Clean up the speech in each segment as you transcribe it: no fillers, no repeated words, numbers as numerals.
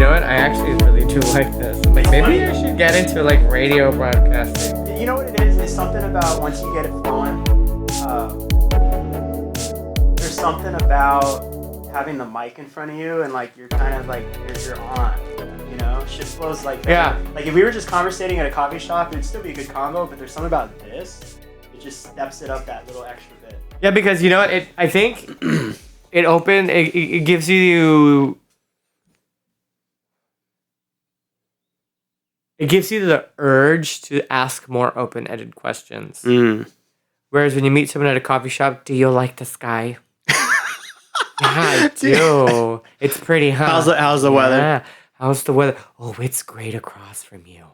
know what? I actually really do like this. Like, maybe I should get into like radio broadcasting. You know what it is? It's something about once you get it flowing. There's something about having the mic in front of you and like you're kind of like you're on. You know, shit flows like that. Yeah. Like if we were just conversating at a coffee shop, it'd still be a good combo. But there's something about this. It just steps it up that little extra bit. Yeah, because you know what? I think it gives you. It gives you the urge to ask more open-ended questions. Whereas when you meet someone at a coffee shop, do you like the sky? Yeah, I do. It's pretty hot. How's the weather? Yeah. How's the weather? Oh, it's great across from you.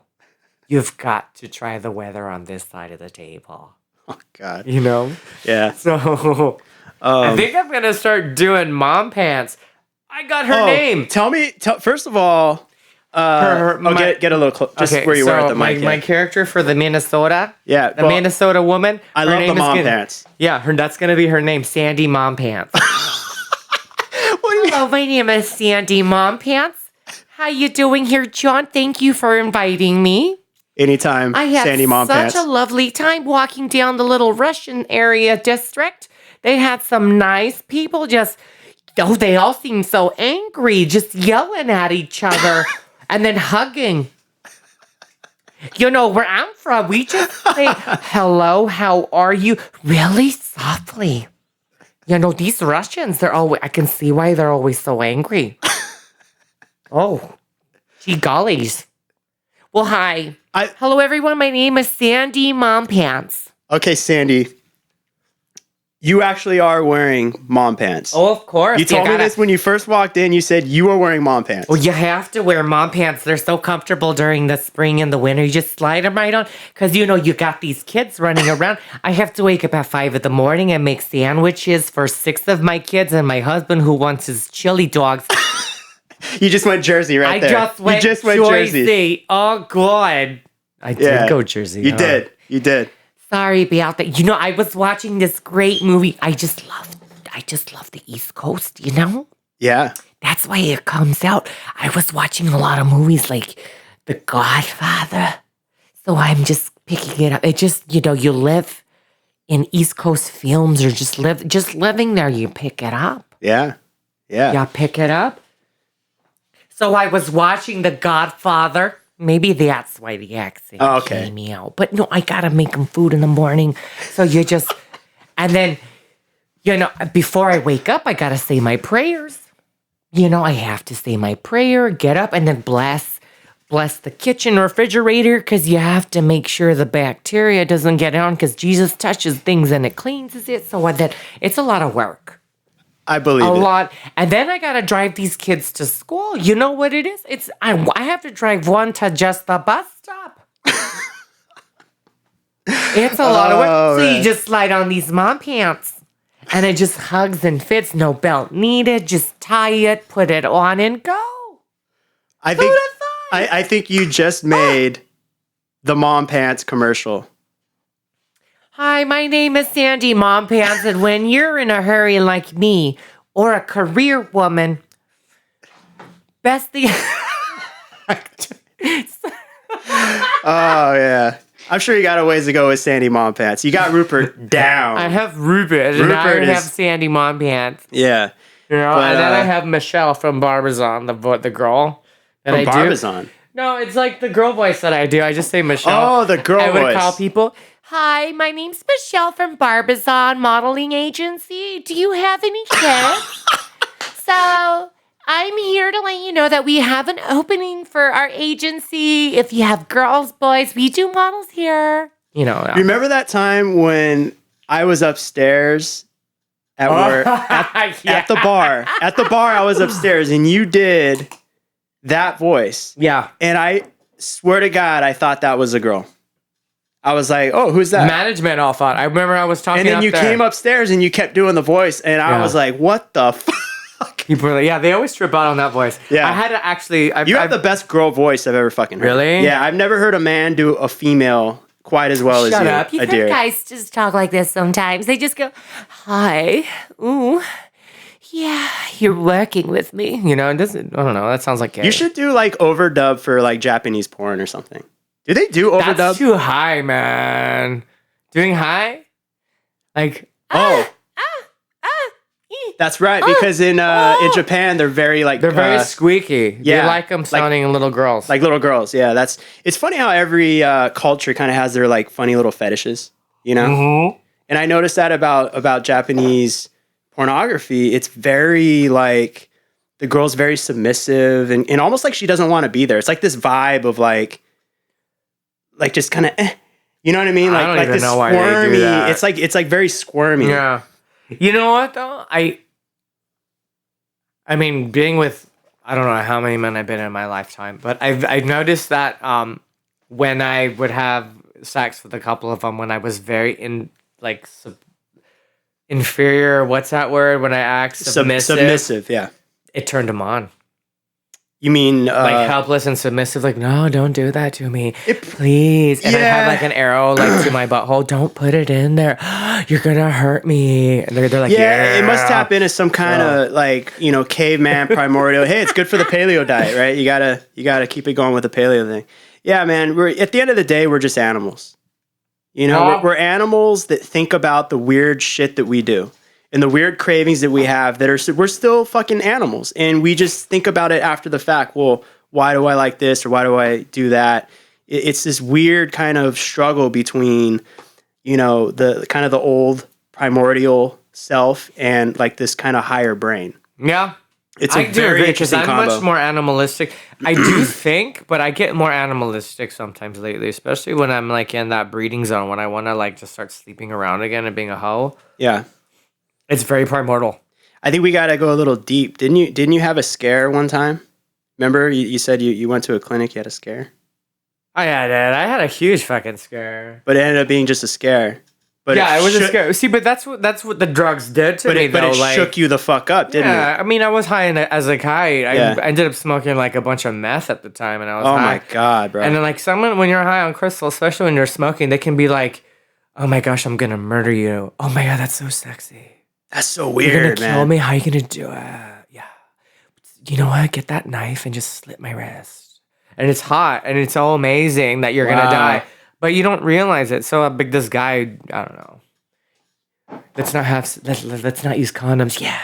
You've got to try the weather on this side of the table. Oh, God. You know? Yeah. So, I think I'm going to start doing Mom Pants. I got her name. First of all, get a little close. Just where you were at the mic. My character for the Minnesota. Yeah. The Minnesota woman. I love the Mom Pants. Yeah, that's going to be her name, Sandy Mom Pants. Hello, my name is Sandy Mom Pants. How you doing here, John? Thank you for inviting me. Anytime, Sandy Mom Pants. I had such a lovely time walking down the little Russian area district. They had some nice people they all seemed so angry, just yelling at each other and then hugging. You know, where I'm from, we just say, hello, how are you? Really softly. You know, these Russians, I can see why they're always so angry. Oh, gee gollies. Well, hi. Hello, everyone. My name is Sandy Mom Pants. Okay, Sandy. You actually are wearing Mom Pants. Oh, of course. You told me this when you first walked in. You said you were wearing Mom Pants. Well, you have to wear Mom Pants. They're so comfortable during the spring and the winter. You just slide them right on. Because, you know, you got these kids running around. I have to wake up at 5 in the morning and make sandwiches for 6 of my kids and my husband who wants his chili dogs. You just went Jersey there. I just went Jersey. Oh, God. I did go Jersey. You did. Sorry about that. You know, I was watching this great movie. I just love the East Coast, you know? Yeah. That's why it comes out. I was watching a lot of movies like The Godfather. So I'm just picking it up. It just, you know, you live in East Coast films or just living there, you pick it up. Yeah. Yeah. You pick it up. So I was watching The Godfather. Maybe that's why the accent came out. But no, I gotta make them food in the morning. So and then, you know, before I wake up, I gotta say my prayers. You know, I have to say my prayer, get up, and then bless the kitchen refrigerator because you have to make sure the bacteria doesn't get on because Jesus touches things and it cleanses it. So that it's a lot of work. I believe a lot. And then I got to drive these kids to school. You know what it is? I have to drive one to just the bus stop. It's a lot of work. So you just slide on these Mom Pants. And it just hugs and fits. No belt needed. Just tie it, put it on, and go. I think you just made the Mom Pants commercial. Hi, my name is Sandy Mom Pants, and when you're in a hurry like me, or a career woman, best thing... Oh, yeah. I'm sure you got a ways to go with Sandy Mom Pants. You got Rupert down. I have Rupert and I have Sandy Mom Pants. Yeah. You know, and then I have Michelle from Barbizon, the girl. That from Barbizon? No, it's like the girl voice that I do. I just say Michelle. Oh, the girl voice. I would call people... Hi, my name's Michelle from Barbizon Modeling Agency. Do you have any kids? So, I'm here to let you know that we have an opening for our agency. If you have girls, boys, we do models here. You know. Remember that time when I was upstairs at work, at the bar? At the bar, I was upstairs, and you did that voice. Yeah. And I swear to God, I thought that was a girl. I was like, oh, who's that? Management all thought. I remember I was talking and then you came upstairs and you kept doing the voice. And I was like, what the fuck? People were like, they always trip out on that voice. Yeah. I had to actually... You have the best girl voice I've ever fucking heard. Really? Yeah, I've never heard a man do a female quite as well as you. Shut up. You think guys just talk like this sometimes. They just go, hi. Ooh. yeah, you're working with me. You know, it doesn't, I don't know. That sounds like gay. You should do like overdub for like Japanese porn or something. Do they do overdub? That's too high, man. Doing high? Like, that's right. Because in Japan, they're very like... They're very squeaky. Yeah. They like them sounding little girls. Like little girls, yeah. It's funny how every culture kind of has their like funny little fetishes, you know? Mm-hmm. And I noticed that about Japanese pornography. It's very like the girl's very submissive and almost like she doesn't want to be there. It's like this vibe of like just kind of you know what I mean? Like I don't like even this know why squirmy. they do that. It's like very squirmy. Yeah. You know what though? I mean, being with I don't know how many men I've been in my lifetime, but I've noticed that when I would have sex with a couple of them when I was very inferior. What's that word? When I act Submissive, yeah. It turned them on. You mean Like helpless and submissive, like, no, don't do that to me. Please. And I have like an arrow like to my butthole. Don't put it in there. You're gonna hurt me. And they're like, yeah. It must tap into some kind of like, you know, caveman primordial. Hey, it's good for the paleo diet, right? You gotta keep it going with the paleo thing. Yeah, man. We're at the end of the day, we're just animals. You know, we're animals that think about the weird shit that we do. And the weird cravings that we have we're still fucking animals. And we just think about it after the fact. Well, why do I like this or why do I do that? It's this weird kind of struggle between, you know, the kind of the old primordial self and like this kind of higher brain. Yeah. It's a very interesting combo. I'm much more animalistic. I do think, but I get more animalistic sometimes lately, especially when I'm like in that breeding zone when I want to like just start sleeping around again and being a hoe. Yeah. It's very primordial. I think we got to go a little deep. Didn't you have a scare one time? Remember you said you went to a clinic, you had a scare? I had a huge fucking scare. But it ended up being just a scare. But yeah, it was a scare. See, but that's what the drugs did to me, but though. It like, shook you the fuck up, didn't it? Yeah, I mean, I was high as a kite. I ended up smoking like a bunch of meth at the time, and I was high. Oh my God, bro. And then like someone, when you're high on crystal, especially when you're smoking, they can be like, oh my gosh, I'm gonna murder you. Oh my God, that's so sexy. That's so weird, You're man. gonna kill me? How are you gonna do it? Yeah. You know what? Get that knife and just slit my wrist. And it's hot, and it's all amazing that you're gonna die, but you don't realize it. So big this guy, I don't know. Let's not use condoms. Yeah,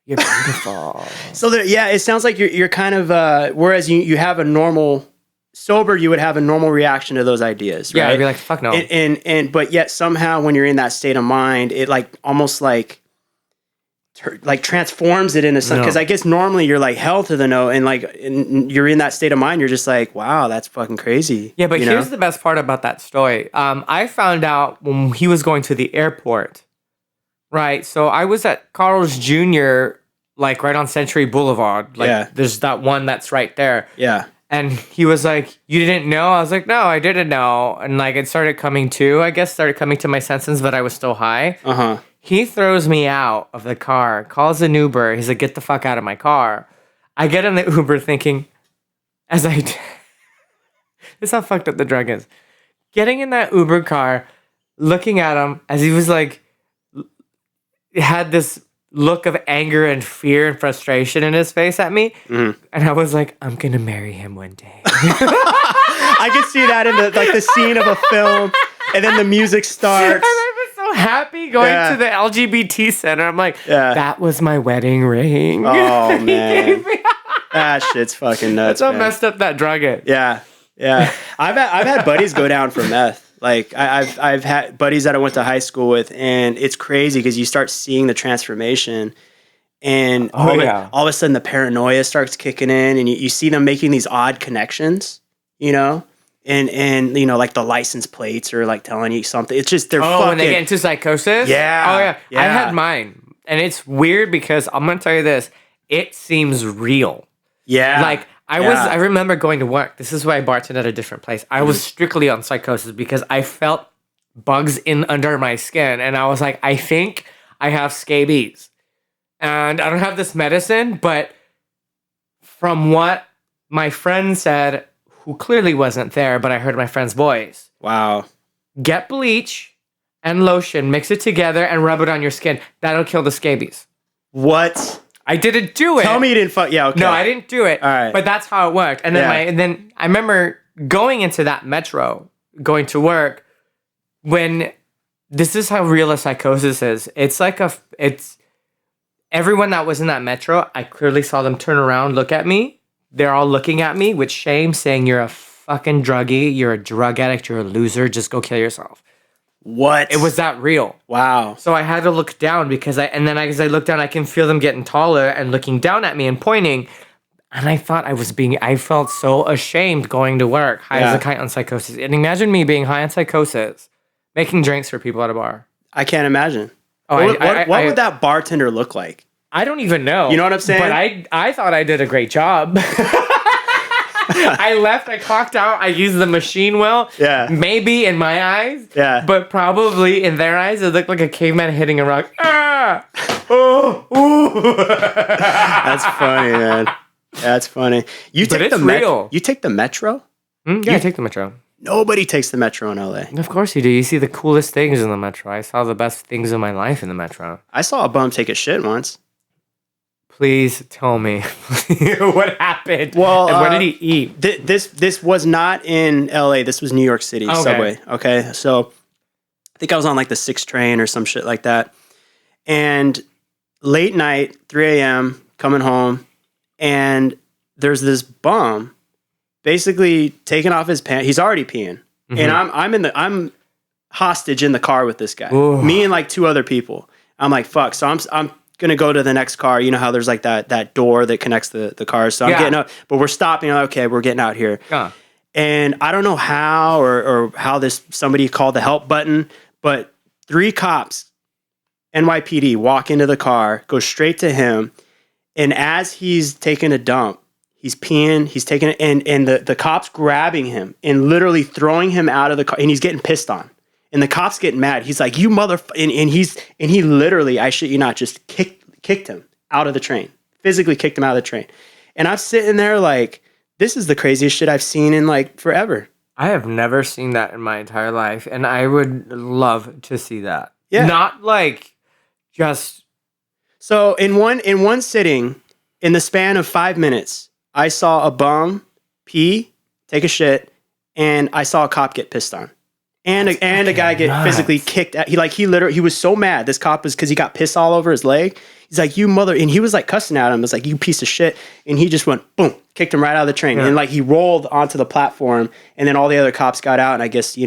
you're beautiful. So it sounds like you're kind of whereas you have a normal sober, you would have a normal reaction to those ideas, right? Yeah, I'd be like, fuck no. And but yet somehow when you're in that state of mind, it like almost like transforms it into something. Because I guess normally you're like hell to the no, and you're in that state of mind, you're just like, wow, that's fucking crazy. Yeah, but here's the best part about that story. I found out when he was going to the airport, right? So I was at Carl's Jr., like right on Century Boulevard. Like there's that one that's right there. Yeah. And he was like, you didn't know? I was like, no, I didn't know. And like it started coming to my senses, but I was still high. Uh-huh. He throws me out of the car, calls an Uber. He's like, get the fuck out of my car. I get in the Uber thinking, it's how fucked up the drug is. Getting in that Uber car, looking at him as he was like, had this look of anger and fear and frustration in his face at me. Mm-hmm. And I was like, I'm going to marry him one day. I could see that in the scene of a film. And then the music starts. And I was so happy going to the LGBT center. I'm like, that was my wedding ring. Oh, man. That shit's fucking nuts. That's how messed up that drug is. Yeah. Yeah. I've had buddies go down for meth. Like I've had buddies that I went to high school with, and it's crazy because you start seeing the transformation, and all of a sudden the paranoia starts kicking in, and you see them making these odd connections, you know, and you know, like the license plates are like telling you something. It's just they're fucking, when they get into psychosis. Yeah. I had mine, and it's weird because I'm gonna tell you this: it seems real. Yeah, like. I remember going to work. This is why I bartended at a different place. I was strictly on psychosis because I felt bugs under my skin. And I was like, I think I have scabies. And I don't have this medicine, but from what my friend said, who clearly wasn't there, but I heard my friend's voice. Wow. Get bleach and lotion, mix it together and rub it on your skin. That'll kill the scabies. What? I didn't do it. Tell me you didn't fuck. Yeah, okay. No, I didn't do it. All right. But that's how it worked. And then and then I remember going into that metro, going to work, when this is how real a psychosis is. It's like it's everyone that was in that metro, I clearly saw them turn around, look at me. They're all looking at me with shame, saying, "You're a fucking druggie, you're a drug addict, you're a loser, just go kill yourself." What? It was that real. Wow. So I had to look down because as I looked down, I can feel them getting taller and looking down at me and pointing. And I thought I felt so ashamed going to work, high as a kite on psychosis. And imagine me being high on psychosis, making drinks for people at a bar. I can't imagine. Oh, what would that bartender look like? I don't even know. You know what I'm saying? But I thought I did a great job. I left, I clocked out, I used the machine well. Yeah. Maybe in my eyes. Yeah. But probably in their eyes, it looked like a caveman hitting a rock. Ah! Oh! Ooh! That's funny, man. That's funny. You take the metro? Yeah, I take the metro. Nobody takes the metro in LA. Of course you do. You see the coolest things in the metro. I saw the best things in my life in the metro. I saw a bum take a shit once. Please tell me what happened. Well, and what did he eat? This was not in LA. This was New York City subway. Okay, so I think I was on like the 6 train or some shit like that. And late night, 3 a.m., coming home, and there's this bum basically taking off his pants. He's already peeing, and I'm hostage in the car with this guy. Ooh. Me and like 2 other people. I'm like, fuck. So I'm gonna go to the next car. You know how there's like that door that connects the cars. So I'm getting up, but we're stopping. Okay, we're getting out here. And I don't know how or how somebody called the help button, but 3 cops, NYPD, walk into the car, go straight to him, and as he's taking a dump, he's peeing, he's taking it, and the cops grabbing him and literally throwing him out of the car, and he's getting pissed on. And the cops getting mad. He's like, "You and he literally, I shit you not, just kicked him out of the train. Physically kicked him out of the train. And I'm sitting there like, this is the craziest shit I've seen in like forever. I have never seen that in my entire life, and I would love to see that. Yeah. Not like just. So in one sitting, in the span of 5 minutes, I saw a bum pee, take a shit, and I saw a cop get pissed on. And a guy get physically kicked out. He was so mad. This cop was, because he got piss all over his leg. He's like, "You mother," and he was like cussing at him. It's like, "You piece of shit." And he just went boom, kicked him right out of the train. And like he rolled onto the platform, and then all the other cops got out and I guess,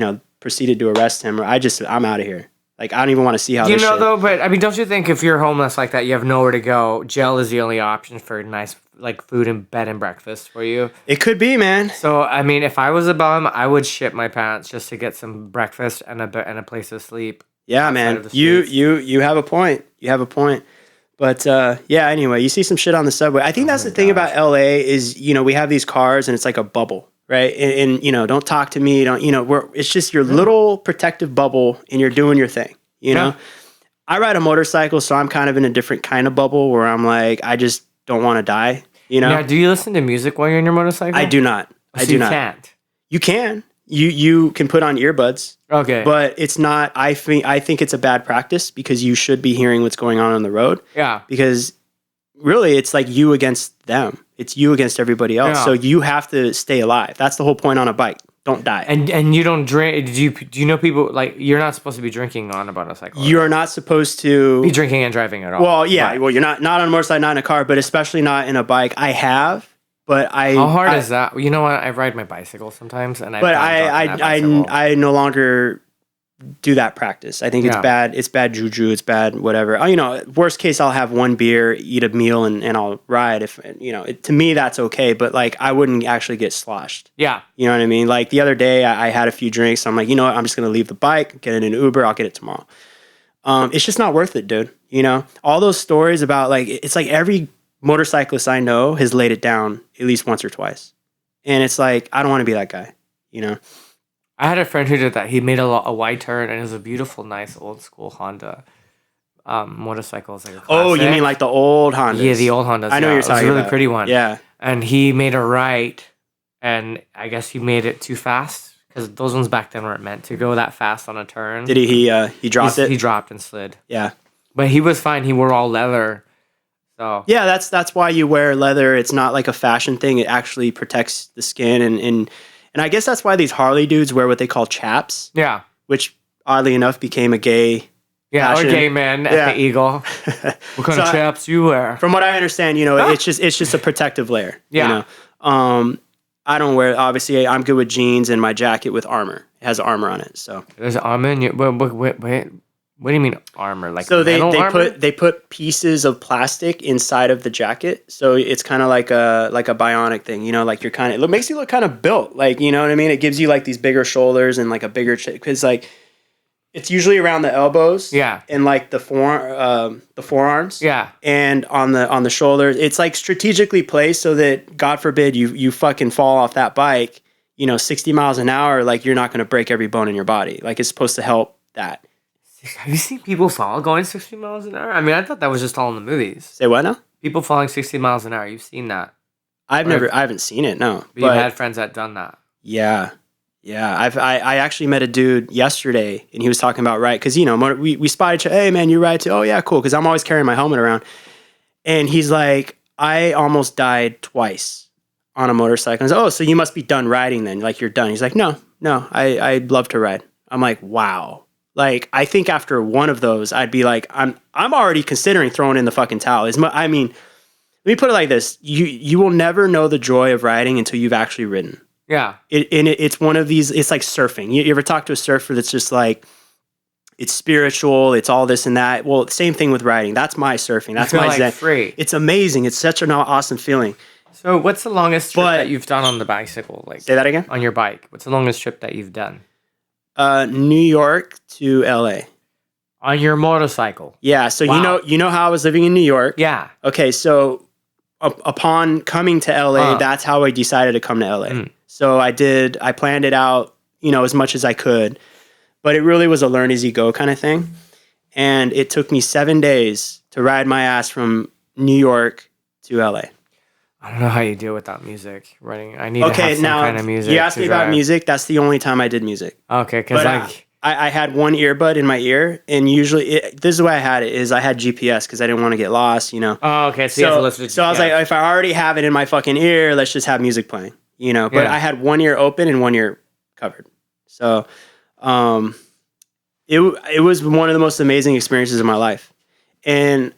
proceeded to arrest him. Or I'm out of here. Like, I don't even want to see how this shit. Though, but I mean, don't you think if you're homeless like that, you have nowhere to go, jail is the only option for nice, like, food and bed and breakfast for you? It could be, man. So, I mean, if I was a bum, I would shit my pants just to get some breakfast and a place to sleep. Yeah, man. You have a point. You have a point. But, anyway, you see some shit on the subway. I think that's the thing about LA is, we have these cars and it's like a bubble. Right. And don't talk to me. It's just your little protective bubble and you're doing your thing. I ride a motorcycle, so I'm kind of in a different kind of bubble where I'm like, I just don't want to die. Now, do you listen to music while you're in your motorcycle? I do not. You can't. You can. You can put on earbuds. Okay. But it's not, I think it's a bad practice because you should be hearing what's going on the road. Yeah. Because really it's like you against them. It's you against everybody else. Yeah. So you have to stay alive. That's the whole point on a bike. Don't die. And you don't drink. Do you know people, like, you're not supposed to be drinking on a motorcycle? You're not supposed to be drinking and driving at all. Well, yeah. Right. Well, you're not on a motorcycle, not in a car, but especially not in a bike. I have, but How hard is that? You know what? I ride my bicycle sometimes, and I no longer do that practice. I think it's bad. It's bad juju. It's bad whatever. Worst case, I'll have 1 beer, eat a meal, and I'll ride. If to me that's okay. But like, I wouldn't actually get sloshed. Yeah, you know what I mean. Like the other day, I had a few drinks. So I'm like, you know what? I'm just gonna leave the bike, get in an Uber. I'll get it tomorrow. It's just not worth it, dude. All those stories about like, it's like every motorcyclist I know has laid it down at least once or twice, and it's like, I don't want to be that guy. I had a friend who did that. He made a wide turn, and it was a beautiful, nice, old school Honda motorcycle. It's like a classic. Oh, you mean like the old Hondas? Yeah, the old Hondas. I know you're talking about. It was a really pretty one. Yeah. And he made a right, and I guess he made it too fast because those ones back then weren't meant to go that fast on a turn. Did he dropped it? He dropped and slid. Yeah. But he was fine. He wore all leather. So yeah, that's why you wear leather. It's not like a fashion thing. It actually protects the skin, and I guess that's why these Harley dudes wear what they call chaps, yeah. which oddly enough became a gay Yeah, fashion. or gay men at the Eagle. What kind of chaps you wear? From what I understand, it's just a protective layer. Yeah. I don't wear. Obviously, I'm good with jeans and my jacket with armor. It has armor on it. So there's armor in your. Wait. What do you mean armor? Like so they armor? put pieces of plastic inside of the jacket, so it's kind of like a bionic thing. Like you're kind of. It makes you look kind of built. Like you know what I mean. It gives you like these bigger shoulders and like a bigger because like. It's usually around the elbows, and like the forearms, and on the shoulders. It's like strategically placed so that God forbid you fucking fall off that bike, 60 miles an hour, like you're not going to break every bone in your body. Like it's supposed to help that. Have you seen people fall going 60 miles an hour? I mean, I thought that was just all in the movies. Say what now? People falling 60 miles an hour. You've seen that? I haven't seen it. No, but you've had friends that done that. Yeah. Yeah, I actually met a dude yesterday, and he was talking about because we spotted each other. Hey man, you ride too? Oh yeah, cool. Because I'm always carrying my helmet around, and he's like, I almost died twice on a motorcycle. I was like, oh, so you must be done riding then? Like you're done? He's like, no, I love to ride. I'm like, wow. Like I think after one of those, I'd be like, I'm already considering throwing in the fucking towel. I mean, let me put it like this: you will never know the joy of riding until you've actually ridden. Yeah. It's one of these, it's like surfing. You ever talk to a surfer that's just like, it's spiritual, it's all this and that. Well, same thing with riding. That's my surfing. That's my zen. Free. It's amazing. It's such an awesome feeling. So what's the longest trip that you've done on the bicycle? Like, say that again? On your bike. What's the longest trip that you've done? New York to LA. On your motorcycle? Yeah. So you know how I was living in New York? Yeah. Okay. So upon coming to LA, that's how I decided to come to LA. Mm. So I planned it out, as much as I could, but it really was a learn as you go kind of thing. And it took me 7 days to ride my ass from New York to LA. I don't know how you deal with that music running. I need to have some kind of music. You asked me about music. That's the only time I did music. Okay. Cause I had one earbud in my ear, and usually this is the way I had it is I had GPS because I didn't want to get lost, Oh, okay. So you have to listen to GPS. So I was like, if I already have it in my fucking ear, let's just have music playing. But I had one ear open and one ear covered. So it was one of the most amazing experiences of my life. And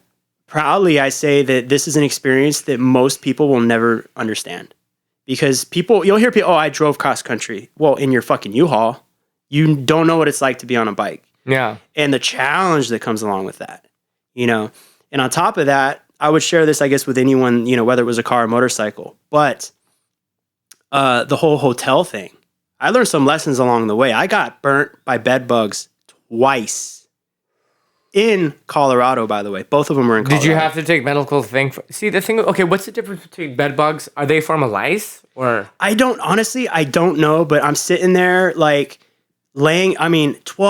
proudly, I say that this is an experience that most people will never understand. Because you'll hear people, oh, I drove cross country. Well, in your fucking U-Haul, you don't know what it's like to be on a bike. Yeah. And the challenge that comes along with that, And on top of that, I would share this, I guess, with anyone, whether it was a car or motorcycle. But the whole hotel thing, I learned some lessons along the way. I got burnt by bed bugs twice in Colorado, by the way. Both of them were in Colorado. Did you have to take medical thing? See, the thing, okay, what's the difference between bed bugs? Are they from a lice or? I don't know, but I'm sitting there like 12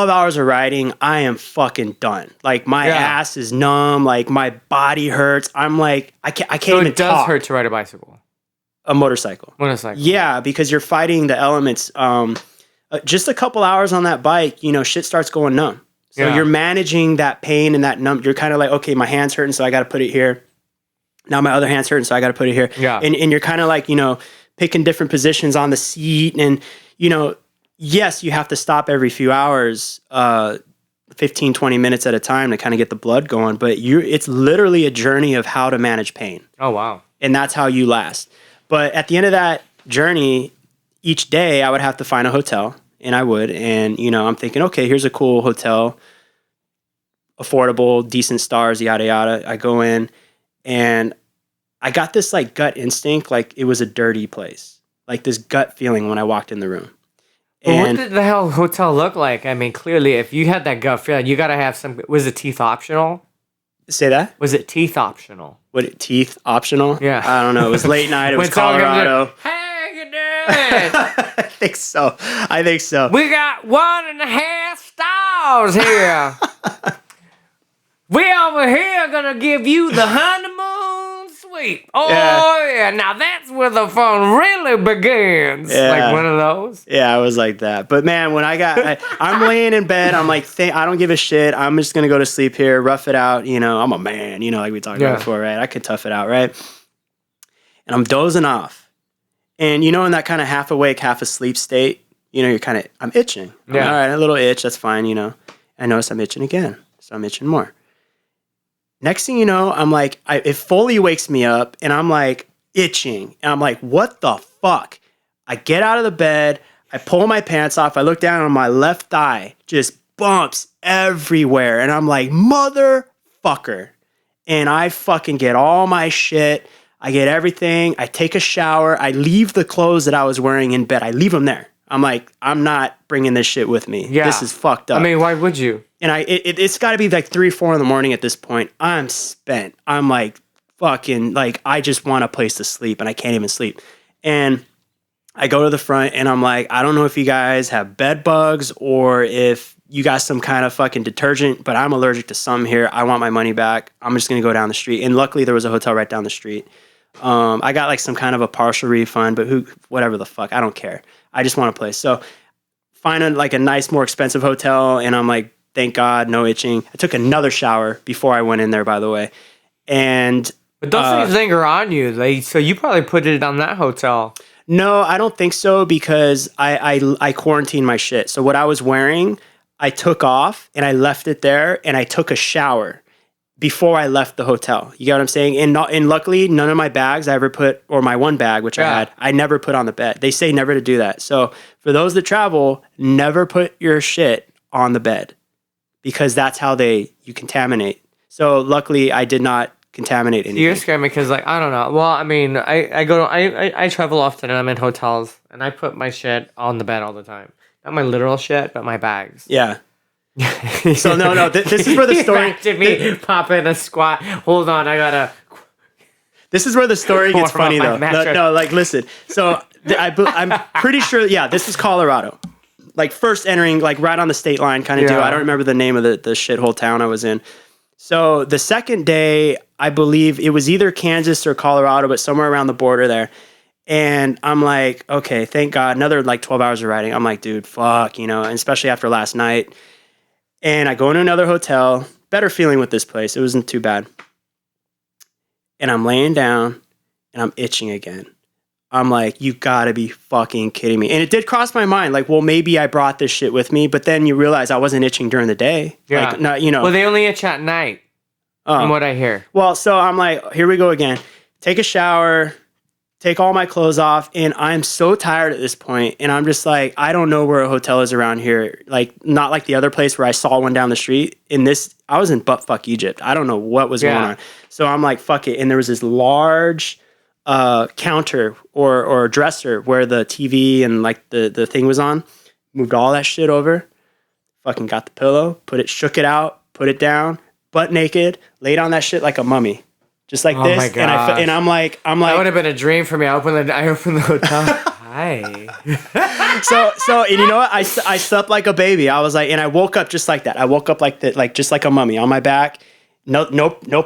hours of riding, I am fucking done. Like my ass is numb, like my body hurts. I'm like, I can't even talk. So it does hurt to ride a bicycle. A motorcycle. Yeah, because you're fighting the elements. Just a couple hours on that bike, shit starts going numb. So you're managing that pain and that numb. You're kind of like, okay, my hand's hurting, so I got to put it here. Now my other hand's hurting, so I got to put it here. Yeah. And you're kind of like, picking different positions on the seat. And, yes, you have to stop every few hours, 15, 20 minutes at a time to kind of get the blood going. But it's literally a journey of how to manage pain. Oh, wow. And that's how you last. But at the end of that journey, each day I would have to find a hotel, and I would. And, I'm thinking, okay, here's a cool hotel, affordable, decent stars, yada, yada. I go in, and I got this, like, gut instinct, like it was a dirty place. Like this gut feeling when I walked in the room. And what did the hell hotel look like? I mean, clearly, if you had that gut feeling, you got to have some... Was it teeth optional? Say that? Was it teeth optional? Teeth optional? Yeah. I don't know. It was late night. It was Colorado. Hey, you doing? I think so. We got 1.5 stars here. We over here gonna give you the honeymoon suite. sleep. Oh, yeah. Now that's where the fun really begins. Yeah. Like one of those. Yeah, I was like that. But man, when I'm laying in bed, I'm like, I don't give a shit. I'm just going to go to sleep here, rough it out. You know, I'm a man, you know, like we talked about before, right? I could tough it out, right? And I'm dozing off. And you know, in that kind of half awake, half asleep state, you know, I'm itching. All right, a little itch, that's fine, you know. I notice I'm itching again. So I'm itching more. Next thing you know, I'm like, it fully wakes me up and I'm like itching. And I'm like, what the fuck? I get out of the bed. I pull my pants off. I look down on my left thigh, just bumps everywhere. And I'm like, motherfucker. And I fucking get all my shit. I get everything. I take a shower. I leave the clothes that I was wearing in bed. I leave them there. I'm like, I'm not bringing this shit with me. Yeah. This is fucked up. I mean, why would you? And it's got to be like 3, 4 in the morning at this point. I'm spent. I'm like, fucking, like, I just want a place to sleep and I can't even sleep. And I go to the front and I'm like, I don't know if you guys have bed bugs or if you got some kind of fucking detergent, but I'm allergic to some here. I want my money back. I'm just going to go down the street. And luckily there was a hotel right down the street. I got like some kind of a partial refund, but whatever the fuck, I don't care. I just want a place. So find a nice, more expensive hotel. And I'm like, thank God, no itching. I took another shower before I went in there, by the way. And but those things linger on you. So you probably put it on that hotel. No, I don't think so because I quarantined my shit. So what I was wearing, I took off and I left it there and I took a shower before I left the hotel. You get what I'm saying? And luckily, none of my bags I ever put, or my one bag, which I had, I never put on the bed. They say never to do that. So for those that travel, never put your shit on the bed because that's how you contaminate. So luckily, I did not contaminate anything. You're scared me because, like, I don't know. Well, I mean, I travel often and I'm in hotels and I put my shit on the bed all the time. Not my literal shit, but my bags. Yeah. So no, this is where the story. To me, pop in a squat. Hold on, I gotta. This is where the story gets funny though. No, like listen. So I'm pretty sure. Yeah, this is Colorado. Like first entering, like right on the state line kind of deal. I don't remember the name of the shithole town I was in. So the second day, I believe it was either Kansas or Colorado, but somewhere around the border there. And I'm like, okay, thank God. Another like 12 hours of riding. I'm like, dude, fuck, you know, and especially after last night. And I go into another hotel, better feeling with this place. It wasn't too bad. And I'm laying down and I'm itching again. I'm like, you gotta be fucking kidding me. And it did cross my mind, like, well, maybe I brought this shit with me, but then you realize I wasn't itching during the day. Yeah. Like, not, you know. Well, they only itch at night, from what I hear. Well, so I'm like, here we go again. Take a shower, take all my clothes off, and I'm so tired at this point, and I'm just like, I don't know where a hotel is around here. Like, not like the other place where I saw one down the street. I was in buttfuck Egypt. I don't know what was going on. So I'm like, fuck it. And there was this large counter or dresser where the TV and like the thing was on. Moved all that shit over. Fucking got the pillow, shook it out, put it down, butt naked, laid on that shit like a mummy. Just like this, and I'm like, that would have been a dream for me. I opened the hotel. Hi. So, and you know what? I slept like a baby. I was like, and I woke up just like that. I woke up like that, like just like a mummy on my back. No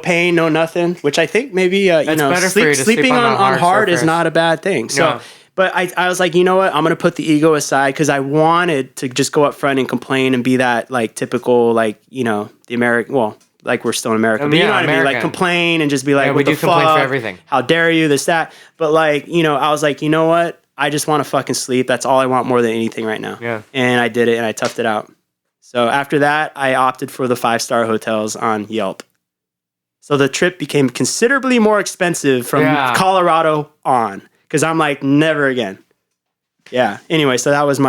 pain, no nothing. Which I think maybe sleeping on hard is not a bad thing. So, no. But I was like, you know what? I'm gonna put the ego aside because I wanted to just go up front and complain and be that like typical like the American. Well, like we're still in America, but you know what I mean? Like complain and just be like, we do complain for everything. How dare you? This, that. But like, I was like, you know what? I just want to fucking sleep. That's all I want more than anything right now. Yeah. And I did it and I toughed it out. So after that, I opted for the 5-star hotels on Yelp. So the trip became considerably more expensive from Colorado on because I'm like, never again. Yeah. Anyway, so that was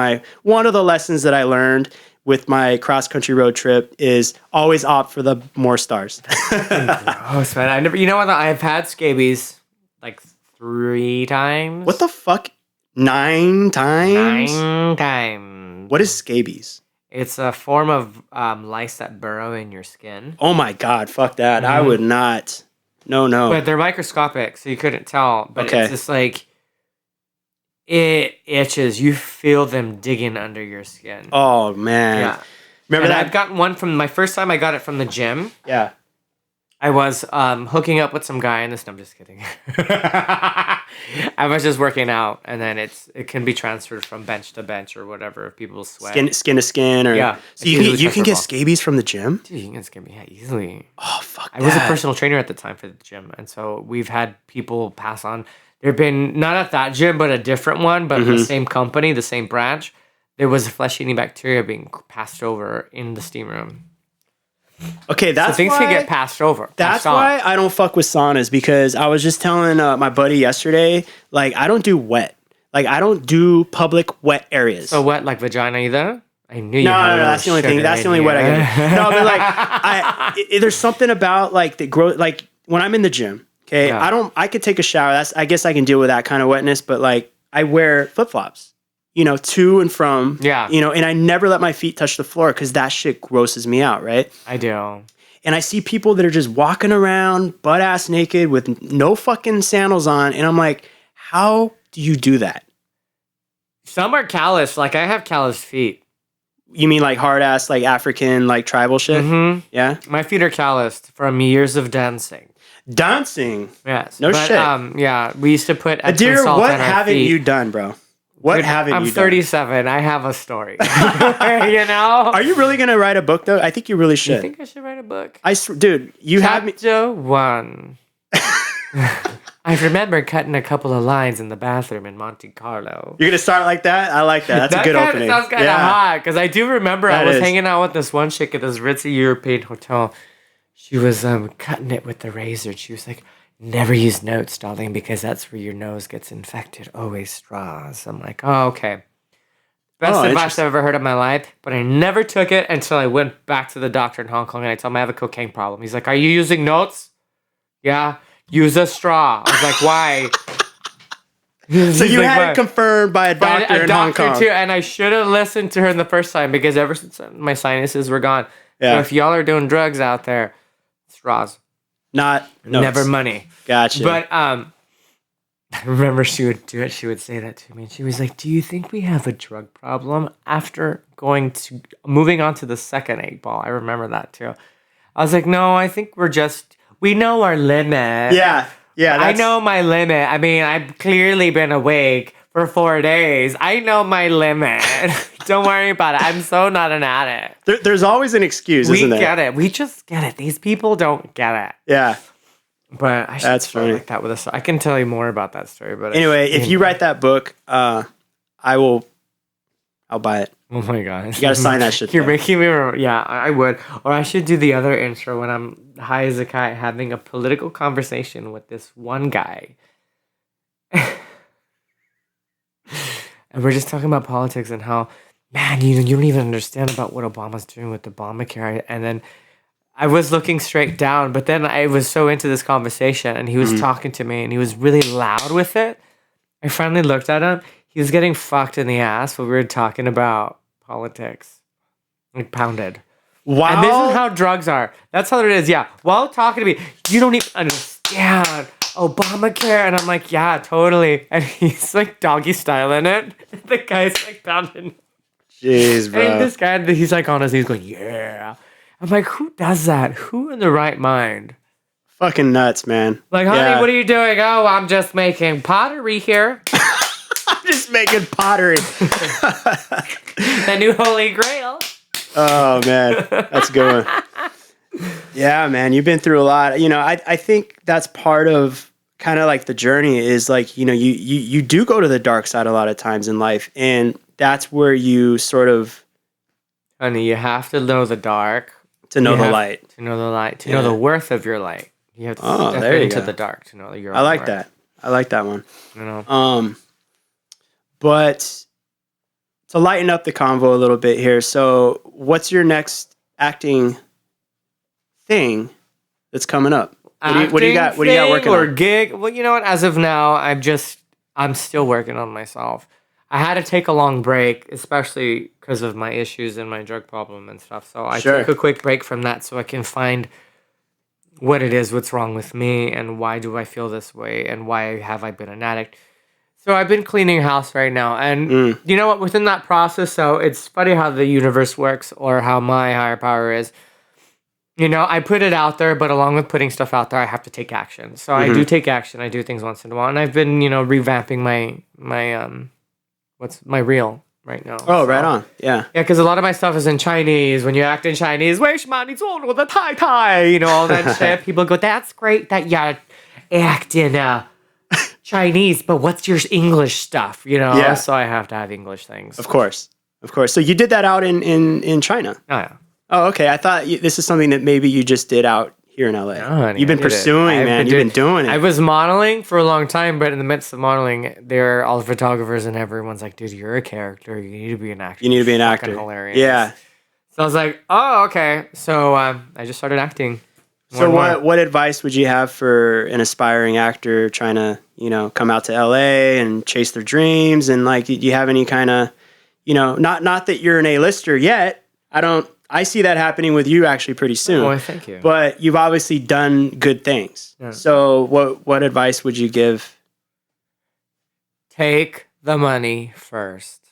one of the lessons that I learned with my cross-country road trip is always opt for the more stars. Gross, man. I've had scabies like 3 times. What the fuck? 9 times? 9 times. What is scabies? It's a form of lice that burrow in your skin. Oh my God, fuck that. Mm-hmm. I would not. No. But they're microscopic, so you couldn't tell. But it's just like, it itches. You feel them digging under your skin. Oh, man. Yeah. Remember that? I've gotten one from my first time I got it from the gym. Yeah. I was hooking up with some guy in this. No, I'm just kidding. I was just working out, and then it can be transferred from bench to bench or whatever if people sweat. Skin to skin, or Yeah. So you can get scabies from the gym. Dude, you can get me easily. Oh fuck! I was a personal trainer at the time for the gym, and so we've had people pass on. There've been not at that gym, but a different one, but the same company, the same branch. There was flesh-eating bacteria being passed over in the steam room. Okay, that's so things why, can get passed over. That's why I don't fuck with saunas, because I was just telling my buddy yesterday, like, I don't do wet. Like, I don't do public wet areas. So wet, like vagina either? I knew you No, had that's the only thing. That's the only wet I can do. No, but like, there's something about like the growth. Like when I'm in the gym, okay, I could take a shower. I guess I can deal with that kind of wetness. But like, I wear flip flops, to and from. Yeah. And I never let my feet touch the floor because that shit grosses me out, right? I do. And I see people that are just walking around butt ass naked with no fucking sandals on, and I'm like, how do you do that? Some are calloused. Like I have calloused feet. You mean like hard ass, like African, like tribal shit? Mm-hmm. Yeah. My feet are calloused from years of dancing. Dancing? Yes. No shit. Yeah, we used to put Epsom Adyr, salt what on our haven't feet. you done, bro? What Dude, haven't you done? I'm 37. I have a story. Are you really gonna write a book though? I think you really should. You think I should write a book? Dude, you have me. Chapter 1. I remember cutting a couple of lines in the bathroom in Monte Carlo. You're gonna start like that? I like that. That's a good opening. That sounds kind of hot because I do remember I was hanging out with this one chick at this ritzy European hotel. She was cutting it with the razor. She was like, "Never use notes, darling, because that's where your nose gets infected. Always straws." I'm like, "Oh, okay." Best advice I've ever heard in my life, but I never took it until I went back to the doctor in Hong Kong and I told him I have a cocaine problem. He's like, "Are you using notes?" "Yeah." "Use a straw." I was like, "Why?" So you had it confirmed by a doctor in Hong Kong. Too, and I should have listened to her the first time because ever since my sinuses were gone. Yeah. So if y'all are doing drugs out there, straws. Not notes. Never money. Gotcha. But I remember she would do it. She would say that to me. And she was like, "Do you think we have a drug problem?" After moving on to the second 8-ball. I remember that too. I was like, "No, I think we know our limit." Yeah. I know my limit. I mean, I've clearly been awake for 4 days. I know my limit. Don't worry about it. I'm so not an addict. There's always an excuse, isn't there? We get it. We just get it. These people don't get it. Yeah. But I should That's funny. like that with a story. I can tell you more about that story. But anyway, if you write that book, I'll buy it. Oh my god! You gotta sign that shit. You're making me remember. Yeah, I would. Or I should do the other intro when I'm high as a kite having a political conversation with this one guy. And we're just talking about politics and how, man, you don't even understand about what Obama's doing with Obamacare. And then I was looking straight down, but then I was so into this conversation and he was talking to me and he was really loud with it. I finally looked at him. He was getting fucked in the ass while we were talking about politics. Like pounded. Wow. And this is how drugs are. That's how it is. Yeah. While talking to me, you don't even understand Obamacare. And I'm like, yeah, totally. And he's like doggy styling it. The guy's like pounding. Jeez, bro. And this guy, he's like on his knees going, yeah. I'm like, who does that? Who in the right mind? Fucking nuts, man. Like, honey, what are you doing? Oh, I'm just making pottery here. I'm just making pottery. The new Holy Grail. Oh, man. That's a good one. Yeah, man. You've been through a lot. I think that's part of kind of like the journey is like, you do go to the dark side a lot of times in life. And that's where you sort of... Honey, you have to know the dark. To know the light. To know the light. To know the worth of your light. You have to step into the dark to know your own I like worth. that. I like that one. You know? But to lighten up the convo a little bit here, so what's your next acting thing that's coming up? What do you got working or on? gig? Well, you know what? As of now, I'm still working on myself. I had to take a long break, especially because of my issues and my drug problem and stuff. So I took a quick break from that so I can find what it is, what's wrong with me, and why do I feel this way, and why have I been an addict. So I've been cleaning house right now, and you know what? Within that process, so it's funny how the universe works or how my higher power is. I put it out there, but along with putting stuff out there, I have to take action. So I do take action. I do things once in a while, and I've been, revamping my reel right now. Oh, right on. Yeah. Yeah, because a lot of my stuff is in Chinese. When you act in Chinese, 为什么你做我的太太? All that shit. People go, that's great that you act in Chinese, but what's your English stuff? Yeah. So I have to have English things. Of course. So you did that out in China? Oh, yeah. Oh, okay. I thought this is something that maybe you just did out here in LA. No, honey, You've been pursuing, man. You've been doing it. I was modeling for a long time, but in the midst of modeling, they're all photographers and everyone's like, dude, you're a character. You need to be an actor. You need to be an Fucking actor. Hilarious. Yeah. So I was like, oh, okay. So I just started acting. So what advice would you have for an aspiring actor trying to, come out to LA and chase their dreams? And do you have any kind of, not that you're an A-lister yet. I see that happening with you actually pretty soon. Oh, thank you. But you've obviously done good things. Yeah. So what advice would you give? Take the money first.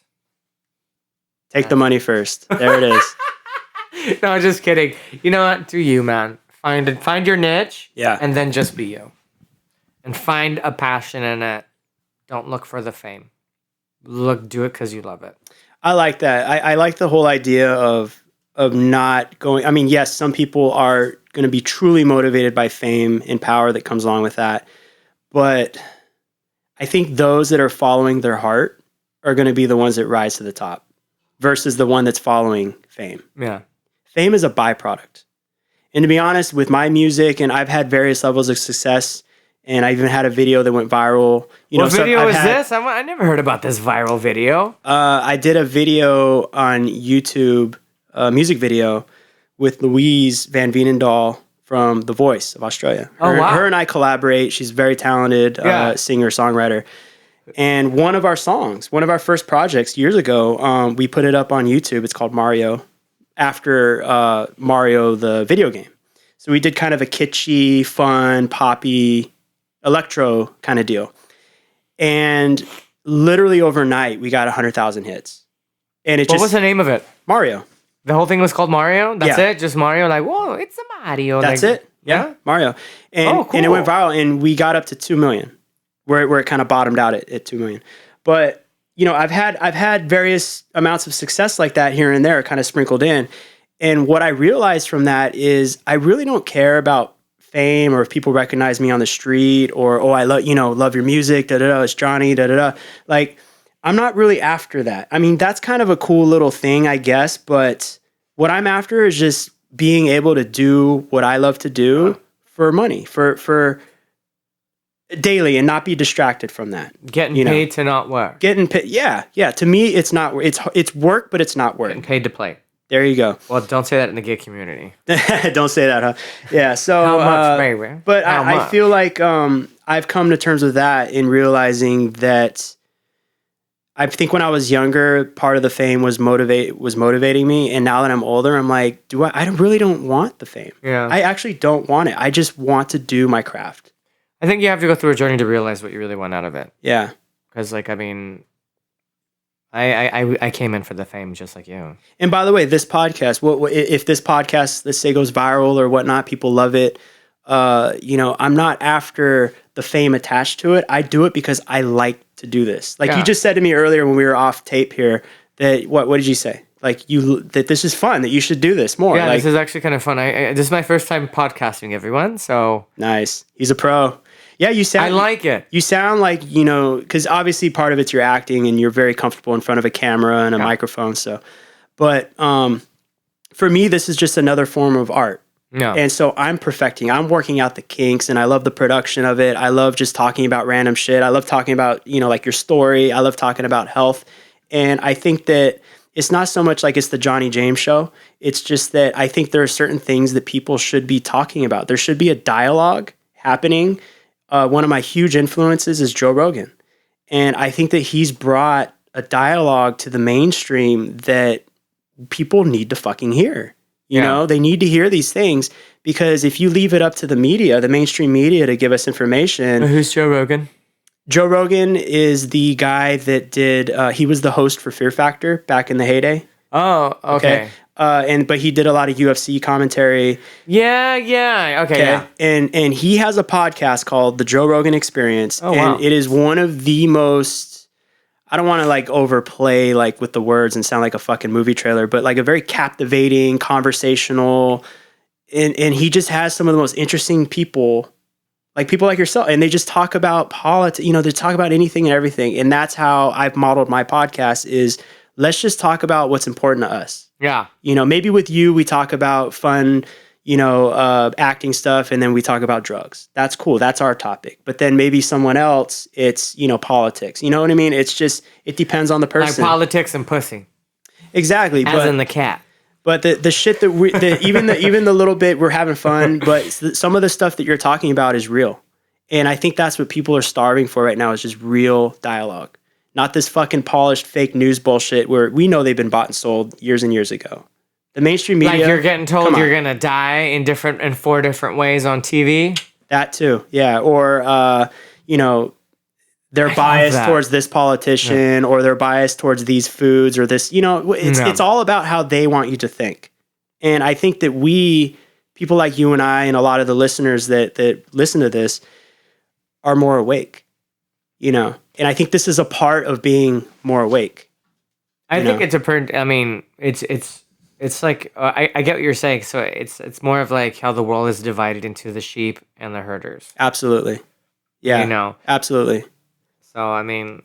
Take the money first. There it is. No, just kidding. You know what? Do you, man. Find your niche. Yeah. And then just be you. And find a passion in it. Don't look for the fame. Do it because you love it. I like that. I like the whole idea of not going. I mean, yes, some people are going to be truly motivated by fame and power that comes along with that. But I think those that are following their heart are going to be the ones that rise to the top versus the one that's following fame. Yeah. Fame is a byproduct. And to be honest, with my music, and I've had various levels of success, and I even had a video that went viral. What video is this? I never heard about this viral video. I did a video on YouTube, a music video, with Louise Van Veenendaal from The Voice of Australia. Wow. Her and I collaborate. She's very talented singer-songwriter. And one of our songs, one of our first projects years ago, we put it up on YouTube. It's called Mario, after Mario the video game. So we did kind of a kitschy, fun, poppy, electro kind of deal. And literally overnight, we got 100,000 hits. And what was the name of it? Mario. The whole thing was called Mario? That's it? Just Mario? Like, whoa, it's a Mario. That's it. Yeah, Mario. And, cool. And it went viral, and we got up to 2 million, where it kind of bottomed out at 2 million. But, I've had various amounts of success like that here and there kind of sprinkled in. And what I realized from that is I really don't care about fame or if people recognize me on the street or, I love your music, da-da-da, it's Johnny, da-da-da. Like, I'm not really after that. I mean, that's kind of a cool little thing, I guess, but what I'm after is just being able to do what I love to do for money, for daily, and not be distracted from that. Getting paid to not work. Getting paid, yeah. To me, it's not. It's work, but it's not work. Getting paid to play. There you go. Well, don't say that in the gay community. Don't say that, huh? Yeah. So, how much, baby? But I feel like I've come to terms with that in realizing that I think when I was younger, part of the fame was motivating me, and now that I'm older, I'm like, I really don't want the fame. Yeah. I actually don't want it. I just want to do my craft. I think you have to go through a journey to realize what you really want out of it. Yeah. Because, I came in for the fame just like you. And by the way, this podcast, if this podcast, let's say, goes viral or whatnot, people love it. I'm not after the fame attached to it. I do it because I like to do this. Like you just said to me earlier when we were off tape here that what did you say? Like that this is fun, that you should do this more. Yeah, this is actually kind of fun. This is my first time podcasting, everyone. So nice. He's a pro. Yeah, you sound. I like it. You sound like, because obviously part of it's your acting and you're very comfortable in front of a camera and a microphone. So, but for me, this is just another form of art. Yeah. And so I'm working out the kinks, and I love the production of it. I love just talking about random shit. I love talking about, like your story. I love talking about health. And I think that it's not so much like it's the Johnny James show. It's just that I think there are certain things that people should be talking about. There should be a dialogue happening. One of my huge influences is Joe Rogan. And I think that he's brought a dialogue to the mainstream that people need to fucking hear. You know, they need to hear these things, because if you leave it up to the media, the mainstream media, to give us information. Who's Joe Rogan? Joe Rogan is the guy that he was the host for Fear Factor back in the heyday. Oh, okay. But he did a lot of UFC commentary. Yeah. Okay, yeah. And he has a podcast called The Joe Rogan Experience. Oh, wow. And it is one of the most, I don't want to like overplay like with the words and sound like a fucking movie trailer, but like a very captivating, conversational, and he just has some of the most interesting people like yourself, and they just talk about politics, they talk about anything and everything. And that's how I've modeled my podcast is let's just talk about what's important to us. Yeah. Maybe with you, we talk about fun, acting stuff, and then we talk about drugs. That's cool. That's our topic. But then maybe someone else, it's, politics. You know what I mean? It's just, it depends on the person. Like politics and pussy. Exactly. As in the cat. But the shit that even the little bit we're having fun, but some of the stuff that you're talking about is real. And I think that's what people are starving for right now is just real dialogue. Not this fucking polished fake news bullshit where we know they've been bought and sold years and years ago. The mainstream media. Like you're getting told you're going to die in 4 different ways on TV. That too. Yeah. Or, they're biased towards this politician or they're biased towards these foods or this, it's all about how they want you to think. And I think that people like you and I and a lot of the listeners that listen to this are more awake, and I think this is a part of being more awake. I think it's it's like, I get what you're saying. So it's more of like how the world is divided into the sheep and the herders. Absolutely. Yeah. Absolutely. So I mean,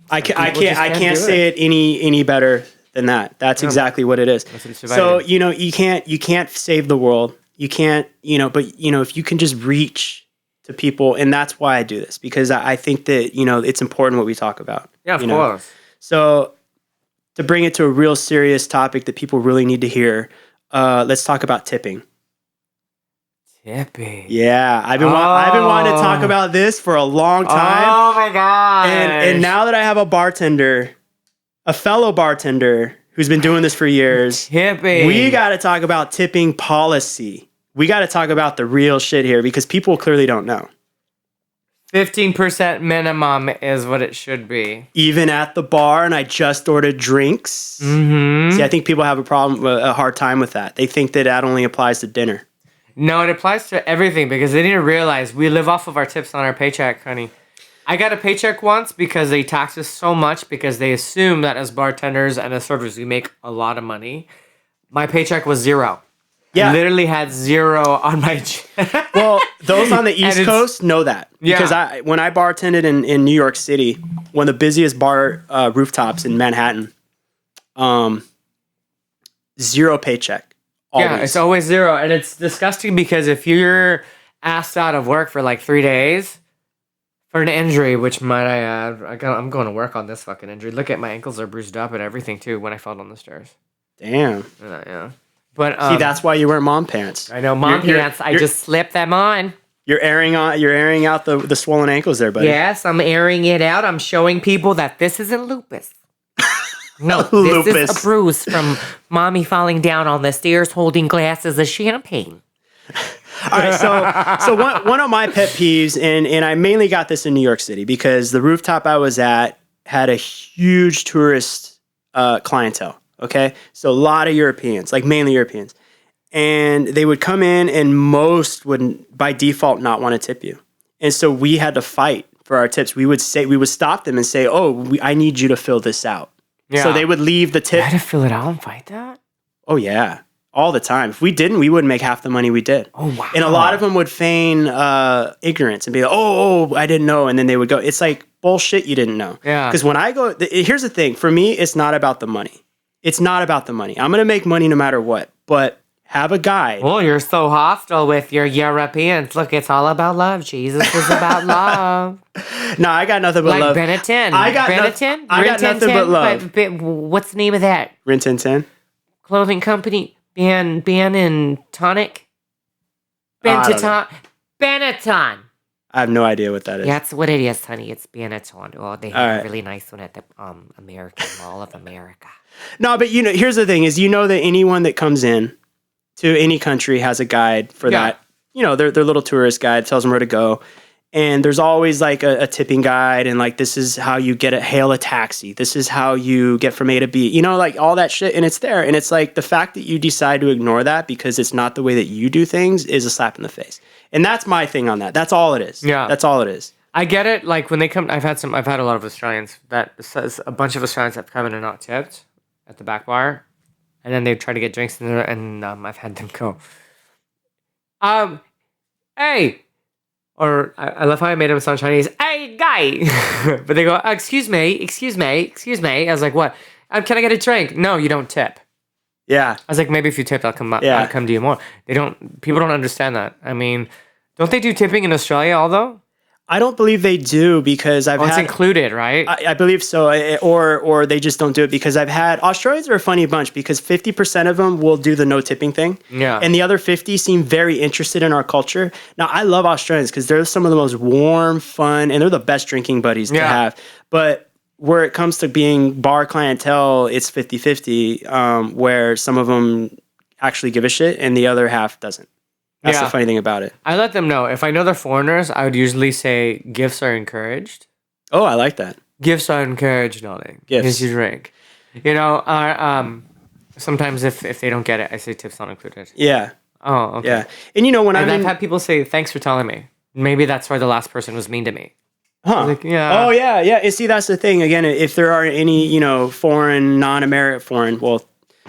I can't say it any better than that. That's exactly what it is. So you can't save the world. You can't but if you can just reach to people, and that's why I do this because I think that it's important what we talk about. Yeah, of course. So to bring it to a real serious topic that people really need to hear, let's talk about tipping. Tipping. Yeah, I've been wanting to talk about this for a long time. Oh my god! And now that I have a fellow bartender who's been doing this for years, tipping. We got to talk about tipping policy. We got to talk about the real shit here because people clearly don't know. 15% minimum is what it should be. Even at the bar, and I just ordered drinks. Mm-hmm. See, I think people have a hard time with that. They think that only applies to dinner. No, it applies to everything because they need to realize we live off of our tips on our paycheck, honey. I got a paycheck once because they tax us so much because they assume that as bartenders and as servers we make a lot of money. My paycheck was $0. Yeah. I literally had $0 on my check. Well, those on the East Coast know that. Because when I bartended in New York City, one of the busiest bar rooftops in Manhattan, 0 paycheck. Always. Yeah, it's always $0. And it's disgusting because if you're asked out of work for like 3 days for an injury, which might I add, I'm going to work on this fucking injury. Look at my ankles are bruised up and everything too when I fell down the stairs. Damn. Yeah. But see, that's why you wear mom pants. I know mom pants. I just slipped them on. You're airing out the swollen ankles there, buddy. Yes, I'm airing it out. I'm showing people that this isn't lupus. No, lupus. This is a bruise from mommy falling down on the stairs holding glasses of champagne. All right, so one of my pet peeves, and I mainly got this in New York City because the rooftop I was at had a huge tourist clientele. Okay, so a lot of Europeans, like mainly Europeans, and they would come in, and most would by default not want to tip you, and so we had to fight for our tips. We would stop them and say, "Oh, I need you to fill this out." Yeah. So they would leave the tip. You had to fill it out and fight that? Oh yeah, all the time. If we didn't, we wouldn't make half the money we did. Oh wow! And a lot of them would feign ignorance and be like, "Oh, I didn't know," and then they would go. It's like bullshit. You didn't know. Yeah. Because when I go, here's the thing. For me, it's not about the money. It's not about the money. I'm going to make money no matter what, but have a guide. Oh, you're so hostile with your Europeans. Look, it's all about love. Jesus is about love. No, I got nothing but love. Like Benetton. I got nothing but love. What's the name of that? Rin Tin Tin? Clothing company. Ben and Tonic? Benetton. I have no idea what that is. Yeah, that's what it is, honey. It's Benetton. Oh, they have a really nice one at the American Mall of America. No, but here's the thing: is that anyone that comes in to any country has a guide for that. Their little tourist guide tells them where to go, And there's always like a tipping guide and like, this is how you hail a taxi. This is how you get from A to B, like all that shit. And it's there. And it's like the fact that you decide to ignore that because it's not the way that you do things is a slap in the face. And that's my thing on that. That's all it is. Yeah. That's all it is. I get it. Like when they come, I've had a lot of Australians that says a bunch of Australians have come in and not tipped at the back bar. And then they try to get drinks in there and I've had them go, hey, or I love how I made him sound Chinese. Hey, guy. But they go, excuse me. I was like, what? Can I get a drink? No, you don't tip. Yeah. I was like, maybe if you tipped, I'll come to you more. People don't understand that. I mean, don't they do tipping in Australia, although? I don't believe they do because it's included, right? I believe so, or they just don't do it because Australians are a funny bunch because 50% of them will do the no tipping thing, and the other 50 seem very interested in our culture. Now, I love Australians because they're some of the most warm, fun, and they're the best drinking buddies to have. But where it comes to being bar clientele, it's 50-50, where some of them actually give a shit and the other half doesn't. That's the funny thing about it. I let them know. If I know they're foreigners, I would usually say gifts are encouraged. Oh, I like that. Gifts are encouraged, darling. Gifts. Here's your drink. Sometimes if they don't get it, I say tips not included. Yeah. Oh, okay. Yeah. And I've had people say, thanks for telling me. Maybe that's why the last person was mean to me. Huh. Like, yeah. Oh, yeah, yeah. And see, that's the thing. Again, if there are any,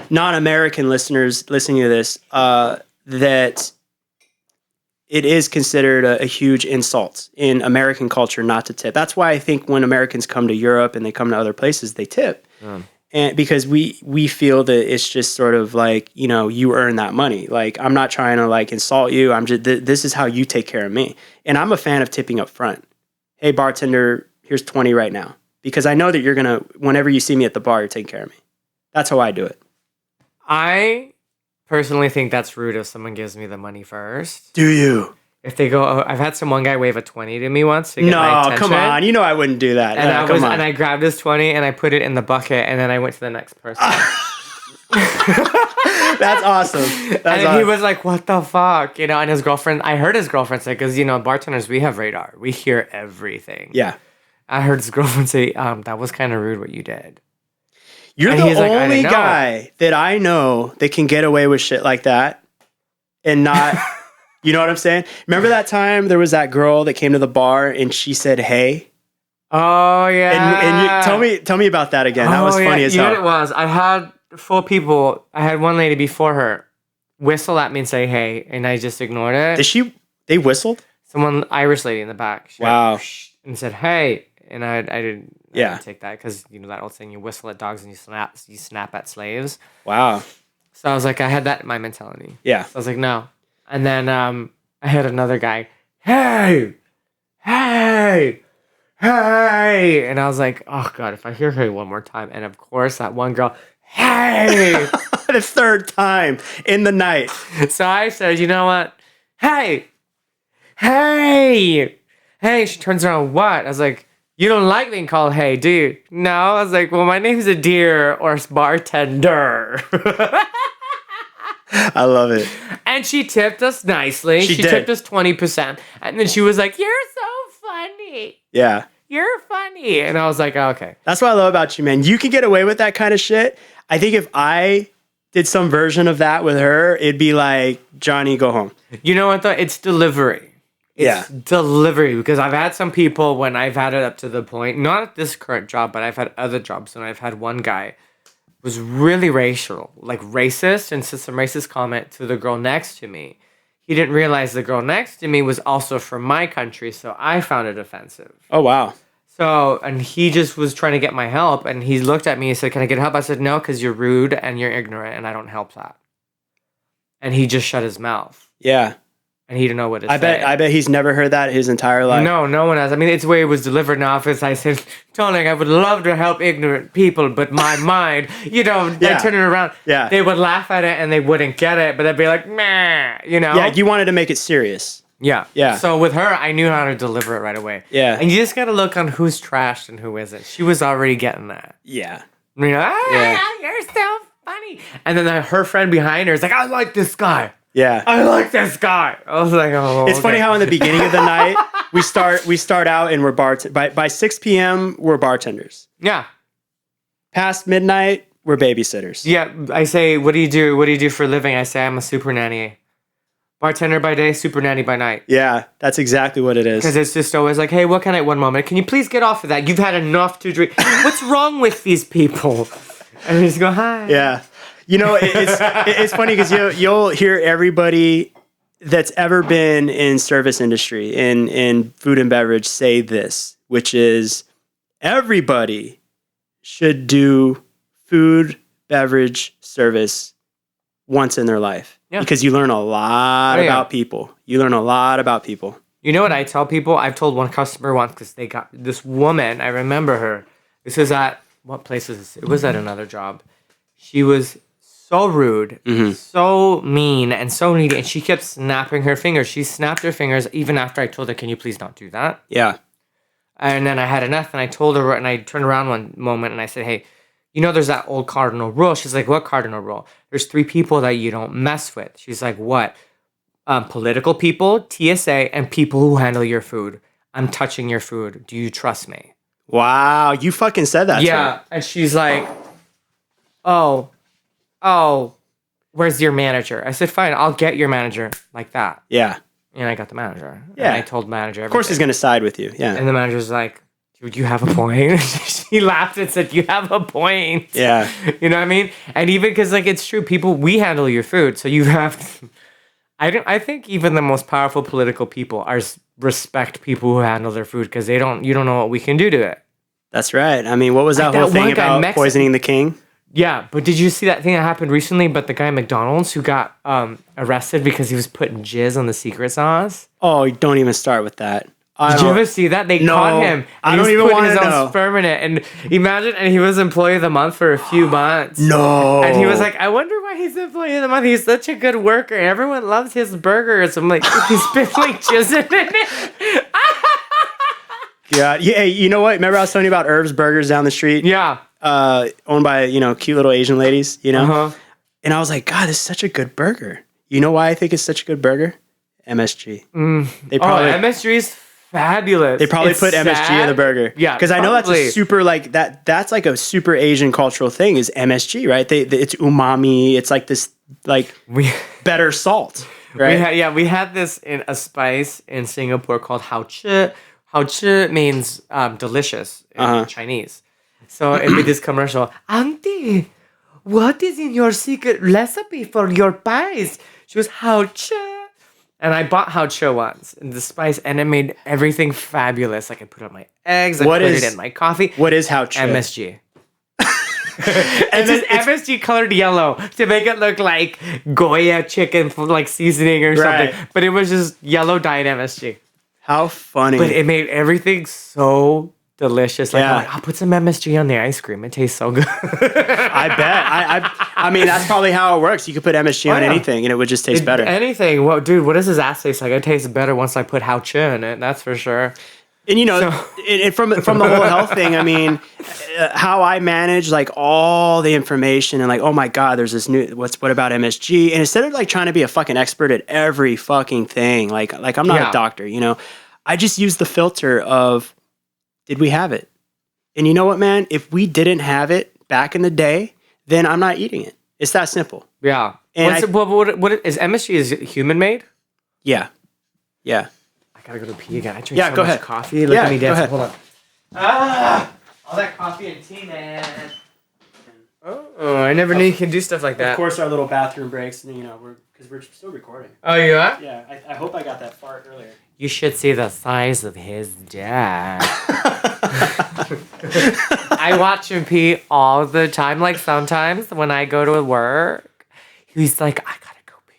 non-American listeners listening to this, that it is considered a huge insult in American culture not to tip. That's why I think when Americans come to Europe and they come to other places, they tip. And because we feel that it's just sort of like, you earn that money. Like, I'm not trying to like insult you. I'm just, this is how you take care of me. And I'm a fan of tipping up front. Hey, bartender, here's 20 right now. Because I know that you're going to, whenever you see me at the bar, you're taking care of me. That's how I do it. I personally think that's rude if someone gives me the money first. Do you? If they go, I've had one guy wave a 20 to me once to get my attention. No, come on. I wouldn't do that. And I grabbed his 20 and I put it in the bucket and then I went to the next person. That's awesome. He was like, what the fuck? And his girlfriend, I heard his girlfriend say, because, bartenders, we have radar. We hear everything. Yeah. I heard his girlfriend say, that was kind of rude what you did. You're the only guy that I know that can get away with shit like that and not, you know what I'm saying? Remember that time there was that girl that came to the bar and she said, hey? Oh, yeah. And tell me about that again. That was funny as hell. You know what it was? I had 4 people. I had one lady before her whistle at me and say, hey, and I just ignored it. They whistled? Someone, Irish lady in the back. She wow. And said, hey. And I didn't take that because, that old saying, you whistle at dogs and you snap at slaves. Wow. So I was like, I had that in my mentality. Yeah. So I was like, no. And then I had another guy, hey. And I was like, oh, God, if I hear hey one more time. And, of course, that one girl, hey. The 3rd time in the night. So I said, you know what? Hey. She turns around, what? I was like, you don't like being called hey, do you? No. I was like, well, my name's Adyr or bartender. I love it. And she tipped us nicely. She tipped us 20%. And then she was like, you're so funny. Yeah. You're funny. And I was like, oh, okay. That's what I love about you, man. You can get away with that kind of shit. I think if I did some version of that with her, it'd be like, Johnny, go home. You know what, though? It's delivery. It's delivery, because I've had some people when I've had it up to the point, not at this current job, but I've had other jobs, and I've had one guy was really racist, and said some racist comment to the girl next to me. He didn't realize the girl next to me was also from my country, so I found it offensive. Oh, wow. So, and he just was trying to get my help, and he looked at me and said, can I get help? I said, no, because you're rude and you're ignorant, and I don't help that. And he just shut his mouth. Yeah. And he didn't know what to say. I bet he's never heard that his entire life. No one has. I mean, it's the way it was delivered in office. I said, darling, I would love to help ignorant people, but my mind, they turn it around. Yeah. They would laugh at it and they wouldn't get it, but they'd be like, meh, Yeah, you wanted to make it serious. Yeah. Yeah. So with her, I knew how to deliver it right away. Yeah. And you just got to look on who's trashed and who isn't. She was already getting that. Yeah. You're so funny. And then her friend behind her is like, I like this guy. Yeah. I like this guy. I was like, oh. It's funny how in the beginning of the night we start out and we're by 6 p.m. we're bartenders. Yeah. Past midnight we're babysitters. Yeah. I say, what do you do? What do you do for a living? I say, I'm a super nanny. Bartender by day, super nanny by night. Yeah, that's exactly what it is. Because it's just always like, hey, what can I? One moment, can you please get off of that? You've had enough to drink. What's wrong with these people? And we just go, hi. Yeah. You know, it's funny because you'll hear everybody that's ever been in service industry, in food and beverage, say this, which is everybody should do food, beverage, service once in their life. Yeah. Because you learn a lot about people. You learn a lot about people. You know what I tell people? I've told one customer once because they got this woman. I remember her. This is at, what place is this? It was at another job. She was so rude, so mean, and so needy. And she kept snapping her fingers. She snapped her fingers even after I told her, can you please not do that? Yeah. And then I had enough and I told her, and I turned around one moment and I said, hey, you know, there's that old cardinal rule. She's like, what cardinal rule? There's 3 people that you don't mess with. She's like, what? Political people, TSA, and people who handle your food. I'm touching your food. Do you trust me? Wow, you fucking said that. Yeah, and she's like, oh, where's your manager? I said, fine, I'll get your manager like that. Yeah. And I got the manager. Yeah. And I told the manager everything. Of course he's going to side with you. Yeah. And the manager's like, dude, you have a point. She laughed and said, you have a point. Yeah. You know what I mean? And even because, like, it's true, people, we handle your food. So you have to, I think even the most powerful political people respect people who handle their food because you don't know what we can do to it. That's right. I mean, what was that whole thing about poisoning the king? Yeah, but did you see that thing that happened recently about the guy at McDonald's who got arrested because he was putting jizz on the secret sauce? Oh, don't even start with that. Did you ever see that? They caught him. I don't even want to know. His own sperm in it. And imagine, and he was employee of the month for a few months. No. And he was like, I wonder why he's employee of the month. He's such a good worker. Everyone loves his burgers. I'm like, he's been like jizzing in it. Yeah. Hey, you know what? Remember I was telling you about Irv's Burgers down the street? Yeah. Owned by, cute little Asian ladies, Uh-huh. And I was like, God, this is such a good burger. You know why I think it's such a good burger? MSG. They probably, MSG is fabulous. They probably put MSG in the burger. Yeah. Because I know that's a super, that's like a super Asian cultural thing is MSG, right? It's umami. It's like this, better salt, right? We had this in a spice in Singapore called hao chi. Hao chi means delicious in Chinese. So it'd be this commercial. Auntie, what is in your secret recipe for your pies? She was hao chi. And I bought hao chi once in the spice, and it made everything fabulous. Like I put it on my eggs, I put it in my coffee. What is hao chi? MSG. It's just MSG colored yellow to make it look like Goya chicken seasoning or something. But it was just yellow dyed MSG. How funny. But it made everything so delicious. I'll put some MSG on the ice cream. It tastes so good. I bet. I mean, that's probably how it works. You could put MSG on anything and it would just taste better. Anything. Well, dude, what does his ass taste like? It tastes better once I put hao chi in it. That's for sure. And and from the whole health thing, I mean, how I manage all the information and oh my God, there's this new what about MSG? And instead of trying to be a fucking expert at every fucking thing, I'm not a doctor, I just use the filter of did we have it? And you know what, man? If we didn't have it back in the day, then I'm not eating it. It's that simple. Yeah. And what is MSG? Is it human made? Yeah. Yeah. I gotta go to pee again. I drink so go much ahead. coffee. Look at me dancing. Hold on. All that coffee and tea, man. Oh, I never knew you can do stuff like that. Of course, our little bathroom breaks, because we're still recording. Oh, you are? Yeah, I hope I got that fart earlier. You should see the size of his dad. I watch him pee all the time. Sometimes when I go to work, he's like, I gotta go pee.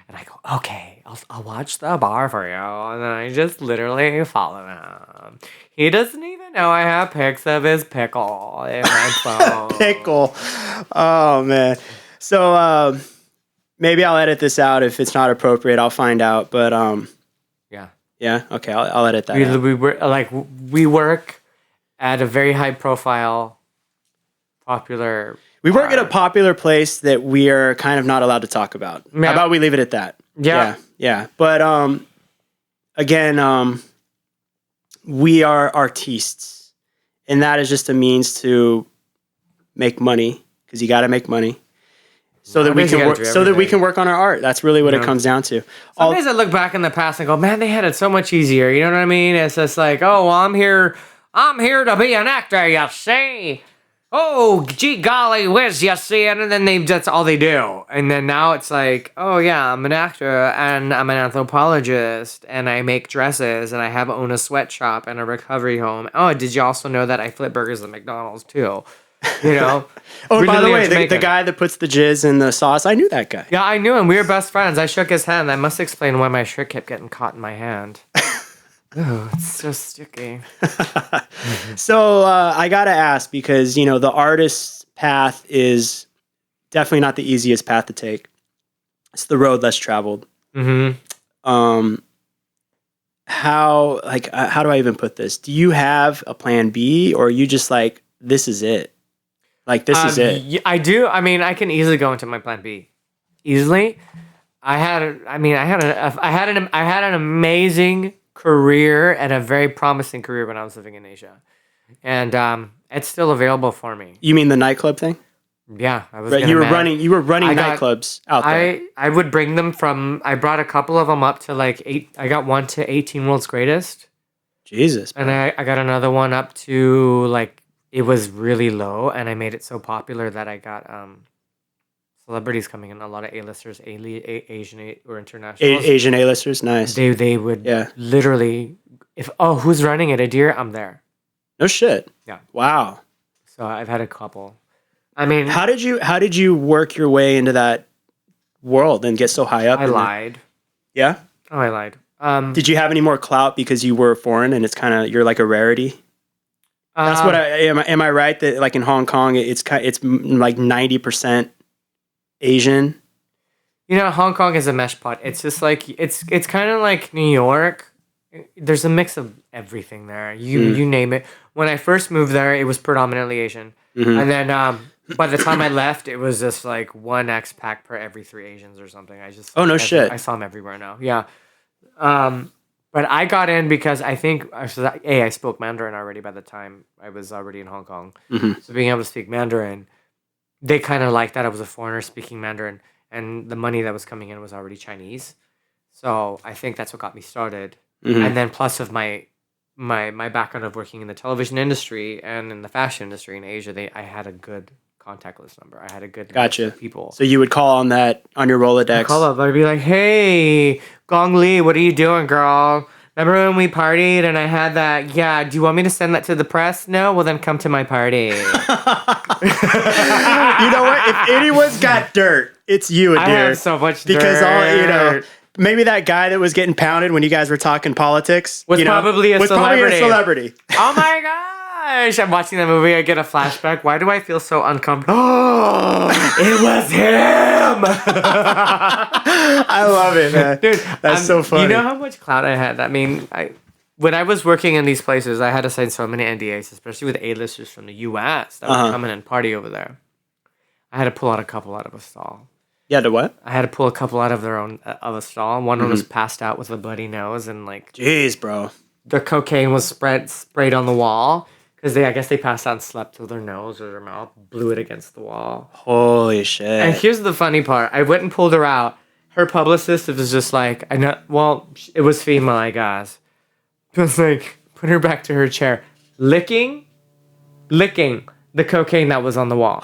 And I go, okay. I'll watch the bar for you. And then I just literally follow him. He doesn't even know I have pics of his pickle in my phone. Pickle. Oh, man. So maybe I'll edit this out if it's not appropriate. I'll find out. But yeah. Yeah? Okay, I'll edit that out. We work at a very high profile popular. We work at a popular place that we are kind of not allowed to talk about. Yeah. How about we leave it at that? Yeah. But again, we are artistes, and that is just a means to make money because you got to make money. So that we can work. So that we can work on our art. That's really what it comes down to. Some days I look back in the past and go, man, they had it so much easier. You know what I mean? It's just like, oh, well, I'm here to be an actor. You see? Oh, gee golly whiz, you see? And then that's all they do. And then now it's like, oh yeah, I'm an actor and I'm an anthropologist and I make dresses and I own a sweatshop and a recovery home. Oh, did you also know that I flip burgers at McDonald's too? You know. Oh, by the way, the guy that puts the jizz in the sauce, I knew that guy. Yeah, I knew him. We were best friends. I shook his hand. I must explain why my shirt kept getting caught in my hand. Oh, it's so sticky. So I gotta ask because the artist's path is definitely not the easiest path to take. It's the road less traveled. Mm-hmm. How do I even put this? Do you have a plan B, or are you just like, this is it? Like, this is it. I do. I mean, I can easily go into my plan B. Easily. I had an amazing career and a very promising career when I was living in Asia. And it's still available for me. You mean the nightclub thing? Yeah. I was you were running nightclubs out there. I would bring them I brought a couple of them up to like 8. I got one to 18 World's Greatest. Jesus. And I got another one up to like, it was really low, and I made it so popular that I got celebrities coming in, a lot of A-listers, Asian or international. Asian A-listers, nice. They would literally, who's running it? Adyr, I'm there. No shit. Yeah. Wow. So I've had a couple. I mean, how did you work your way into that world and get so high up? I lied. Yeah? Oh, I lied. Did you have any more clout because you were foreign and you're like a rarity? That's what am I right that like in Hong Kong it's like 90% Asian? Hong Kong is a mesh pot. It's just like it's kind of like New York. There's a mix of everything there. You name it. When I first moved there, it was predominantly Asian, and then by the time I left, it was just like one expat per every 3 Asians or something. Shit. I saw them everywhere now. Yeah. But I got in because I think, I spoke Mandarin already by the time I was already in Hong Kong. Mm-hmm. So being able to speak Mandarin, they kind of liked that I was a foreigner speaking Mandarin, and the money that was coming in was already Chinese. So I think that's what got me started. Mm-hmm. And then plus of my background of working in the television industry and in the fashion industry in Asia, I had a good contact list number. I had a good list of people. So you would call on your Rolodex. I'd call up. I'd be like, "Hey, Gong Li, what are you doing, girl? Remember when we partied and I had that? Yeah, do you want me to send that to the press? No? Well, then come to my party." You know what? If anyone's got dirt, it's you, Adyr. I have so much dirt. Because maybe that guy that was getting pounded when you guys were talking politics was probably a celebrity. Oh my gosh. I'm watching that movie. I get a flashback. Why do I feel so uncomfortable? Oh, it was him. I love it, man. Dude, that's so funny. You know how much clout I had? I mean, when I was working in these places, I had to sign so many NDAs, especially with A-listers from the U.S. that would come in and party over there. I had to pull out a couple out of a stall. Yeah, the what? I had to pull a couple out of of a stall. One was passed out with a bloody nose and like... Jeez, bro. The cocaine was sprayed on the wall. Because I guess they passed out and slept with their nose or their mouth, blew it against the wall. Holy shit. And here's the funny part. I went and pulled her out. Her publicist was just like, it was female, I guess. It was like, put her back to her chair. Licking the cocaine that was on the wall.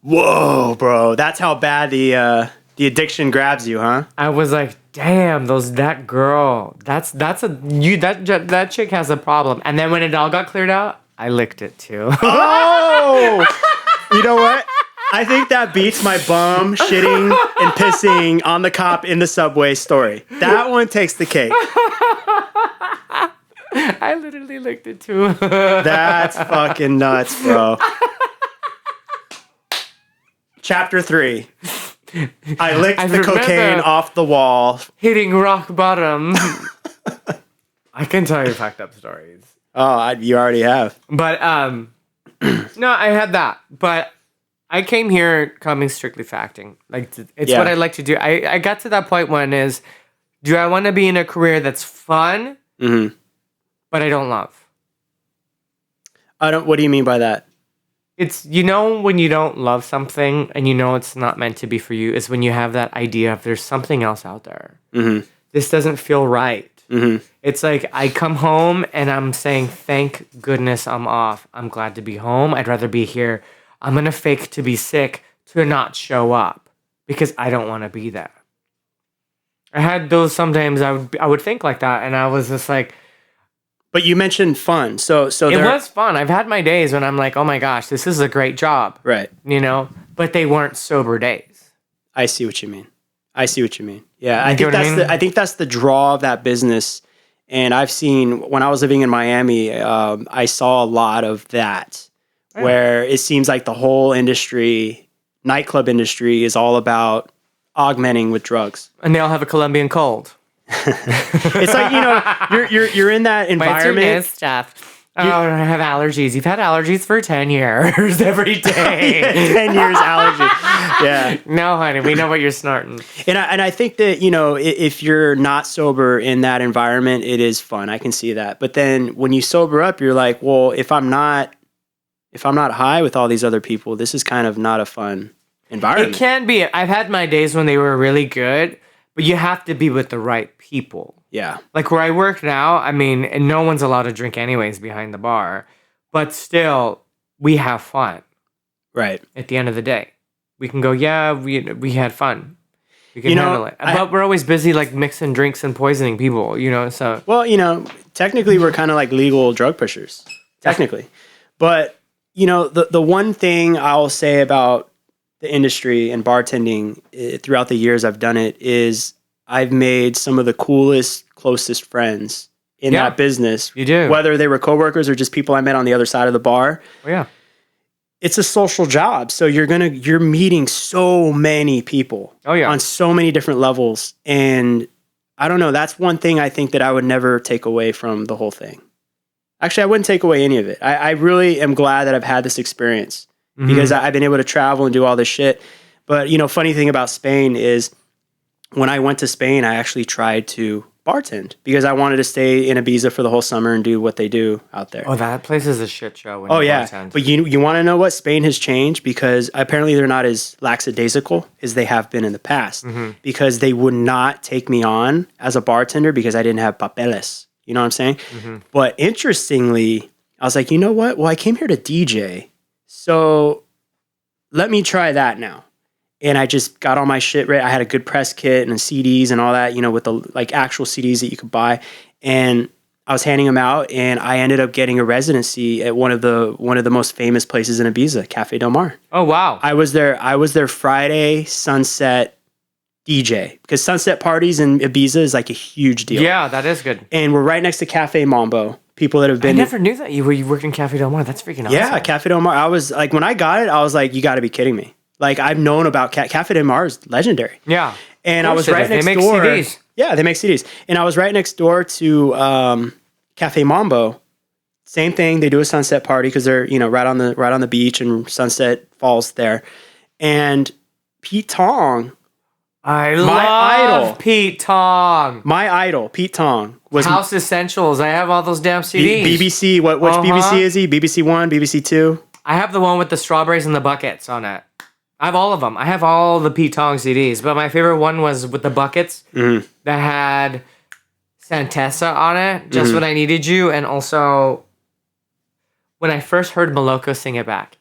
Whoa, bro. That's how bad the addiction grabs you, huh? I was like, damn, that girl. That chick has a problem. And then when it all got cleared out, I licked it too. Oh! You know what? I think that beats my bum shitting and pissing on the cop in the subway story. That one takes the cake. I literally licked it too. That's fucking nuts, bro. Chapter 3. I licked the cocaine off the wall. Hitting rock bottom. I can tell you fucked up stories. Oh, you already have. But No, I had that, but I came here coming strictly for acting. Like, it's what I like to do. I got to that point when do I want to be in a career that's fun, but I don't love? What do you mean by that? It's, when you don't love something and it's not meant to be for you, is when you have that idea of there's something else out there. This doesn't feel right. It's like I come home and I'm saying, thank goodness I'm off. I'm glad to be home. I'd rather be here. I'm going to fake to be sick to not show up because I don't want to be there. I had those sometimes I would think like that, and I was just like... But you mentioned fun. So it was fun. I've had my days when I'm like, oh my gosh, this is a great job. Right. But they weren't sober days. I see what you mean. Yeah, I think that's the draw of that business. And I've seen, when I was living in Miami, I saw a lot of that, where it seems like the whole nightclub industry is all about augmenting with drugs. And they all have a Colombian cold. It's like, you're in that environment. Stuff. I have allergies. You've had allergies for 10 years every day. 10 years allergy. Yeah. No, honey, we know what you're snorting. And I think that, if you're not sober in that environment, it is fun. I can see that. But then when you sober up, you're like, well, if I'm not high with all these other people, this is kind of not a fun environment. It can be. I've had my days when they were really good, but you have to be with the right people. Yeah. Like where I work now, I mean, and no one's allowed to drink anyways behind the bar, but still, we have fun. Right. At the end of the day. We can go, yeah, we had fun. We can handle it. But we're always busy like mixing drinks and poisoning people, so. Well, technically we're kind of like legal drug pushers. Technically. But, the one thing I'll say about the industry and bartending throughout the years I've done it is I've made some of the coolest, closest friends in that business. You do. Whether they were coworkers or just people I met on the other side of the bar. Oh, yeah. It's a social job. So you're meeting so many people. Oh, yeah. On so many different levels. And I don't know, that's one thing I think that I would never take away from the whole thing. Actually, I wouldn't take away any of it. I really am glad that I've had this experience because I've been able to travel and do all this shit. But, funny thing about Spain is when I went to Spain, I actually tried to bartend because I wanted to stay in Ibiza for the whole summer and do what they do out there. Oh, that place is a shit show. When you bartend. But you want to know what? Spain has changed because apparently they're not as lackadaisical as they have been in the past because they would not take me on as a bartender because I didn't have papeles. You know what I'm saying? But interestingly, I was like, you know what? Well, I came here to DJ, so let me try that now. And I just got all my shit ready. I had a good press kit and CDs and all that, with the like actual CDs that you could buy. And I was handing them out, and I ended up getting a residency at one of the most famous places in Ibiza, Cafe Del Mar. Oh wow! I was their Friday sunset DJ because sunset parties in Ibiza is like a huge deal. Yeah, that is good. And we're right next to Cafe Mambo. People that have been... I never knew that you worked in Cafe Del Mar. That's freaking awesome. Yeah, Cafe Del Mar. I was like, when I got it, I was like, you got to be kidding me. Like, I've known about Cafe Del Mar is legendary. Yeah. And I was right next door. They make CDs. Yeah, they make CDs. And I was right next door to Cafe Mambo. Same thing. They do a sunset party because they're, right on the beach and sunset falls there. And Pete Tong... I love Pete Tong. My idol, Pete Tong, was House Essentials. I have all those damn CDs. BBC. Which BBC is he? BBC One, BBC Two. I have the one with the strawberries and the buckets on it. I have all of them. I have all the Pete Tong CDs, but my favorite one was with the buckets that had Santessa on it. Just When I Needed You, and also when I first heard Moloko sing it back.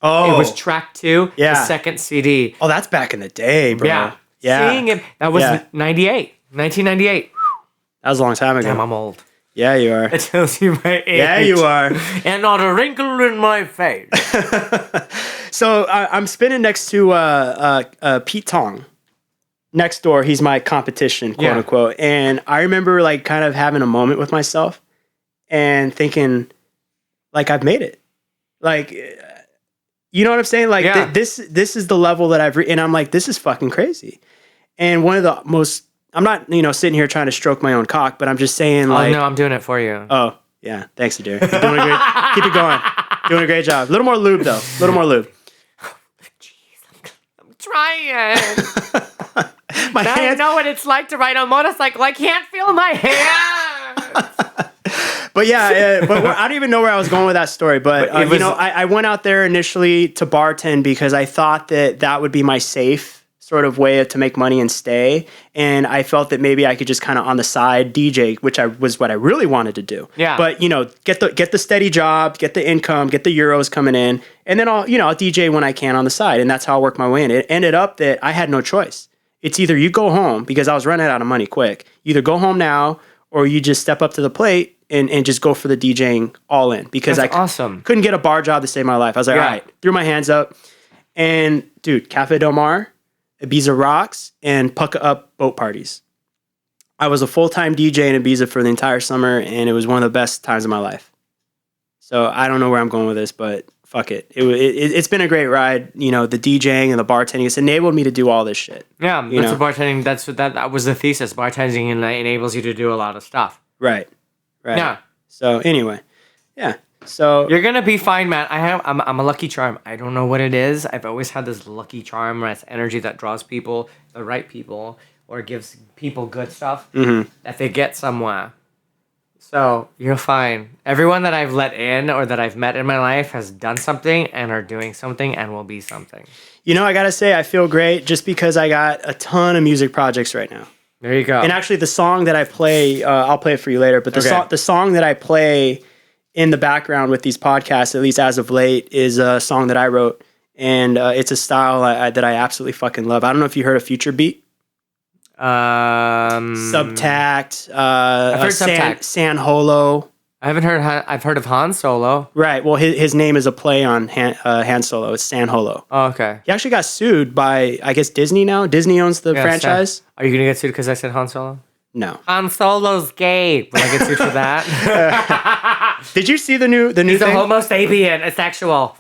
Oh, it was track 2, the second CD. Oh, that's back in the day, bro. Yeah. Seeing it, that was 1998. That was a long time ago. Damn, I'm old. Yeah, you are. It tells you my age. Yeah, you are. And not a wrinkle in my face. So I'm spinning next to Pete Tong. Next door, he's my competition, quote unquote. And I remember like kind of having a moment with myself and thinking, like, I've made it. Like, you know what I'm saying? Like this is the level that I've and I'm like, this is fucking crazy. And one of the most, I'm not, sitting here trying to stroke my own cock, but I'm just saying like, no, I'm doing it for you. Oh, Yeah, thanks, Adyr. You're doing a great. Keep it going. Doing a great job. A little more lube though. A little more lube. Jeez, I'm trying. My Now hands. I know what it's like to ride a motorcycle. I can't feel my hands. But yeah, but I don't even know where I was going with that story. But I went out there initially to bartend because I thought that would be my safe sort of way to make money and stay. And I felt that maybe I could just kind of on the side DJ, which was what I really wanted to do. Yeah. But get the steady job, get the income, get the euros coming in, and then I'll DJ when I can on the side. And that's how I worked my way in. It ended up that I had no choice. It's either you go home because I was running out of money quick. You either go home now or you just step up to the plate and just go for the DJing all in because That's awesome. Couldn't get a bar job to save my life. I was like, all right, threw my hands up. And dude, Cafe Del Mar, Ibiza Rocks, and Pucka Up boat parties. I was a full-time DJ in Ibiza for the entire summer, and it was one of the best times of my life. So I don't know where I'm going with this, but fuck it. It's been a great ride. The DJing and the bartending. It's enabled me to do all this shit. Yeah, that's the bartending. That was the thesis. Bartending enables you to do a lot of stuff. Right. Yeah. So anyway, yeah. So you're gonna be fine, man. I'm a lucky charm. I don't know what it is. I've always had this lucky charm where it's energy that draws people, the right people, or gives people good stuff that they get somewhere. So you're fine. Everyone that I've let in or that I've met in my life has done something and are doing something and will be something. I gotta say, I feel great just because I got a ton of music projects right now. There you go. And actually, the song that I play, I'll play it for you later. But the song that I play in the background with these podcasts, at least as of late, is a song that I wrote, and it's a style that I absolutely fucking love. I don't know if you heard of Future Beat. Subtact. I've heard Subtact. San Holo. I haven't heard. I've heard of Han Solo. Right. Well, his name is a play on Han Solo. It's San Holo. Oh, okay. He actually got sued by, I guess, Disney now. Disney owns the franchise. Are you gonna get sued because I said Han Solo? No. Han Solo's gay. Will I get sued for that? Did you see the new He's thing? a homo sapien, a sexual.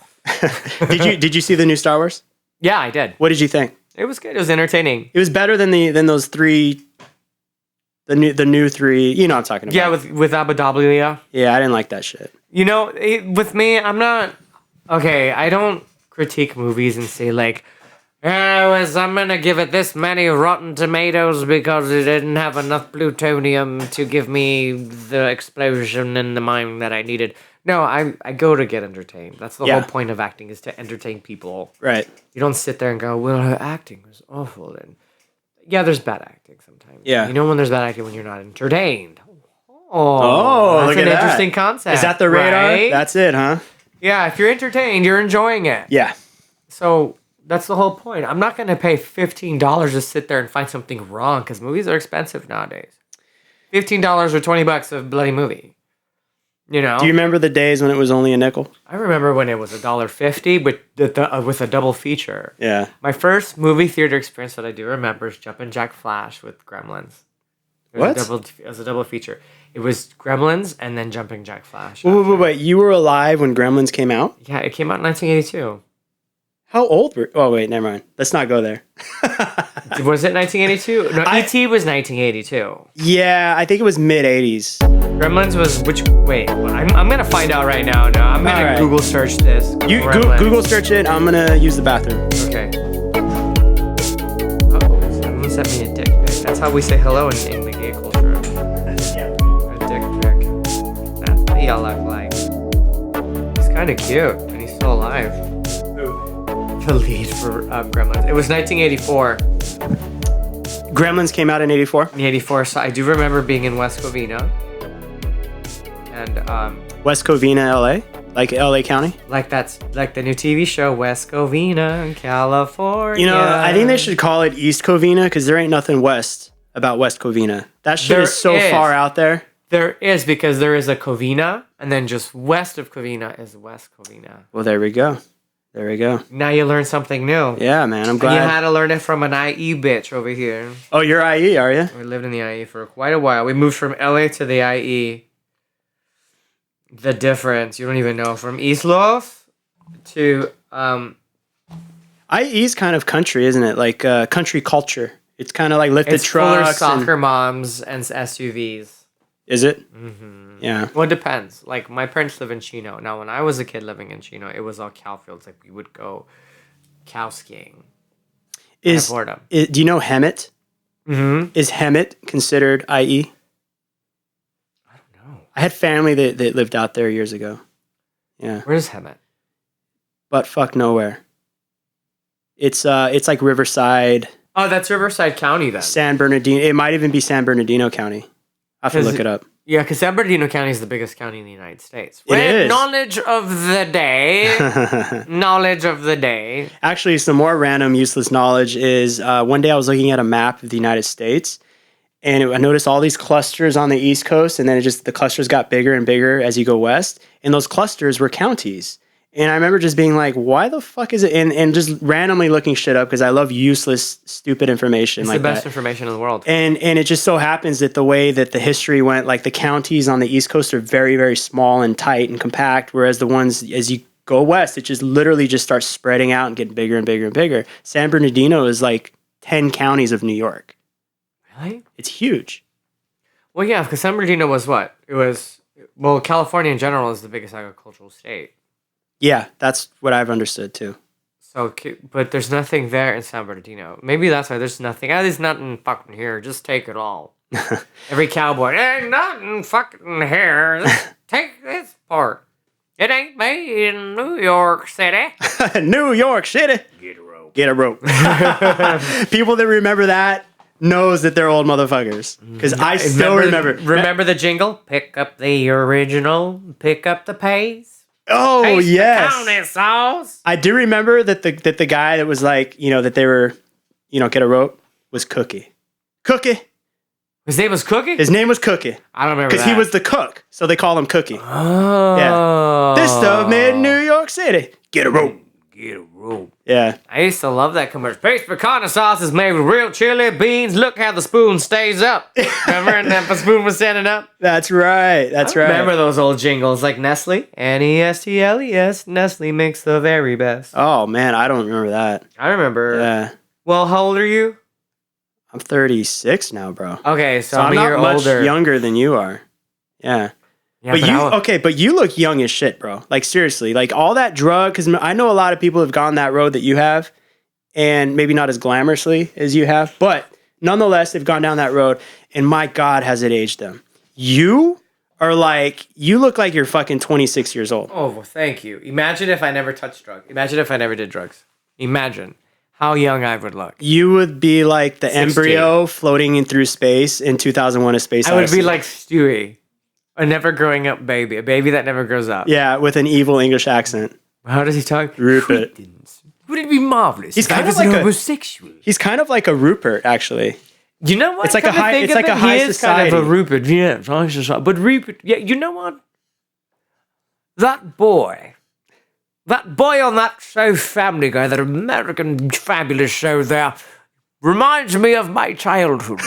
Did you see the new Star Wars? Yeah, I did. What did you think? It was good. It was entertaining. It was better than those three. The new three. You know what I'm talking about. Yeah, with Abadablia. Yeah, I didn't like that shit. With me, I'm not okay. I don't critique movies and say like, I'm gonna give it this many Rotten Tomatoes because it didn't have enough plutonium to give me the explosion in the mind that I needed. No, I go to get entertained. That's the whole point of acting, is to entertain people. Right. You don't sit there and go, well, her acting was awful. And yeah, there's bad acting sometimes. Yeah. When there's bad acting when you're not entertained. Oh, that's look an at interesting that. concept. Is that the radar? Right? That's it, huh? Yeah, if you're entertained, you're enjoying it. Yeah. So that's the whole point. I'm not going to pay $15 to sit there and find something wrong because movies are expensive nowadays. $15 or $20 of a bloody movie. Do you remember the days when it was only a nickel? I remember when it was $1.50 with a double feature. Yeah. My first movie theater experience that I do remember is Jumpin' Jack Flash with Gremlins. It was a double feature. It was Gremlins and then Jumping Jack Flash. Wait. You were alive when Gremlins came out? Yeah, it came out in 1982. How old were... Oh, wait, never mind. Let's not go there. Was it 1982? No, E.T. was 1982. Yeah, I think it was mid-'80s. Gremlins was which... Wait, I'm going to find out right now. No, I'm going to Google search this. You Google search it. I'm going to use the bathroom. Okay. Uh-oh, someone sent me a dick pic. That's how we say hello in the gay culture. A dick pic. That's what y'all look like. He's kind of cute, and he's still alive. The lead for Gremlins. It was 1984. Gremlins came out in 84? In 84, so I do remember being in West Covina. And, West Covina, LA? Like LA County? Like that's like the new TV show, West Covina, California. I think they should call it East Covina because there ain't nothing west about West Covina. That shit is so far out there. There is, because there is a Covina, and then just west of Covina is West Covina. Well, there we go. There we go. Now you learned something new. Yeah, man. I'm glad. And you had to learn it from an IE bitch over here. Oh, you're IE, are you? We lived in the IE for quite a while. We moved from LA to the IE. The difference, you don't even know. From East Los to... IE's kind of country, isn't it? Like country culture. It's kind of like lifted trucks. It's full of soccer moms and SUVs. Is it? Mm-hmm. Yeah. Well, it depends. Like, my parents live in Chino. Now, when I was a kid living in Chino, it was all cow fields. Like, we would go cow skiing. Do you know Hemet? Mm-hmm. Is Hemet considered IE? I don't know. I had family that lived out there years ago. Yeah. Where's Hemet? But fuck nowhere. It's like Riverside. Oh, that's Riverside County then. San Bernardino. It might even be San Bernardino County. I have to look it up. Yeah, because San Bernardino County is the biggest county in the United States. It is. Knowledge of the day. Knowledge of the day. Actually, some more random useless knowledge is one day I was looking at a map of the United States, and I noticed all these clusters on the East Coast, and then the clusters got bigger and bigger as you go west, and those clusters were counties. And I remember just being like, why the fuck is it? And just randomly looking shit up because I love useless, stupid information It's like the best that. information in the world. And it just so happens that the way that the history went, like the counties on the East Coast are very, very small and tight and compact, whereas the ones as you go west, it just literally just starts spreading out and getting bigger and bigger and bigger. San Bernardino is like 10 counties of New York. Really? It's huge. Well, yeah, because San Bernardino was what? Well, California in general is the biggest agricultural state. Yeah, that's what I've understood too. So, but there's nothing there in San Bernardino. Maybe that's why there's nothing. There's nothing fucking here. Just take it all. Every cowboy, ain't nothing fucking here. Just take this part. It ain't made in New York City. New York City. Get a rope. Get a rope. People that remember that knows that they're old motherfuckers. Because I still remember. Remember the jingle? Pick up the original. Pick up the pace. Oh, Taste yes. the county sauce. I do remember that the guy that was like, that they were, get a rope was Cookie. Cookie. His name was Cookie? His name was Cookie. I don't remember because he was the cook, so they call him Cookie. Oh. Yeah. This stuff made in New York City. Get a rope. Get a rope. Yeah. I used to love that commercial. Paste pecana sauce is made with real chili beans. Look how the spoon stays up. Remember? And the spoon was standing up. That's right. That's right. Remember those old jingles like Nestle? N-E-S-T-L-E-S. Nestle makes the very best. Oh, man. I don't remember that. I remember. Yeah. Well, how old are you? I'm 36 now, bro. Okay, so I'm I'm a not year much older. younger than you are. Yeah. Yeah, but you look young as shit, bro. Like, seriously. Like, all that drug, because I know a lot of people have gone that road that you have, and maybe not as glamorously as you have, but nonetheless, they've gone down that road, and my God, has it aged them. You look like you're fucking 26 years old. Oh, well, thank you. Imagine if I never touched drugs. Imagine if I never did drugs. Imagine how young I would look. You would be like the 16. embryo floating in through space in 2001: A Space Odyssey. I would be like Stewie, a never growing up baby, a baby that never grows up. Yeah, with an evil English accent. How does he talk? Rupert. Would it be marvelous? He's if I kind of was like homosexual. He's kind of like a Rupert, actually. You know what? It's like a high. It's like a high He is society. kind of a Rupert. Yeah, but Rupert. Yeah, you know what? That boy on that show, Family Guy, that American fabulous show there, reminds me of my childhood.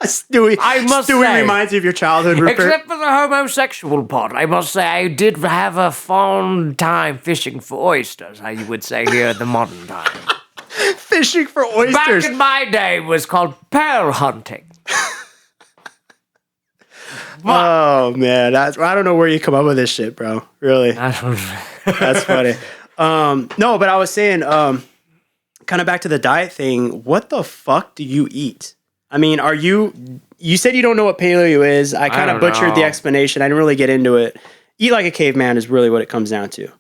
Stewie, I must Stewie say, reminds you of your childhood, Rupert. except for the homosexual part, I must say I did have a fond time fishing for oysters, how you would say here in the modern time. Fishing for oysters. Back in my day, it was called pearl hunting. Oh man, I don't know where you come up with this shit, bro. Really, I don't know. that's funny. No, but I was saying, kind of back to the diet thing. What the fuck do you eat? I mean, you said you don't know what paleo is. I kind of butchered the explanation. I didn't really get into it. Eat like a caveman is really what it comes down to.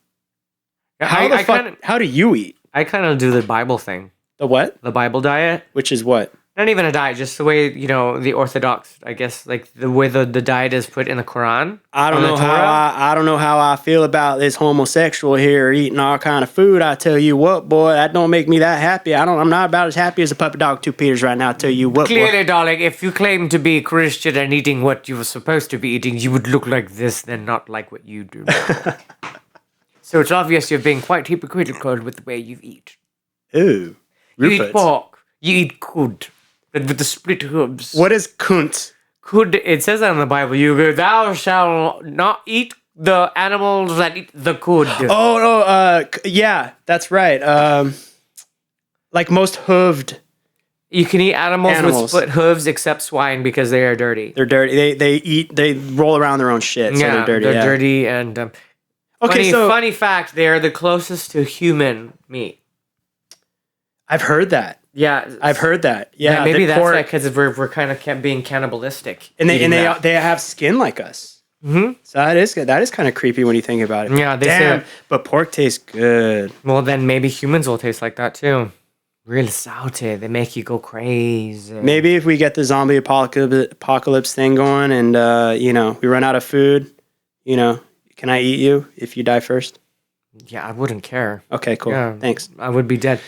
How do you eat? I kind of do the Bible thing. The what? The Bible diet. Which is what? Not even a diet, just the way, the Orthodox, I guess, like the way the diet is put in the Quran. I don't know how I feel about this homosexual here eating all kind of food. I tell you what, boy, that don't make me that happy. I'm not about as happy as a puppy dog 2 Peters right now. I tell you what, Clearly, boy. darling, if you claim to be Christian and eating what you were supposed to be eating, you would look like this and not like what you do now. So it's obvious you're being quite hypocritical with the way you eat. Ooh, You Rupert. eat pork. You eat cud. With the split hooves. What is kunt? Cud, it says that in the Bible. You go, thou shalt not eat the animals that eat the cud. Yeah, that's right. Like most hooved You can eat animals with Animals. split hooves except swine because they are dirty. They're dirty. They roll around their own shit, so they're dirty. They're dirty. And Okay, funny fact, they are the closest to human meat. I've heard that. Yeah, I've heard that. Yeah, maybe that's pork, why, because we're kind of being cannibalistic. and eating that. they have skin like us. Mhm. So that is kind of creepy when you think about it. Yeah, they Damn, say. but pork tastes good. Well, then maybe humans will taste like that too. Real salty. They make you go crazy. Maybe if we get the zombie apocalypse thing going, and we run out of food, can I eat you if you die first? Yeah, I wouldn't care. Okay, cool. Yeah. Thanks. I would be dead.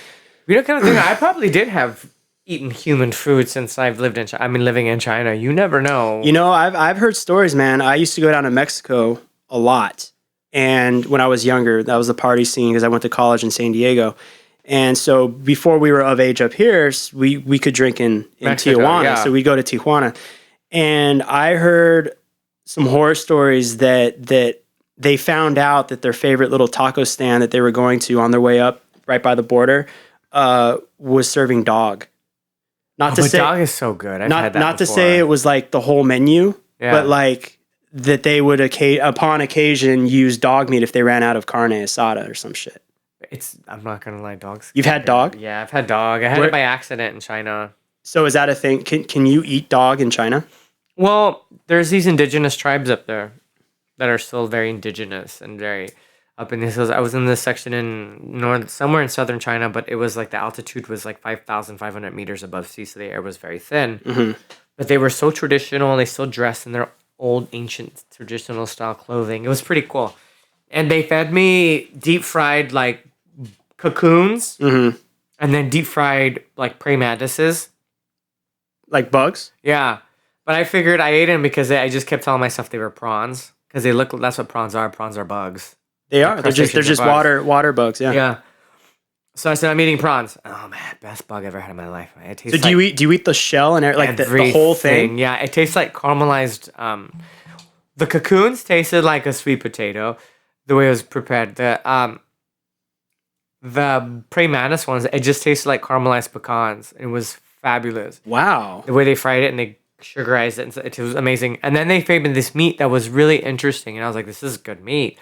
You know, kind of thing. I probably did have eaten human food since I've lived in. Living in China. You never know. I've heard stories, man. I used to go down to Mexico a lot, and when I was younger, that was the party scene because I went to college in San Diego. And so before we were of age up here, we could drink in Mexico, Tijuana. yeah. So we'd go to Tijuana. And I heard some horror stories that they found out that their favorite little taco stand that they were going to on their way up right by the border was serving dog. Not to say dog is so good. I've had that not to before. say it was like the whole menu, Yeah. but like that they would upon occasion use dog meat if they ran out of carne asada or some shit. I'm not gonna lie, dogs. You've had dog? Yeah, I've had dog. I had it by accident in China. So is that a thing? Can you eat dog in China? Well, there's these indigenous tribes up there that are still very indigenous and very up in these hills. I was in this section in somewhere in southern China, but it was like the altitude was like 5,500 meters above sea, so the air was very thin. Mm-hmm. But they were so traditional, and they still dressed in their old, ancient, traditional style clothing. It was pretty cool. And they fed me deep fried like cocoons, Mm-hmm. and then deep fried like praying mantises. Like bugs? Yeah, but I figured I ate them because I just kept telling myself they were prawns because they look. That's what prawns are. Prawns are bugs. They are. They're just bugs. water bugs. Yeah. Yeah. So I said I'm eating prawns. Oh man, best bug I ever had in my life. Man. It tastes So do you eat the shell and like the whole thing? Yeah, it tastes like caramelized. The cocoons tasted like a sweet potato, the way it was prepared. The praying mantis ones, it just tasted like caramelized pecans. It was fabulous. Wow. The way they fried it and they sugarized it, and it was amazing. And then they fed me this meat that was really interesting, and I was like, "This is good meat."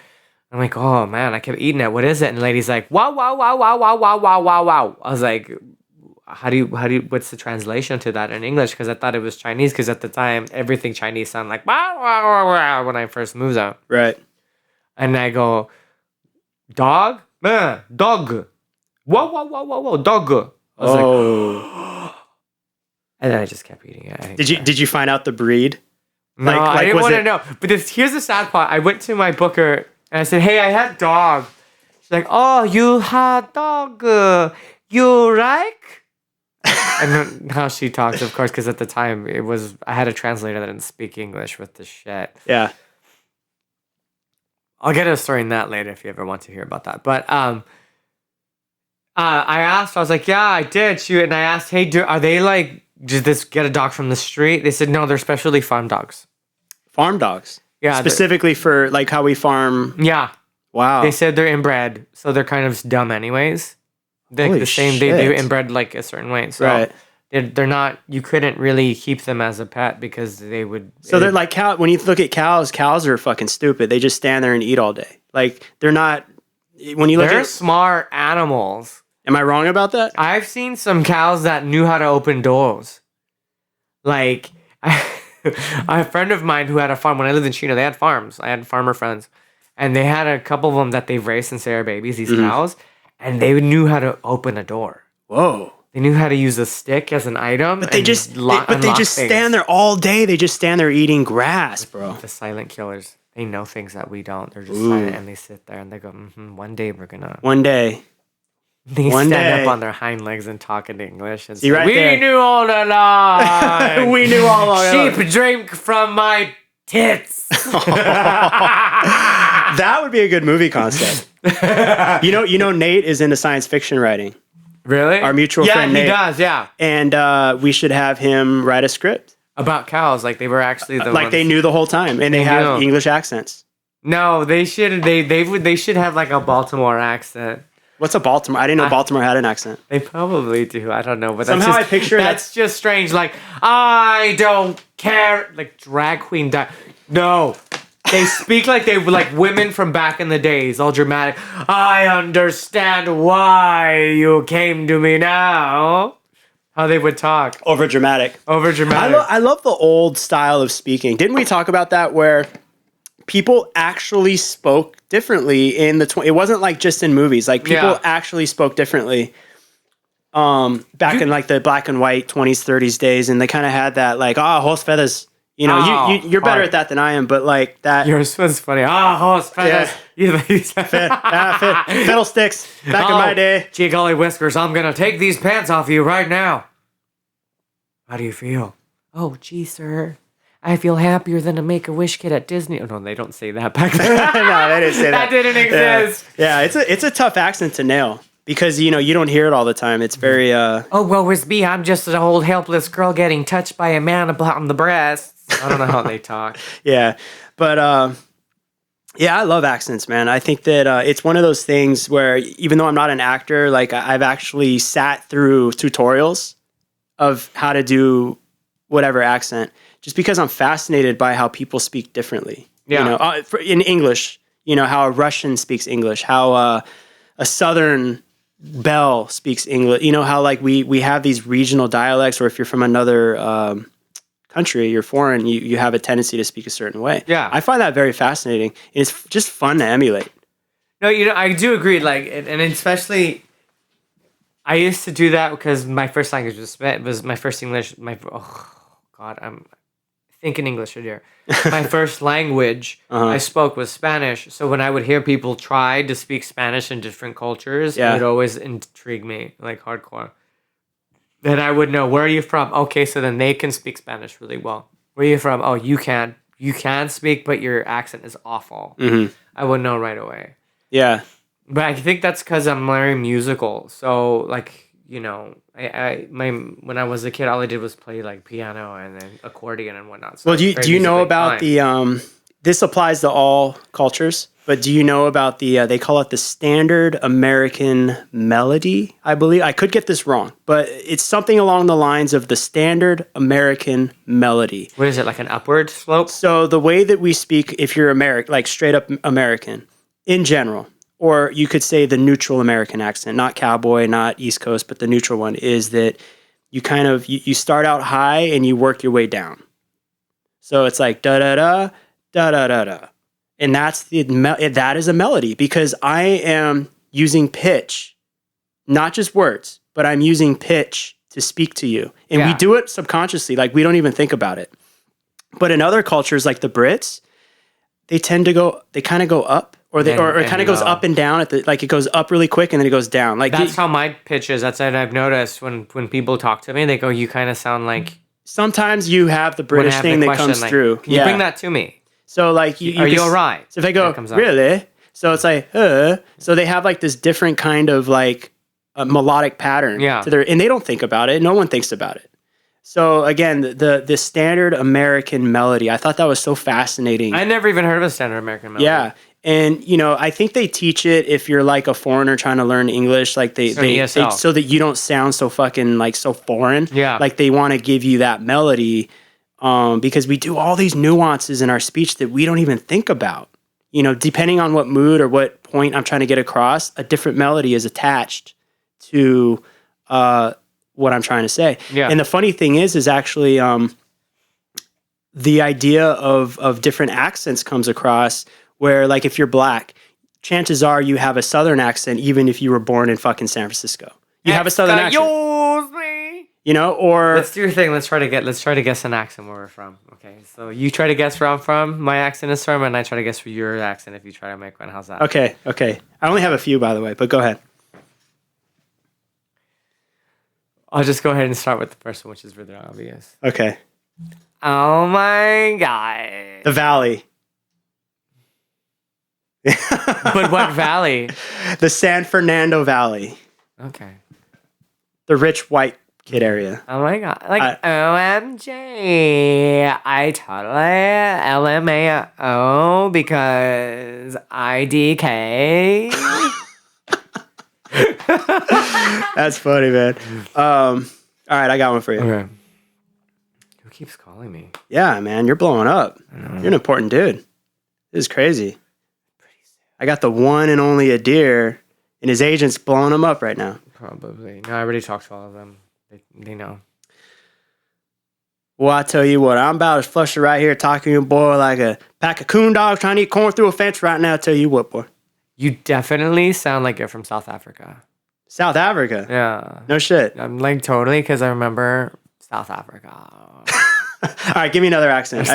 I'm like, "Oh man!" I kept eating it. What is it? And the lady's like, "Wow, wow, wow, wow, wow, wow, wow, wow, wow." I was like, "How do you? What's the translation to that in English?" Because I thought it was Chinese. Because at the time, everything Chinese sounded like "wow, wow, wow, wow" when I first moved out. Right. And I go, "Dog, dog, whoa, whoa, whoa, whoa, whoa, dog." I was like, and then I just kept eating it. Did you find out the breed? No, I didn't want to know. But here's the sad part. I went to my booker and I said, "Hey, I had dog." She's like, "Oh, you had dog. You like?" And then how she talks, of course, because at the time I had a translator that didn't speak English with the shit. Yeah. I'll get a story in that later if you ever want to hear about that. But I asked, I was like, "Yeah, I did shoot," and I asked, "Hey, are they like? Did this get a dog from the street?" They said, "No, they're specially farm dogs." Farm dogs. Yeah, Specifically for like how we farm. yeah. Wow. They said they're inbred, so they're kind of dumb anyways. They're Holy the same. shit. They inbred like a certain way, so Right. they're not. You couldn't really keep them as a pet because they would. So they're like cow. When you look at cows are fucking stupid. They just stand there and eat all day. Like they're not. When you look they're at. smart animals. Am I wrong about that? I've seen some cows that knew how to open doors. Like, I have a friend of mine who had a farm when I lived in China. They had farms. I had farmer friends, and they had a couple of them that they've raised since they were babies. These cows, and they knew how to open a door. Whoa. They knew how to use a stick as an item. But they just things. stand there all day. They just stand there eating grass, bro. The silent killers. They know things that we don't. They're just silent, and they sit there and they go, "One day we're gonna." One day. They One stand day. up on their hind legs and talk in English and See, say, right "We there. knew all along. We knew all along." Sheep drink from my tits." That would be a good movie concept. You know, Nate is into science fiction writing. Really? Our mutual friend Yeah, he Nate. does. Yeah, And we should have him write a script. about cows. Like they were actually the Like ones. they knew the whole time, and they have knew. English accents. No, they should. They should have like a Baltimore accent. What's a Baltimore? I didn't know Baltimore had an accent. They probably do. I don't know, but Somehow that's I just, picture that's just strange. Like, I don't care. Like drag queen. No, they speak like they were like women from back in the days, all dramatic. I understand why you came to me now. How they would talk. Over dramatic. I love the old style of speaking. Didn't we talk about that where people actually spoke differently in the it wasn't like just in movies. Like people actually spoke differently back in like the black and white 20s, 30s days, and they kind of had that like, horse feathers. You know, you're better at that than I am, but like that. Yours was funny. Horse feathers. Yeah. Fiddlesticks back in my day. Gee golly whiskers, I'm going to take these pants off you right now. How do you feel? Oh, gee, sir. I feel happier than a Make-A-Wish kid at Disney. Oh, no, they don't say that back then. No, they didn't say that. That didn't exist. Yeah, it's a tough accent to nail because, you know, you don't hear it all the time. It's very... Oh, well, with me, I'm just an old helpless girl getting touched by a man on the breasts. I don't know how they talk. Yeah, but... Yeah, I love accents, man. I think that it's one of those things where even though I'm not an actor, like I've actually sat through tutorials of how to do whatever accent just because I'm fascinated by how people speak differently. Yeah. You know, in English, you know, how a Russian speaks English, how a Southern belle speaks English, you know, how like we have these regional dialects, or if you're from another country, you're foreign, you have a tendency to speak a certain way. Yeah. I find that very fascinating. It's just fun to emulate. No, you know, I do agree. Like, and especially, I used to do that because my first language was my first English. I'm thinking English here. My first language I spoke was Spanish. So when I would hear people try to speak Spanish in different cultures, it would always intrigue me, like hardcore. Then I would know, where are you from? Okay, so then they can speak Spanish really well. Where are you from? Oh, you can. You can speak, but your accent is awful. Mm-hmm. I would know right away. Yeah. But I think that's because I'm very musical. So, like, you know, when I was a kid, all I did was play, like, piano and then accordion and whatnot. So well, do you know about this applies to all cultures, but do you know about they call it the standard American melody, I believe. I could get this wrong, but it's something along the lines of the standard American melody. What is it, like an upward slope? So the way that we speak, if you're American, like straight up American in general, or you could say the neutral American accent, not cowboy, not East Coast, but the neutral one, is that you kind of, you start out high and you work your way down. So it's like da-da-da, da-da-da-da. And that is a melody because I am using pitch, not just words, but I'm using pitch to speak to you. And we do it subconsciously, like we don't even think about it. But in other cultures like the Brits, they kind of go up, or it kind of goes up and down like it goes up really quick and then it goes down. Like that's how my pitch is. That's what I've noticed when people talk to me, they go, you kind of sound like. Sometimes you have the British thing that comes through. Can you bring that to me? So like are you all right? So if I go, really? So it's like, so they have like this different kind of like a melodic pattern to their, and they don't think about it. No one thinks about it. So again, the standard American melody, I thought that was so fascinating. I never even heard of a standard American melody. Yeah. And, you know, I think they teach it if you're like a foreigner trying to learn English, like they so that you don't sound so fucking like so foreign. Yeah. Like they want to give you that melody. Because we do all these nuances in our speech that we don't even think about. You know, depending on what mood or what point I'm trying to get across, a different melody is attached to what I'm trying to say. Yeah. And the funny thing is actually the idea of different accents comes across where, like, if you're black, chances are you have a Southern accent even if you were born in fucking San Francisco. You have a Southern accent. You know, or let's do your thing. Let's try to guess an accent where we're from. Okay, so you try to guess where I'm from. My accent is from, and I try to guess where your accent. If you try to make one, how's that? Okay. I only have a few, by the way, but go ahead. I'll just go ahead and start with the first one, which is really obvious. Okay. Oh my god. The Valley. But what valley? The San Fernando Valley. Okay. The rich white kid area. Oh my god. Like, OMG. I totally LMAO because IDK. That's funny, man. All right, I got one for you. Okay. Who keeps calling me? Yeah, man, you're blowing up. You're an important dude. This is crazy. I got the one and only Adyr, and his agent's blowing him up right now. Probably. No, I already talked to all of them. They know. Well, I tell you what, I'm about as flustered right here talking to you, boy, like a pack of coon dogs trying to eat corn through a fence right now. I tell you what, boy. You definitely sound like you're from South Africa. South Africa? Yeah. No shit. I'm like totally, because I remember South Africa. All right, give me another accent.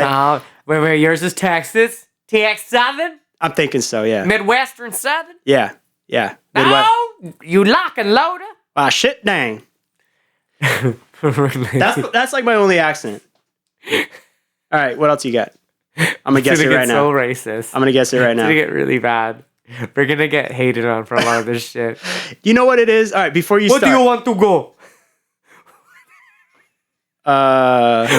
Wait, yours is Texas? TX Southern? I'm thinking so, yeah. Midwestern Southern? Yeah. Midwest. Oh, you lock and loader? Ah, shit dang. That's like my only accent. All right, what else you got? I'm gonna guess it right now. So racist. I'm gonna guess it right now. It's gonna get really bad. We're gonna get hated on for a lot of this shit. You know what it is? All right, before you start. What do you want to go?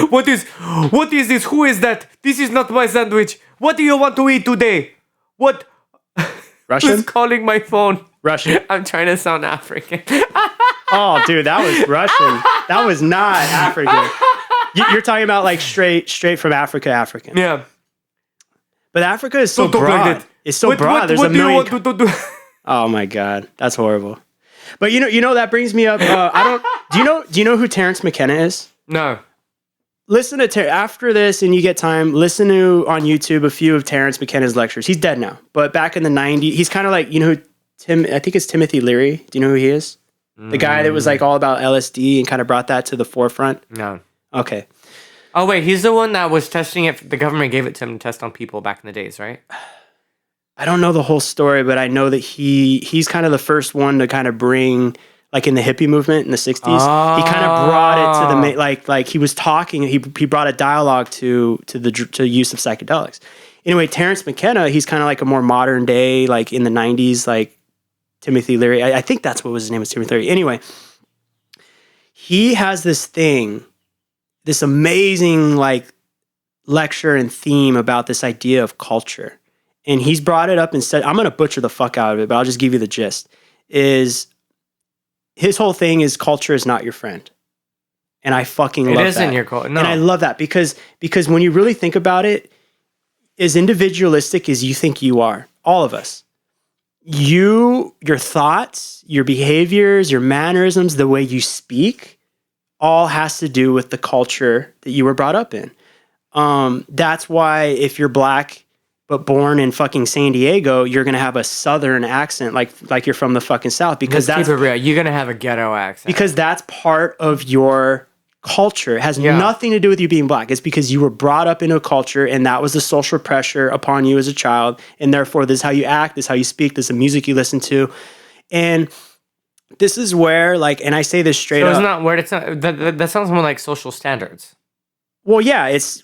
What is this? Who is that? This is not my sandwich. What do you want to eat today? What? Russian? Who's calling my phone? Russian. I'm trying to sound African. Oh, dude, that was Russian. That was not African. You're talking about like straight from African. Yeah. But Africa is so Don't talk broad. like that. It's so broad. There's what a million. do you want to do? Oh my God, that's horrible. But you know that brings me up. Do you know who Terrence McKenna is? No. Listen to after this, and you get time. Listen to on YouTube a few of Terrence McKenna's lectures. He's dead now, but back in the '90s, he's kind of like who I think it's Timothy Leary. Do you know who he is? The guy that was like all about LSD and kind of brought that to the forefront. No. Okay. Oh wait, he's the one that was testing it. The government gave it to him to test on people back in the days, right? I don't know the whole story, but I know that he's kind of the first one to kind of bring, like in the hippie movement in the 60s, he kind of brought it to the like he was talking, he brought a dialogue to the use of psychedelics. Anyway, Terrence McKenna, he's kind of like a more modern day, like in the 90s, like Timothy Leary. I think that's what was his name, was Timothy Leary. Anyway, he has this thing, this amazing like lecture and theme about this idea of culture. And he's brought it up and said, I'm going to butcher the fuck out of it, but I'll just give you the gist. Is his whole thing is culture is not your friend. And I fucking love that. It isn't your culture. No. And I love that because when you really think about it, as individualistic as you think you are, all of us, your thoughts, your behaviors, your mannerisms, the way you speak, all has to do with the culture that you were brought up in. That's why if you're black but born in fucking San Diego, you're gonna have a southern accent, like you're from the fucking South, because Let's keep it real. You're gonna have a ghetto accent because that's part of your culture. It has nothing to do with you being black. It's because you were brought up in a culture, and that was the social pressure upon you as a child, and therefore this is how you act, this is how you speak, this is the music you listen to, and this is where, like, and I say this straight up. It's not where it's not. That sounds more like social standards. Well, yeah, it's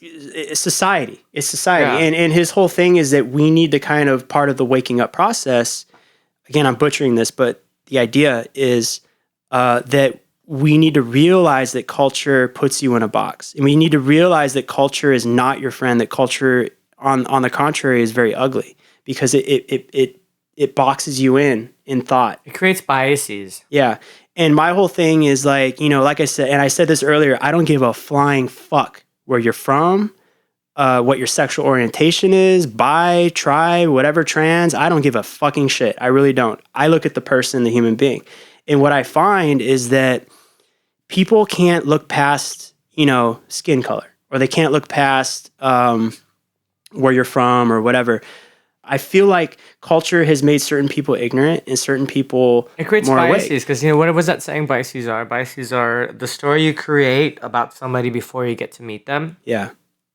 society. It's society. Yeah. And his whole thing is that we need to kind of, part of the waking up process, again, I'm butchering this, but the idea is that we need to realize that culture puts you in a box. And we need to realize that culture is not your friend, that culture, on the contrary, is very ugly because it boxes you in thought. It creates biases. Yeah. And my whole thing is like, like I said, and I said this earlier, I don't give a flying fuck where you're from, what your sexual orientation is, bi, tri, whatever, trans. I don't give a fucking shit. I really don't. I look at the person, the human being. And what I find is that people can't look past, skin color, or they can't look past where you're from or whatever. I feel like culture has made certain people ignorant and certain people it creates more biases because what was that saying? Biases are the story you create about somebody before you get to meet them. Yeah.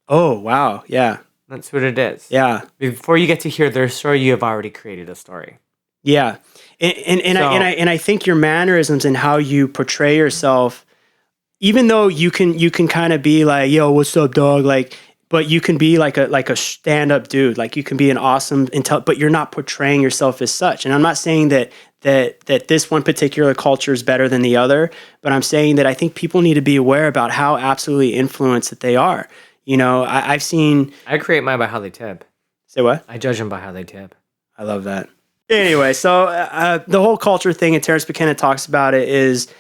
Oh wow. Yeah. That's what it is. Yeah. Before you get to hear their story, you have already created a story. Yeah. And I think your mannerisms and how you portray yourself, even though you can kind of be like, yo, what's up, dog? Like. But you can be like a stand-up dude. Like you can be an awesome but you're not portraying yourself as such. And I'm not saying that this one particular culture is better than the other, but I'm saying that I think people need to be aware about how absolutely influenced that they are. I've seen. I create mine by how they tip. Say what? I judge them by how they tip. I love that. Anyway, so the whole culture thing, and Terrence McKenna talks about it, is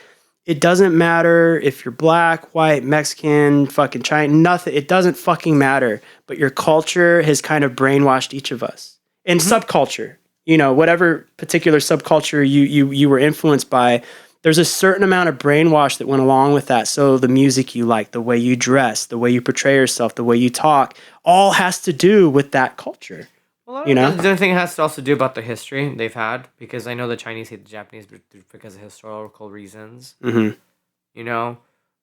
it doesn't matter if you're black, white, Mexican, fucking Chinese, nothing. It doesn't fucking matter. But your culture has kind of brainwashed each of us. And subculture, whatever particular subculture you were influenced by, there's a certain amount of brainwash that went along with that. So the music you like, the way you dress, the way you portray yourself, the way you talk, all has to do with that culture. Well, the other thing has to also do about the history they've had, because I know the Chinese hate the Japanese because of historical reasons. Mm-hmm.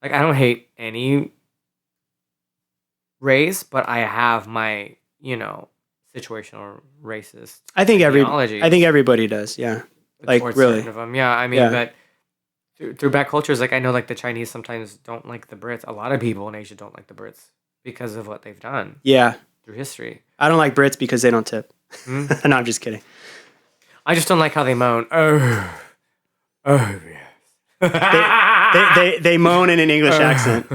I don't hate any race, but I have my, situational racist. I think everybody does. Yeah, really. Of them. Yeah, I mean, but through back cultures, I know the Chinese sometimes don't like the Brits. A lot of people in Asia don't like the Brits because of what they've done. Yeah. Through history. I don't like Brits because they don't tip. No, I'm just kidding. I just don't like how they moan. Oh yes. They moan in an English accent.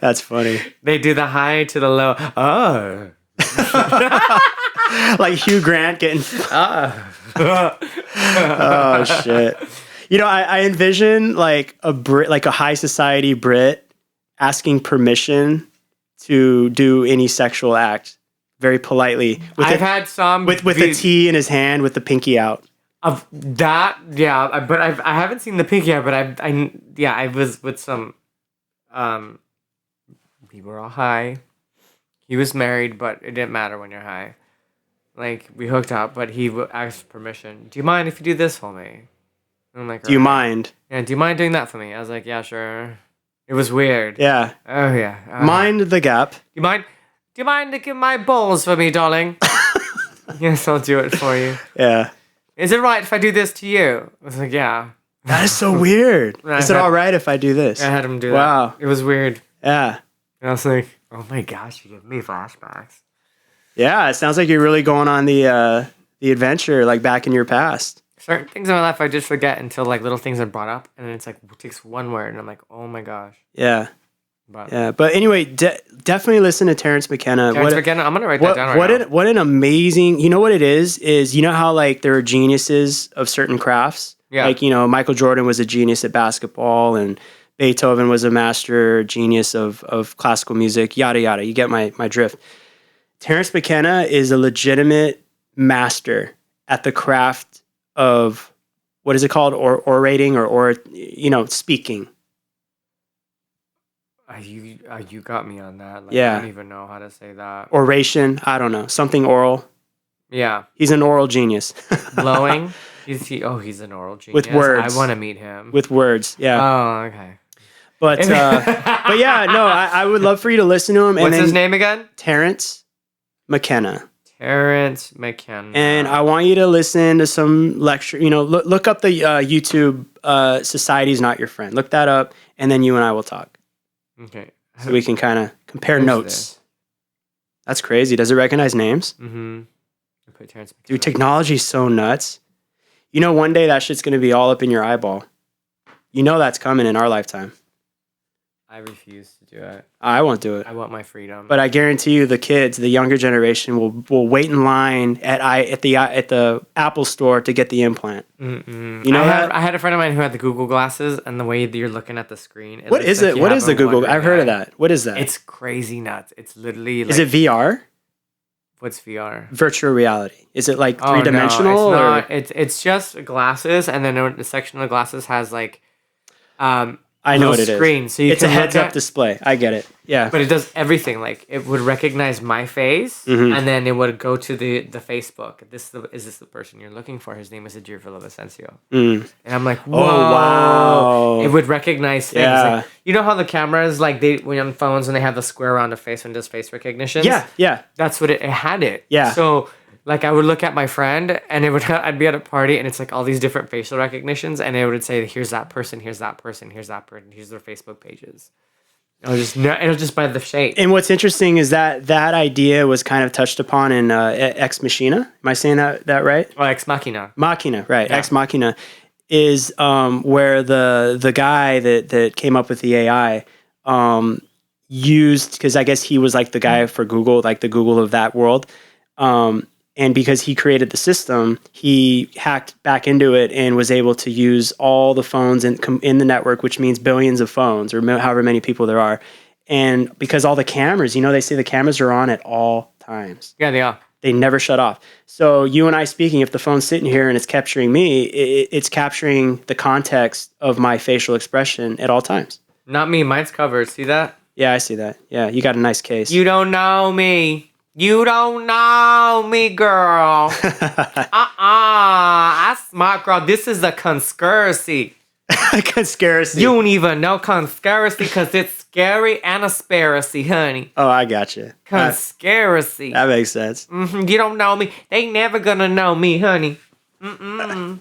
That's funny. They do the high to the low. Oh. Like Hugh Grant getting. Oh shit. I envision a Brit, a high society Brit, asking permission to do any sexual act very politely. I've had some with a tea in his hand with the pinky out. Of that, yeah, but I haven't seen the pinky out, but I was with some we were all high. He was married, but it didn't matter when you're high. We hooked up, but he asked permission. Do you mind if you do this for me? And I'm like, do you mind? Yeah, do you mind doing that for me? I was like, yeah, sure. It was weird. Yeah. Oh yeah. Mind the gap. Do you mind licking my balls for me, darling? Yes, I'll do it for you. Yeah. Is it right if I do this to you? I was like, yeah. That is so weird. Is it all right if I do this? I had him do that. Wow. It was weird. Yeah. And I was like, oh my gosh, you give me flashbacks. Yeah, it sounds like you're really going on the adventure, back in your past. Certain things in my life I just forget until little things are brought up, and then it's it takes one word, and I'm like, oh my gosh. Yeah. But anyway, definitely listen to Terrence McKenna. McKenna, I'm gonna write that down right now. What an amazing. You know what it is how there are geniuses of certain crafts. Yeah. Michael Jordan was a genius at basketball, and Beethoven was a master genius of classical music. Yada yada. You get my drift. Terrence McKenna is a legitimate master at the craft of, what is it called? Orating or speaking. You got me on that. Yeah. I don't even know how to say that. Oration. I don't know. Something oral. Yeah. He's an oral genius. Blowing. He's an oral genius. With words. I want to meet him. With words. Yeah. Oh, okay. But yeah, no, I would love for you to listen to him. What's his name again? Terrence McKenna. Terrence McKenna. And I want you to listen to some lecture. Look up the YouTube Society's Not Your Friend. Look that up, and then you and I will talk. Okay. So we can kind of compare notes. That's crazy. Does it recognize names? Mm-hmm. I put Terrence McKenna. Dude, technology's so nuts. One day that shit's going to be all up in your eyeball. That's coming in our lifetime. I refuse to do it. I won't do it. I want my freedom. But I guarantee you, the kids, the younger generation, will wait in line at the Apple store to get the implant. Mm-mm. I had a friend of mine who had the Google glasses, and the way that you're looking at the screen. What is it? What is the Google? I've heard of that. What is that? It's crazy nuts. It's literally. Is it VR? What's VR? Virtual reality. Is it three-dimensional? No, it's not. It's just glasses, and then the section of the glasses has I know what it screen, is. So you it's a heads-up display. I get it. Yeah. But it does everything. It would recognize my face, and then it would go to the Facebook. Is this the person you're looking for? His name is Adyr Villavicencio. And I'm like, whoa. Oh, wow. It would recognize things. Yeah. You know how the cameras, when on phones, when they have the square around a face when it does face recognition? Yeah, yeah. That's what it had it. Yeah. So... I would look at my friend, and I'd be at a party, and it's all these different facial recognitions, and it would say, "Here's that person, here's that person, here's that person, here's their Facebook pages." It'll just by the shape. And what's interesting is that idea was kind of touched upon in Ex Machina. Am I saying that right? Oh, Ex Machina. Machina, right? Yeah. Ex Machina is where the guy that came up with the AI used, because I guess he was the guy for Google, the Google of that world. And because he created the system, he hacked back into it and was able to use all the phones in the network, which means billions of phones or however many people there are. And because all the cameras, they say the cameras are on at all times. Yeah, they are. They never shut off. So you and I speaking, if the phone's sitting here and it's capturing me, it's capturing the context of my facial expression at all times. Not me. Mine's covered. See that? Yeah, I see that. Yeah, you got a nice case. You don't know me. You don't know me, girl. I smart, girl. This is a conspiracy. Conspiracy. You don't even know conspiracy because it's scary and aspiracy, honey. Oh, I got you. Conspiracy. That makes sense. You don't know me. They never gonna know me, honey. Mm-mm.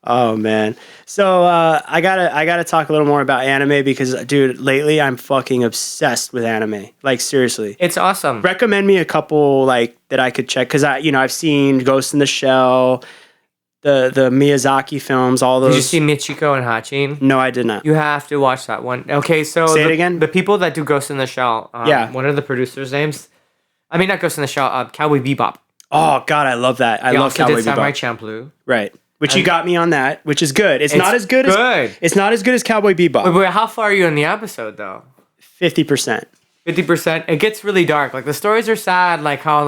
Oh man. So I gotta talk a little more about anime because, dude, lately I'm fucking obsessed with anime. Like, seriously. It's awesome. Recommend me a couple like that I could check because I've seen Ghost in the Shell, the Miyazaki films, all those. Did you see Michiko and Hachin? No, I did not. You have to watch that one. Okay, so say it again. The people that do Ghost in the Shell. Yeah. What are the producers' names? I mean, not Ghost in the Shell. Cowboy Bebop. Oh God, I love that. I love Cowboy Bebop. Samurai Champloo. Right. Which you got me on that, which is good. It's not as good as Cowboy Bebop. Wait, how far are you in the episode though? 50%. 50%. It gets really dark. Like the stories are sad, like how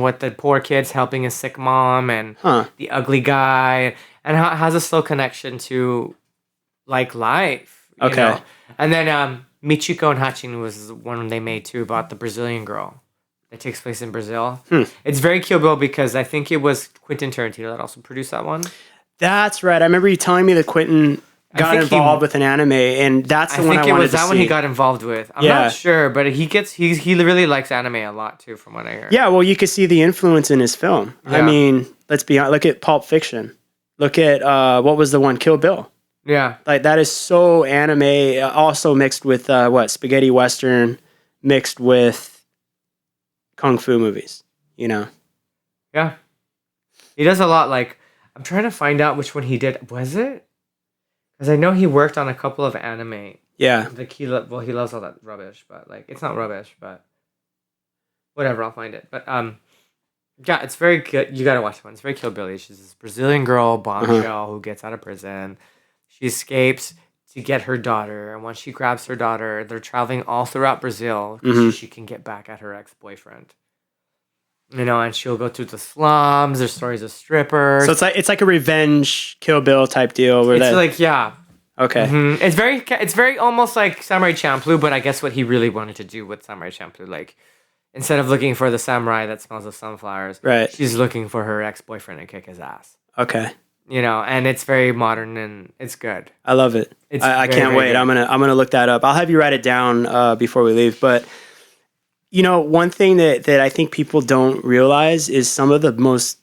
with the poor kids helping a sick mom and the ugly guy, and how it has a slow connection to like life. You know? And then Michiko and Hachin was one they made too about the Brazilian girl. That takes place in Brazil. It's very Kill Bill because I think it was Quentin Tarantino that also produced that one. That's right. I remember you telling me that Quentin got involved with an anime, and that's the one I wanted to see. I think it was that one he got involved with. I'm not sure, but he really likes anime a lot too, from what I hear. Yeah, well, you could see the influence in his film. Yeah. I mean, let's be honest. Look at Pulp Fiction. Look at what was the one, Kill Bill. Yeah, like that is so anime. Also mixed with spaghetti western, mixed with kung fu movies, Yeah. He does a lot. Like, I'm trying to find out which one he did. Was it? Because I know he worked on a couple of anime. Yeah. Like, he loves all that rubbish, but, like, it's not rubbish, but whatever, I'll find it. But, yeah, it's very good. You gotta watch one. It's very Kill Billy. She's this Brazilian girl, bombshell, who gets out of prison. She escapes to get her daughter, and once she grabs her daughter, they're traveling all throughout Brazil so she can get back at her ex-boyfriend. And she'll go through the slums. There's stories of strippers. So it's like a revenge Kill Bill type deal. Okay. Mm-hmm. It's very almost like Samurai Champloo, but I guess what he really wanted to do with Samurai Champloo, like instead of looking for the samurai that smells of sunflowers, right? She's looking for her ex-boyfriend to kick his ass. Okay. And it's very modern and it's good. I love it. I can't wait. Good. I'm gonna look that up. I'll have you write it down before we leave. But one thing that I think people don't realize is some of the most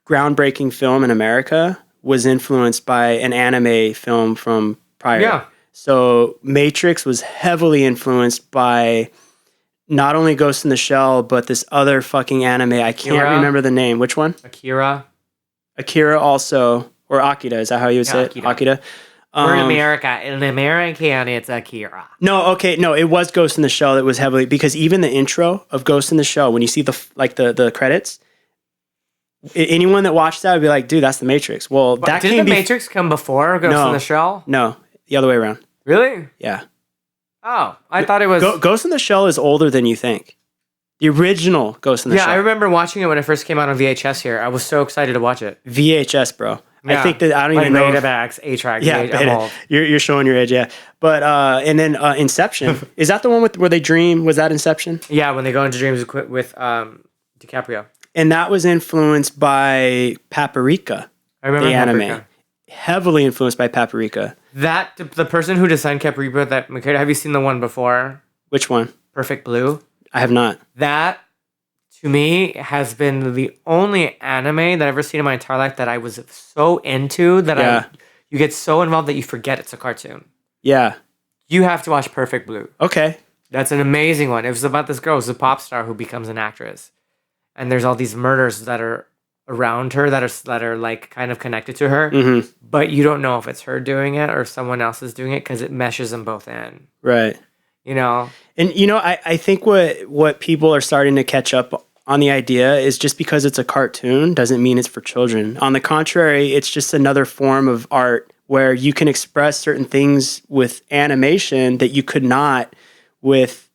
groundbreaking film in America was influenced by an anime film from prior. Yeah. So Matrix was heavily influenced by not only Ghost in the Shell, but this other fucking anime. I can't remember the name. Which one? Akira also, or Akira, is that how you would say it? Akira. We're in America. In American, it's Akira. No, it was Ghost in the Shell that was heavily, because even the intro of Ghost in the Shell, when you see the credits, anyone that watched that would be like, dude, that's the Matrix. Well, that didn't the Matrix come before Ghost in the Shell? No, the other way around. Really? Yeah. Oh, I thought it was... Ghost in the Shell is older than you think. The original Ghost in the Shell. Yeah, I remember watching it when it first came out on VHS here. I was so excited to watch it. VHS, bro. Yeah. I think that I don't even know. Betamax, 8-track. Yeah, I'm you're showing your age, yeah. But and then Inception. Is that the one where they dream? Was that Inception? Yeah, when they go into dreams with DiCaprio. And that was influenced by Paprika. I remember the Paprika. Anime. Heavily influenced by Paprika. The person who designed Paprika, have you seen the one before? Which one? Perfect Blue. I have not. That, to me, has been the only anime that I've ever seen in my entire life that I was so into that you get so involved that you forget it's a cartoon. Yeah. You have to watch Perfect Blue. Okay. That's an amazing one. It was about this girl who's a pop star who becomes an actress. And there's all these murders that are around her that are like kind of connected to her. But you don't know if it's her doing it or someone else is doing it because it meshes them both in. Right. And I think what people are starting to catch up on the idea is just because it's a cartoon doesn't mean it's for children. On the contrary, it's just another form of art where you can express certain things with animation that you could not with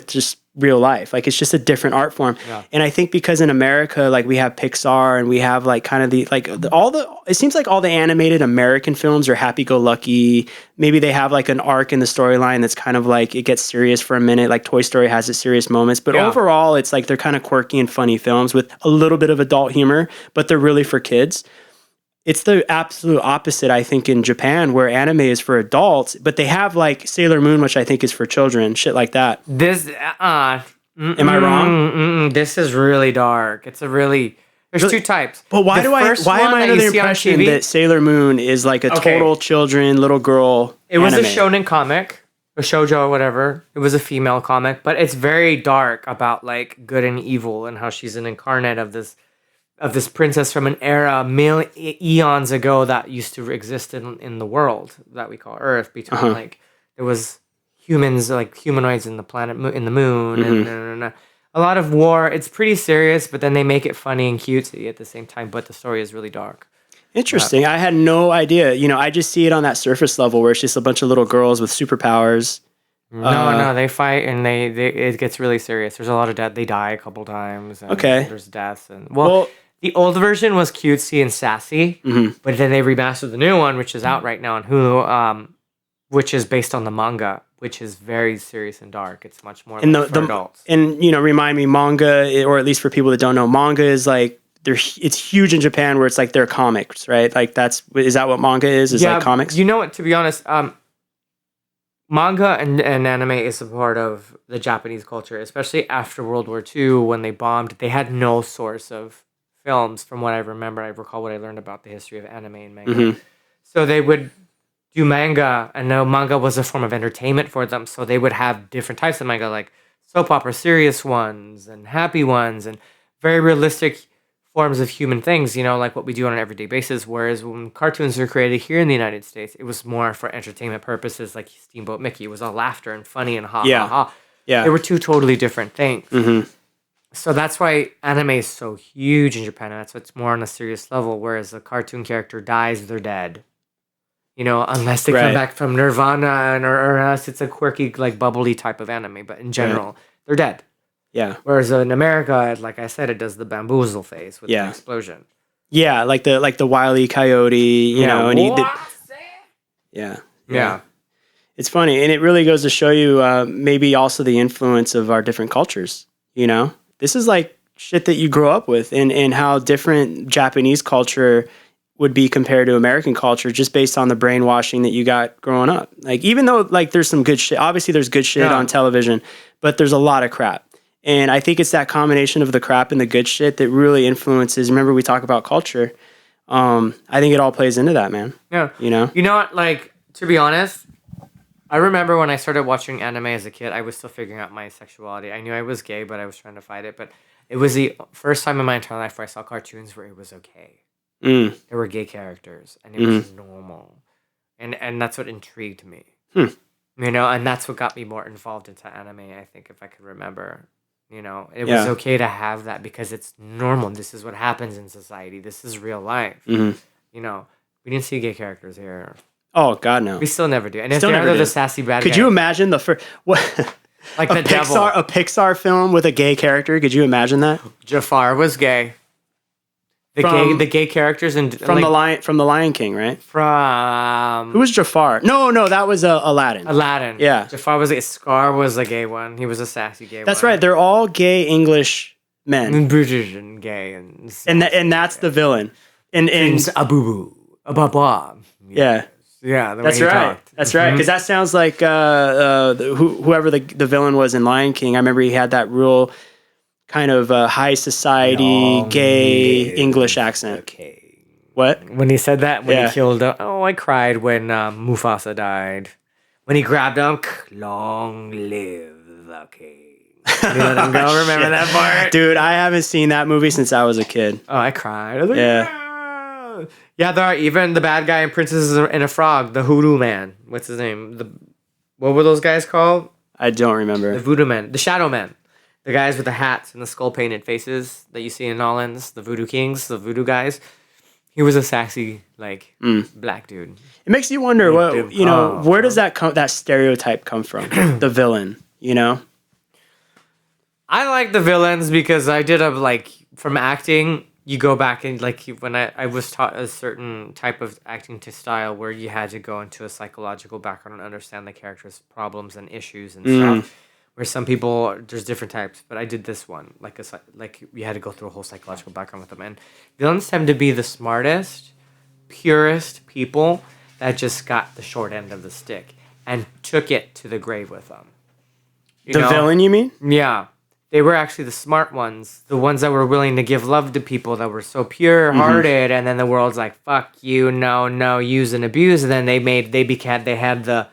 just real life. Like, it's just a different art form. Yeah. And I think because in America, like, we have Pixar and we have like kind of it seems like all the animated American films are happy-go-lucky. Maybe they have like an arc in the storyline that's kind of like, it gets serious for a minute. Like Toy Story has its serious moments, but overall it's like, they're kind of quirky and funny films with a little bit of adult humor, but they're really for kids. It's the absolute opposite, I think, in Japan, where anime is for adults, but they have like Sailor Moon, which I think is for children, shit like that. Am I wrong? This is really dark. There's two types. But why am I under the impression that Sailor Moon is like a total children, little girl It was a shonen comic, a shoujo or whatever. It was a female comic, but it's very dark about like good and evil and how she's an incarnate of this princess from an era eons ago that used to exist in the world that we call Earth, between like there was humans, like humanoids in the planet in the moon and a lot of war. It's pretty serious, but then they make it funny and cutesy at the same time, but the story is really dark. Interesting. I had no idea. I just see it on that surface level where it's just a bunch of little girls with superpowers. No, they fight and it gets really serious. There's a lot of death. They die a couple times. And there's deaths and the old version was cutesy and sassy, but then they remastered the new one, which is out right now on Hulu, which is based on the manga, which is very serious and dark. It's much more for adults. And, remind me, manga, or at least for people that don't know, manga is like, it's huge in Japan where it's like their comics, right? Like is that what manga is? Is like comics? You know what, to be honest, manga and anime is a part of the Japanese culture, especially after World War II when they bombed. They had no source of films, from what I remember. I recall what I learned about the history of anime and manga. So they would do manga, and now manga was a form of entertainment for them. So they would have different types of manga, like soap opera, serious ones, and happy ones, and very realistic forms of human things, like what we do on an everyday basis. Whereas when cartoons were created here in the United States, it was more for entertainment purposes, like Steamboat Mickey. It was all laughter and funny and ha ha ha. Yeah. They were two totally different things. So that's why anime is so huge in Japan, and that's what's more on a serious level, whereas a cartoon character dies, they're dead. Unless they come back from Nirvana, or else it's a quirky, like, bubbly type of anime, but in general, they're dead. Yeah. Whereas in America, like I said, it does the bamboozle phase with the explosion. Yeah, like the Wile E. Coyote, you know, and he did. Yeah. It's funny, and it really goes to show you maybe also the influence of our different cultures, This is like shit that you grow up with, and how different Japanese culture would be compared to American culture just based on the brainwashing that you got growing up. Like, even though like there's some good shit, obviously there's good shit on television, but there's a lot of crap. And I think it's that combination of the crap and the good shit that really influences. Remember, we talk about culture. I think it all plays into that, man. Yeah. You know what? Like, to be honest, I remember when I started watching anime as a kid, I was still figuring out my sexuality. I knew I was gay, but I was trying to fight it. But it was the first time in my entire life where I saw cartoons where it was okay. There were gay characters, and it was normal. And that's what intrigued me. And that's what got me more involved into anime, I think, if I could remember. It was okay to have that because it's normal. This is what happens in society. This is real life. We didn't see gay characters here. Oh, God, no. We still never do. And if they're the sassy bad guy. Could you imagine the first... Like the devil. A Pixar film with a gay character? Could you imagine that? Jafar was gay. The gay characters from the Lion King, right? From who was Jafar? No, that was Aladdin. Aladdin. Yeah. Jafar was Scar was a gay one. He was a sassy gay one. That's right. They're all gay English men. British and gay and that's the villain. And Abubu. Ababa. Yeah. Yeah, that's right. Talked. That's right. Because that sounds like whoever the villain was in Lion King. I remember he had that real kind of high society, gay English accent. Okay. What? When he said that, when he killed him, I cried when Mufasa died. When he grabbed him, long live the king. You let him go. Remember that part? Dude, I haven't seen that movie since I was a kid. Oh, I cried. I was like, Yeah, there are even the bad guy in Princess and a Frog, the Hoodoo Man. What's his name? What were those guys called? I don't remember. The Voodoo Man, the Shadow Man. The guys with the hats and the skull painted faces that you see in Nolans, the voodoo kings, the voodoo guys. He was a sassy, like, black dude. It makes you wonder, where does that stereotype come from? The villain, you know? I like the villains because I did from acting, you go back and, like, when I was taught a certain type of acting style where you had to go into a psychological background and understand the character's problems and issues and stuff. Where some people, there's different types, but I did this one. Like we had to go through a whole psychological background with them. And villains tend to be the smartest, purest people that just got the short end of the stick and took it to the grave with them. The villain, you mean? Yeah. They were actually the smart ones, the ones that were willing to give love to people, that were so pure-hearted, and then the world's like, fuck you, no, use and abuse, and then they had the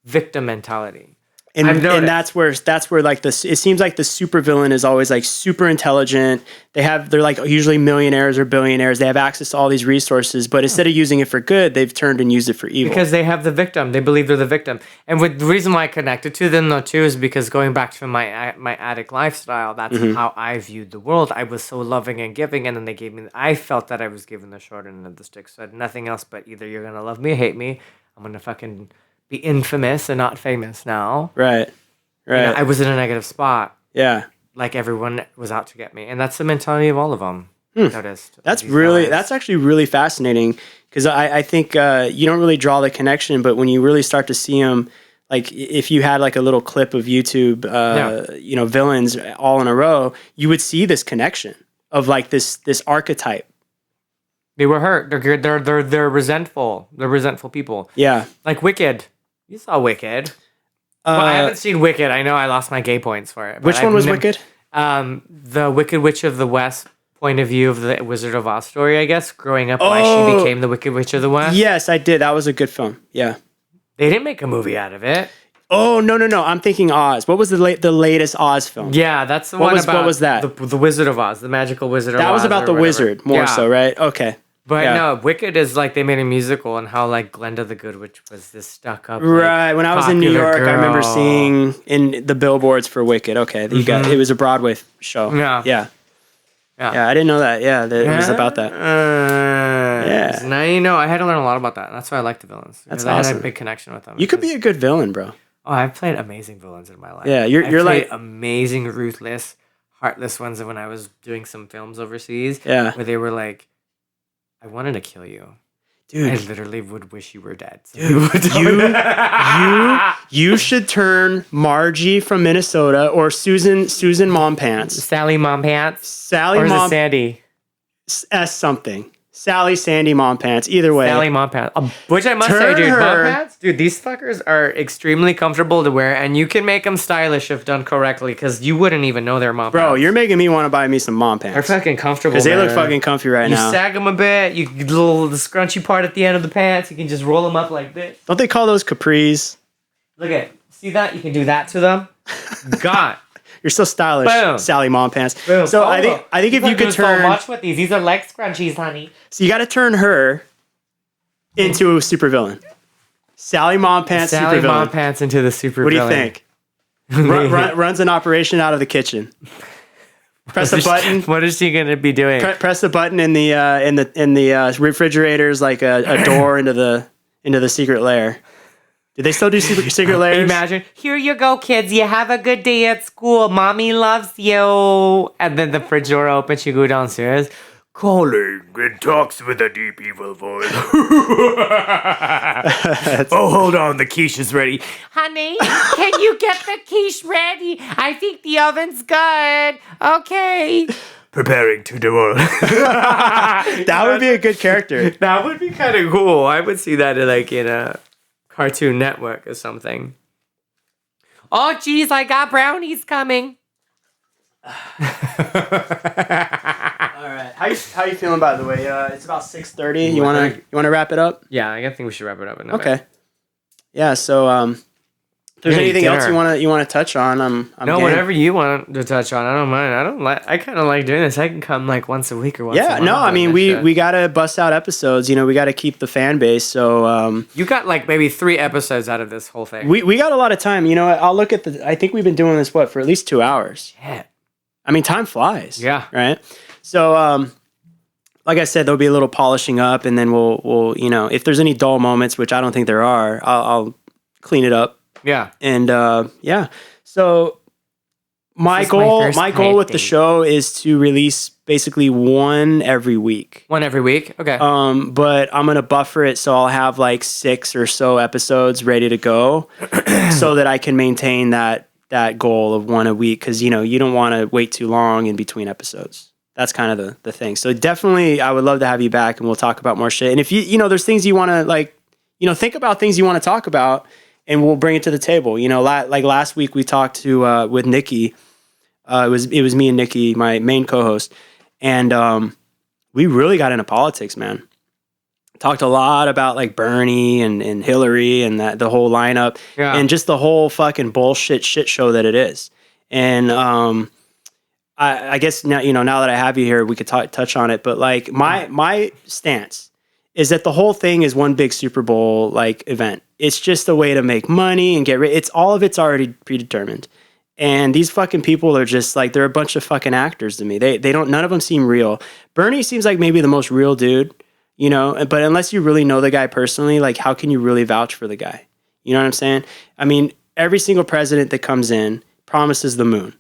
victim mentality. And that's where like this. It seems like the supervillain is always like super intelligent. They're like usually millionaires or billionaires. They have access to all these resources, but instead of using it for good, they've turned and used it for evil. Because they have the victim. They believe they're the victim. And the reason why I connected to them though too is because going back to my addict lifestyle, that's how I viewed the world. I was so loving and giving, and then I felt that I was given the short end of the stick. So I had nothing else but either you're gonna love me or hate me. I'm gonna fucking be infamous and not famous now. Right. I was in a negative spot. Yeah. Like everyone was out to get me. And that's the mentality of all of them. Noticed. That's actually really fascinating because I think you don't really draw the connection, but when you really start to see them, like if you had like a little clip of YouTube, villains all in a row, you would see this connection of like this archetype. They were hurt. They're resentful. They're resentful people. Yeah. Like Wicked. You saw Wicked. Well, I haven't seen Wicked. I know I lost my gay points for it. Which one was Wicked? The Wicked Witch of the West point of view of the Wizard of Oz story, I guess. Growing up, why she became the Wicked Witch of the West. Yes, I did. That was a good film. Yeah. They didn't make a movie out of it. Oh, no. I'm thinking Oz. What was the latest Oz film? Yeah, that's the one about... What was that? The Wizard of Oz, the magical Wizard of Oz. That was about the wizard more so, right? Okay. But no, Wicked is like they made a musical and how like Glenda the Good Witch was this stuck up. Right. When I was in New York, girl. I remember seeing in the billboards for Wicked. Okay. It was a Broadway show. Yeah. I didn't know that. Yeah. It was about that. So now you know. I had to learn a lot about that. That's why I like the villains. That's awesome. awesome. I had a big connection with them. You could be a good villain, bro. Oh, I've played amazing villains in my life. Yeah. You're like amazing, ruthless, heartless ones when I was doing some films overseas. Yeah. Where they were like, I wanted to kill you. Dude. I literally would wish you were dead. Dude, you should turn Margie from Minnesota or Susan Mompants. Sally Mompants. Sally or is it Sandy? S something. Sally, Sandy, Mompants. Either way. Sally Mompants. Which I must say, dude, Mompants, dude, these fuckers are extremely comfortable to wear, and you can make them stylish if done correctly, because you wouldn't even know they're Mompants. Bro, you're making me want to buy me some Mompants. They're fucking comfortable, because they look fucking comfy right now. You sag them a bit, the scrunchy part at the end of the pants, you can just roll them up like this. Don't they call those capris? Look at, see that? You can do that to them. God. You're so stylish, Boom. Sally Mompants. Boom. So I think if you could turn so much with these. These are leg scrunchies, honey. So you got to turn her into a supervillain. Sally Mompants, Sally supervillain. Mompants into the supervillain. What do you think? Runs an operation out of the kitchen. Press the button. What is she gonna be doing? Press the button in the refrigerators like a door into the secret lair. Do they still do secret lairs? Imagine, here you go, kids. You have a good day at school. Mommy loves you. And then the fridge door opens. You go downstairs. Calling and talks with a deep, evil voice. Oh, hold on. The quiche is ready. Honey, can you get the quiche ready? I think the oven's good. Okay. Preparing to devour. That would be a good character. That would be kind of cool. I would see that in a Cartoon Network or something. Oh, geez, I got brownies coming. All right. How you feeling, by the way? It's about 6:30. You wanna wrap it up? Yeah, I think we should wrap it up. Okay. Yeah. So, if there's anything else you wanna touch on, I'm game. Whatever you want to touch on. I don't mind. I kind of like doing this. I can come like once a week or once. Yeah. A month. No. I mean, we gotta bust out episodes. We gotta keep the fan base. So, you got like maybe 3 episodes out of this whole thing. We got a lot of time. I'll look at I think we've been doing this for at least 2 hours. Yeah. I mean, time flies. Yeah. Right. So, like I said, there'll be a little polishing up, and then we'll if there's any dull moments, which I don't think there are, I'll clean it up. Yeah. And so my goal with the show is to release basically one every week. One every week. Okay. But I'm gonna buffer it so I'll have like 6 or so episodes ready to go, so that I can maintain that goal of one a week, because you don't want to wait too long in between episodes. That's kind of the thing. So definitely, I would love to have you back, and we'll talk about more shit. And if there's things you want to think about things you want to talk about, and we'll bring it to the table. Like last week we talked to with Nikki. It was me and Nikki, my main co-host, and we really got into politics, man. Talked a lot about like Bernie and Hillary and the whole lineup, and just the whole fucking bullshit shit show that it is. And I guess now now that I have you here, we could touch on it. But like my stance is that the whole thing is one big Super Bowl like event. It's just a way to make money and get rid. It's all of it's already predetermined. And these fucking people are just like, they're a bunch of fucking actors to me. They don't, none of them seem real. Bernie seems like maybe the most real dude, but unless you really know the guy personally, like how can you really vouch for the guy? You know what I'm saying? I mean, every single president that comes in promises the moon,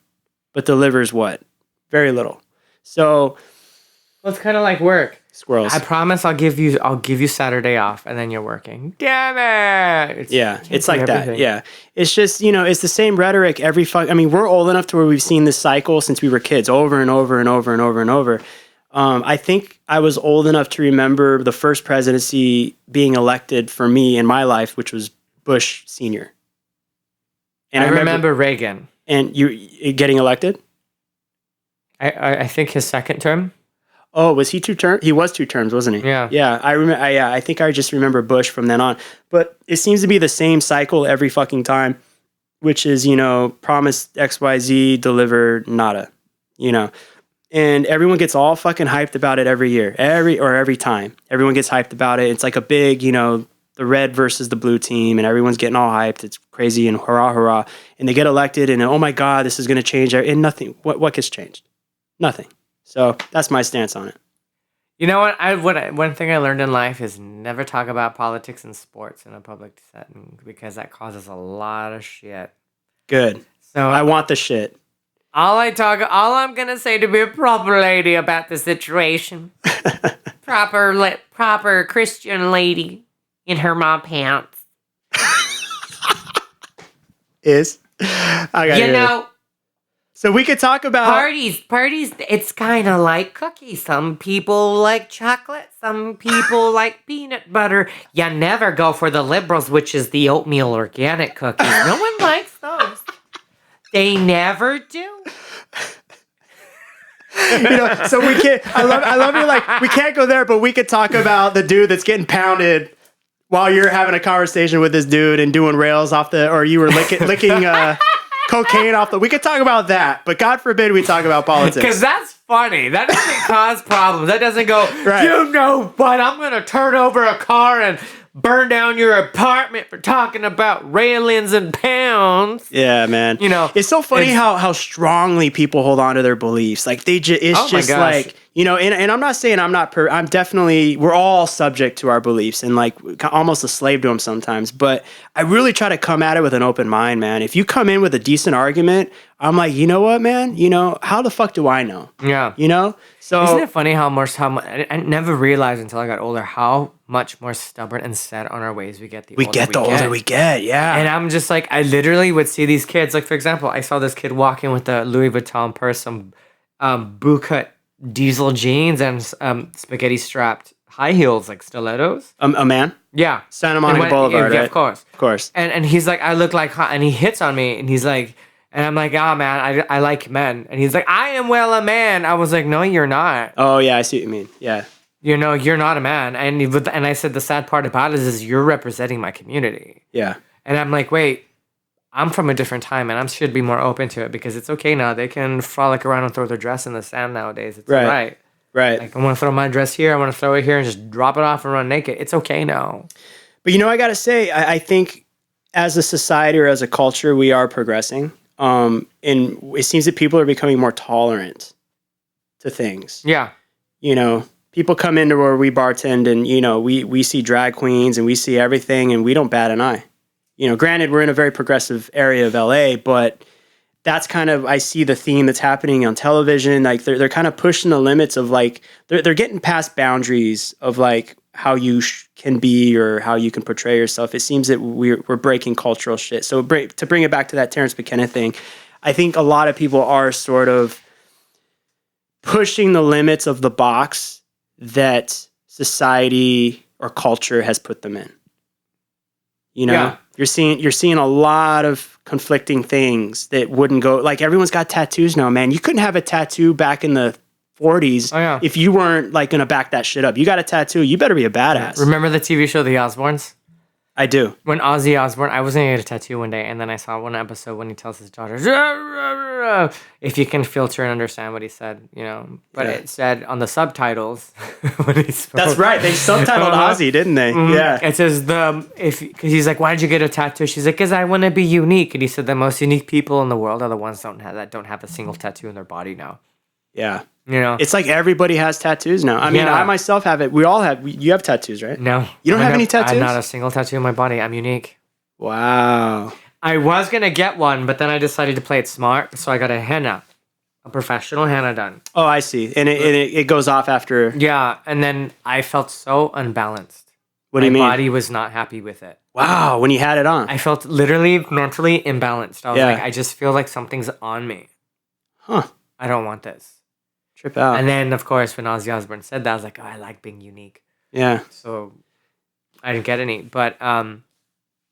but delivers what? Very little. So, well, it's kind of like work. Squirrels. I promise I'll give you Saturday off, and then you're working. Damn it! It's like everything. That. Yeah, it's just it's the same rhetoric every I mean, we're old enough to where we've seen this cycle since we were kids, over and over and over and over and over. I think I was old enough to remember the first presidency being elected for me in my life, which was Bush Sr. And I remember Reagan. And you getting elected? I think his second term. Oh, was he 2 terms? He was 2 terms, wasn't he? Yeah. Yeah, I remember. I think I just remember Bush from then on. But it seems to be the same cycle every fucking time, which is, promise XYZ, deliver nada, And everyone gets all fucking hyped about it every year, every time. Everyone gets hyped about it. It's like a big, the red versus the blue team, and everyone's getting all hyped. It's crazy and hurrah, hurrah. And they get elected, and oh my God, this is going to change. And nothing. What gets changed? Nothing. So that's my stance on it. You know what? One thing I learned in life is never talk about politics and sports in a public setting, because that causes a lot of shit. Good. So I want the shit. All I'm gonna say to be a proper lady about the situation, proper Christian lady in her mom pants, is I got So we could talk about parties. It's kind of like cookies. Some people like chocolate. Some people like peanut butter. You never go for the liberals, which is the oatmeal organic cookies. No one likes those. They never do. So we can't. I love you. Like, we can't go there, but we could talk about the dude that's getting pounded while you're having a conversation with this dude and doing rails off or you were licking. Cocaine off we could talk about that, but God forbid we talk about politics. Because that's funny. That doesn't cause problems. That doesn't go, right. You know what? I'm going to turn over a car and burn down your apartment for talking about railings and pounds. Yeah, man. It's so funny how strongly people hold on to their beliefs. Like it's just like, and I'm not saying I'm definitely, we're all subject to our beliefs and like almost a slave to them sometimes, but I really try to come at it with an open mind, man. If you come in with a decent argument, I'm like, you know what, man? How the fuck do I know? Yeah. So isn't it funny how much I never realized until I got older how much more stubborn and set on our ways we get the older we get. Yeah. And I'm just like, I literally would see these kids. Like, for example, I saw this kid walking with a Louis Vuitton purse, some bootcut diesel jeans, and spaghetti strapped high heels, like stilettos. A man? Yeah. Santa Monica Boulevard, yeah, right? Of course. And he's like, I look like, and he hits on me, and he's like, and I'm like, man, I like men. And he's like, I am a man. I was like, no, you're not. Oh, yeah, I see what you mean. Yeah. You're not a man. And I said, the sad part about it is you're representing my community. Yeah. And I'm like, wait, I'm from a different time, and I should be more open to it, because it's okay now. They can frolic around and throw their dress in the sand nowadays. It's right. Right. Like, I want to throw my dress here. I want to throw it here and just drop it off and run naked. It's okay now. But I got to say, I think as a society or as a culture, we are progressing. And it seems that people are becoming more tolerant to things. Yeah. You know, people come into where we bartend and, you know, we see drag queens and we see everything and we don't bat an eye. You know, granted, we're in a very progressive area of LA, but that's kind of, I see the theme that's happening on television. Like they're kind of pushing the limits of like, they're getting past boundaries of like how you can be or how you can portray yourself. It seems that we're breaking cultural shit. So to bring it back to that Terrence McKenna thing, I think a lot of people are sort of pushing the limits of the box that society or culture has put them in. You know, Yeah. you're seeing a lot of conflicting things that wouldn't go, like everyone's got tattoos now, man. You couldn't have a tattoo back in the 40s if you weren't like going to back that shit up. You got a tattoo, you better be a badass. Remember the TV show The Osbournes? I do. When Ozzy Osbourne, I was going to get a tattoo one day, and then I saw one episode when he tells his daughter, "Rah, rah, rah," if you can filter and understand what he said, you know. But it said on the subtitles when he spoke. That's right. They subtitled Ozzy, didn't they? Yeah. It says because he's like, why did you get a tattoo? She's like, because I want to be unique. And he said the most unique people in the world are the ones that don't have a single tattoo in their body now. Yeah. You know, it's like everybody has tattoos now. I mean, I myself have it. We all have. You have tattoos, right? No. You don't have any tattoos? I have not a single tattoo in my body. I'm unique. Wow. I was going to get one, but then I decided to play it smart. So I got a henna, a professional henna done. Oh, I see. And it goes off after. Yeah. And then I felt so unbalanced. What do you mean? My body was not happy with it. Wow. When you had it on. I felt literally mentally imbalanced. I was like, I just feel like something's on me. Huh. I don't want this. Trip out. And then, of course, when Ozzy Osbourne said that, I was like, oh, I like being unique. Yeah. So I didn't get any. But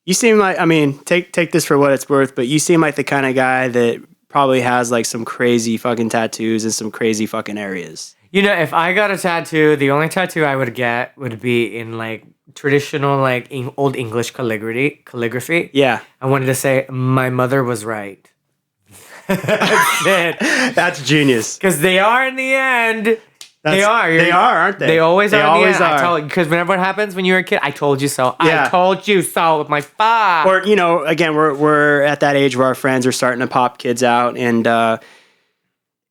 you seem like, I mean, take this for what it's worth, but you seem like the kind of guy that probably has like some crazy fucking tattoos in some crazy fucking areas. You know, if I got a tattoo, the only tattoo I would get would be in like traditional, like old English calligraphy. Yeah. I wanted to say, my mother was right. That's it. That's genius. Because they are in the end. They are, aren't they? They always are. They always are. Because whenever it happens when you're a kid, I told you so. Yeah. I told you so with my fuck. Or, you know, again, we're at that age where our friends are starting to pop kids out, and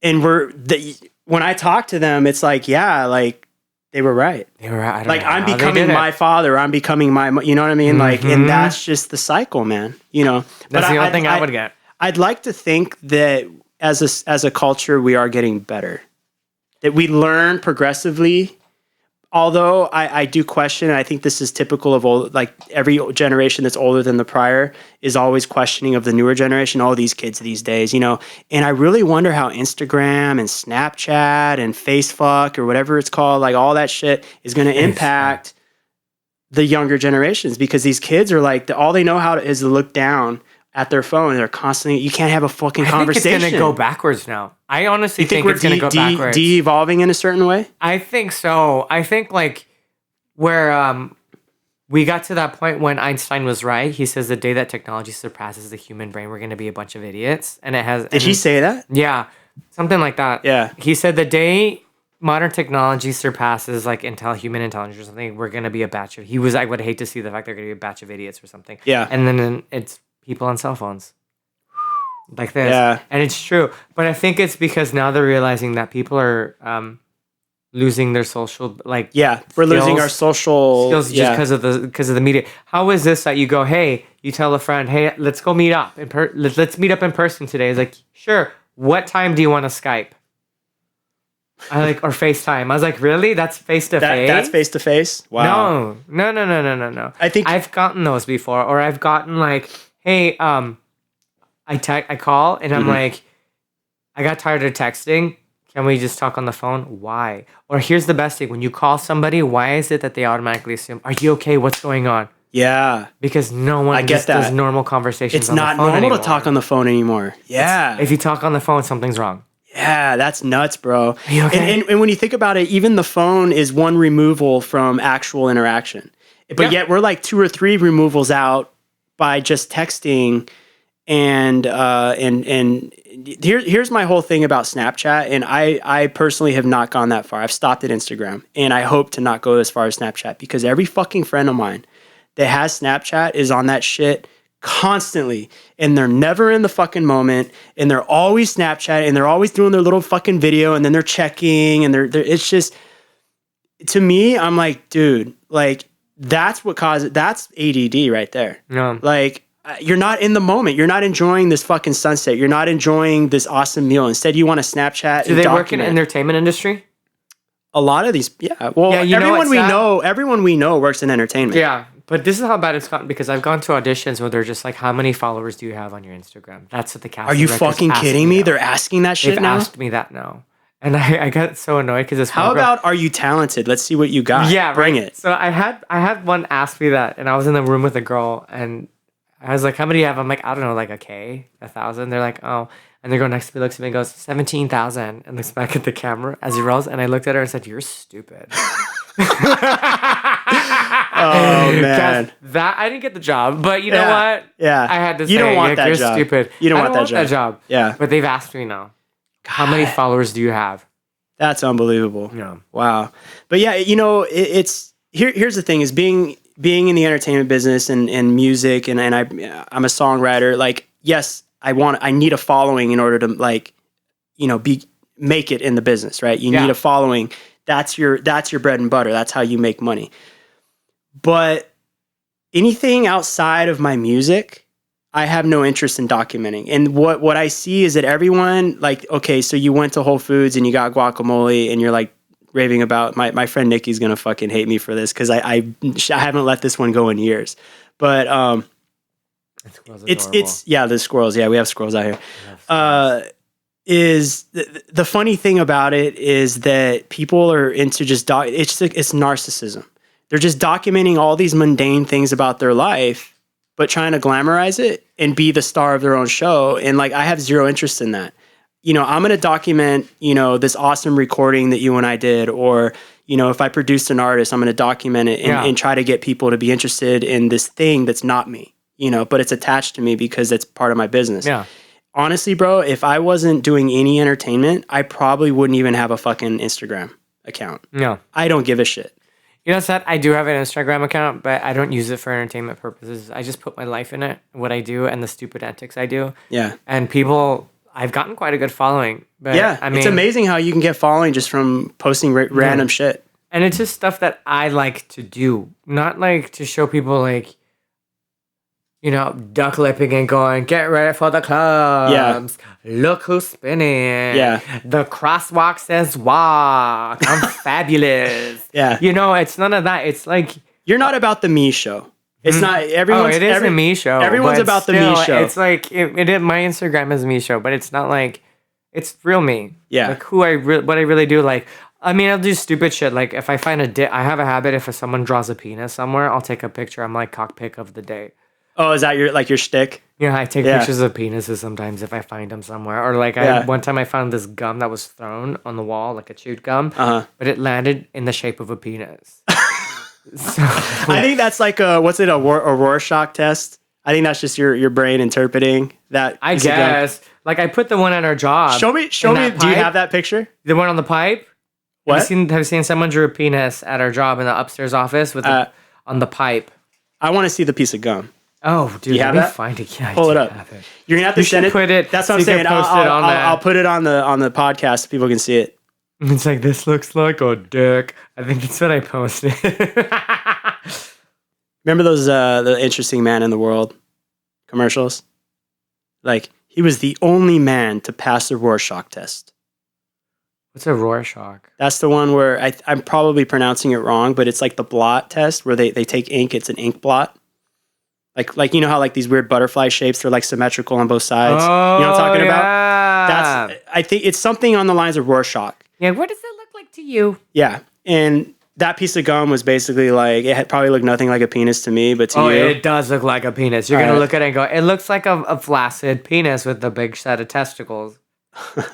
when I talk to them, it's like, yeah, like they were right. They were right. Like I'm becoming my father. I'm becoming my, you know what I mean? Like, and that's just the cycle, man. You know, that's the only thing I would get. I'd like to think that as a culture, we are getting better. That we learn progressively. Although I do question, and I think this is typical of old, like every generation that's older than the prior is always questioning of the newer generation. All these kids these days, you know. And I really wonder how Instagram and Snapchat and Facebook or whatever it's called, like all that shit, is going to impact the younger generations, because these kids are like all they know how is to look down at their phone. They're constantly, you can't have a fucking conversation. I think it's going to go backwards now. I honestly think we're it's going to go backwards. De-evolving in a certain way? I think so. I think like where we got to that point when Einstein was right. He says the day that technology surpasses the human brain, we're going to be a bunch of idiots. And it has. Did he say that? Yeah. Something like that. Yeah. He said the day modern technology surpasses like human intelligence or something, we're going to be a batch of, I would hate to see the fact they're going to be a batch of idiots or something. Yeah. And then it's people on cell phones like this. Yeah. And it's true. But I think it's because now they're realizing that people are losing their social, like, yeah, we're losing our social skills just because of the media. How is this that you go, hey, you tell a friend, hey, let's go meet up let's meet up in person today. It's like, sure. What time do you want to Skype? Or FaceTime. I was like, really? That's face to face? That's face to face? Wow. No. I think I've gotten those before, or I've gotten like, hey, I call and I'm like, I got tired of texting. Can we just talk on the phone? Why? Or here's the best thing. When you call somebody, why is it that they automatically assume, are you okay? What's going on? Yeah. Because no one just does normal conversations on the phone It's not normal anymore. to talk on the phone anymore. Yeah. If you talk on the phone, something's wrong. Yeah, that's nuts, bro. Are you okay? And when you think about it, even the phone is one removal from actual interaction. But yet we're like 2 or 3 removals out by just texting. And here's my whole thing about Snapchat. And I personally have not gone that far. I've stopped at Instagram. And I hope to not go as far as Snapchat, because every fucking friend of mine that has Snapchat is on that shit constantly, and they're never in the fucking moment, and they're always Snapchatting, and they're always doing their little fucking video, and then they're checking, and they're it's just, to me, I'm like, dude, like that's ADD right there. Yeah. Like, you're not in the moment. You're not enjoying this fucking sunset. You're not enjoying this awesome meal. Instead, you want to Snapchat. Do they work in the entertainment industry? A lot of these, yeah. Well, everyone we know works in entertainment. Yeah, but this is how bad it's gotten, because I've gone to auditions where they're just like, "How many followers do you have on your Instagram?" That's what the casting. Are you directors fucking ask kidding me? now. They're asking that shit They've now. asked me that now, and I got so annoyed because How about, are you talented? Let's see what you got. Yeah, bring right. it. So I had one ask me that, and I was in the room with a girl, and I was like, "How many do you have?" I'm like, "I don't know, like 1,000." They're like, "Oh," and the girl next to me looks at me and goes, 17,000, and looks back at the camera as he rolls, and I looked at her and said, "You're stupid." Oh man, that I didn't get the job, but you know what? Yeah, I had to say, you don't want that you're job. stupid. You don't I want that job. Yeah, but they've asked me now. How many followers do you have? That's unbelievable. Yeah. Wow. But yeah, it's here's the thing: is being in the entertainment business and music, and I'm a songwriter. Like, yes, I need a following in order to make it in the business, right? You need a following. That's your bread and butter. That's how you make money. But anything outside of my music, I have no interest in documenting. And what I see is that everyone, like, okay, so you went to Whole Foods and you got guacamole and you're like raving about, my friend Nikki's gonna fucking hate me for this because I haven't let this one go in years. But it's the squirrels. Yeah, we have squirrels out here. Is the funny thing about it is that people are into just it's narcissism. They're just documenting all these mundane things about their life, but trying to glamorize it and be the star of their own show. And like, I have zero interest in that. I'm going to document, this awesome recording that you and I did, or, if I produced an artist, I'm going to document it and try to get people to be interested in this thing that's not me, but it's attached to me because it's part of my business. Yeah. Honestly, bro, if I wasn't doing any entertainment, I probably wouldn't even have a fucking Instagram account. No. I don't give a shit. You know what? I do have an Instagram account, but I don't use it for entertainment purposes. I just put my life in it, what I do, and the stupid antics I do. Yeah. And people, I've gotten quite a good following. But yeah, it's amazing how you can get following just from posting random shit. And it's just stuff that I like to do, not like to show people like, duck lipping and going, get ready for the clubs. Yeah. Look who's spinning. Yeah. The crosswalk says walk. I'm fabulous. Yeah. It's none of that. It's like, you're not about the me show. It's not everyone's. It is a me show. Everyone's about the me show. It's like it is, my Instagram is me show, but it's not like it's real me. Yeah. Like what I really do. Like, I mean, I'll do stupid shit. Like if I find I have a habit. If someone draws a penis somewhere, I'll take a picture. I'm like cockpick of the day. Oh, is that your shtick? Yeah, I take pictures of penises sometimes if I find them somewhere. Or like one time I found this gum that was thrown on the wall, like a chewed gum, but it landed in the shape of a penis. So, I think that's like a Rorschach test. I think that's just your brain interpreting that. I guess. Like I put the one at our job. Show me. Do you have that picture? The one on the pipe? What? Have you seen someone drew a penis at our job in the upstairs office with on the pipe? I want to see the piece of gum. Oh, dude, you have that? Find it. Yeah, pull it up. You're gonna have to send it. Put it. That's what I'm saying. I'll put it on the podcast so people can see it. It's like, this looks like a dick. I think that's what I posted. Remember those the Interesting Man in the World commercials? Like, he was the only man to pass the Rorschach test. What's a Rorschach? That's the one where I'm probably pronouncing it wrong, but it's like the blot test where they take ink. It's an ink blot. Like how like these weird butterfly shapes, they're like symmetrical on both sides. Oh, you know what I'm talking yeah. about? I think it's something on the lines of Rorschach. Yeah, what does it look like to you? Yeah, and that piece of gum was basically like, it had probably looked nothing like a penis to me, but to you, it does look like a penis. You're gonna look at it and go, it looks like a flaccid penis with a big set of testicles. All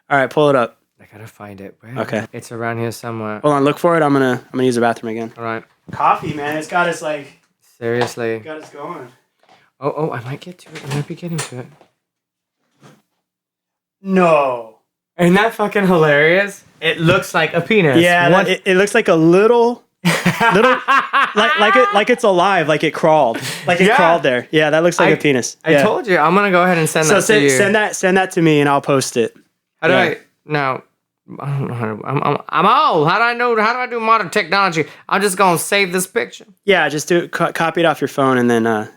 right, pull it up. I gotta find it. Where? Okay, it's around here somewhere. Hold on, look for it. I'm gonna use the bathroom again. All right. Coffee, man, it's got us like. Seriously. Got us going. Oh, I might get to it. I might be getting to it. No. Isn't that fucking hilarious? It looks like a penis. Yeah, it looks like a little Little, like it's alive, like it crawled, crawled there. Yeah, that looks like a penis. I told you, I'm gonna go ahead and send that to you. Send that to me, and I'll post it. How do I now? I don't know how to. I'm old. How do I know? How do I do modern technology? I'm just gonna save this picture. Yeah, just do it. Copy it off your phone, and then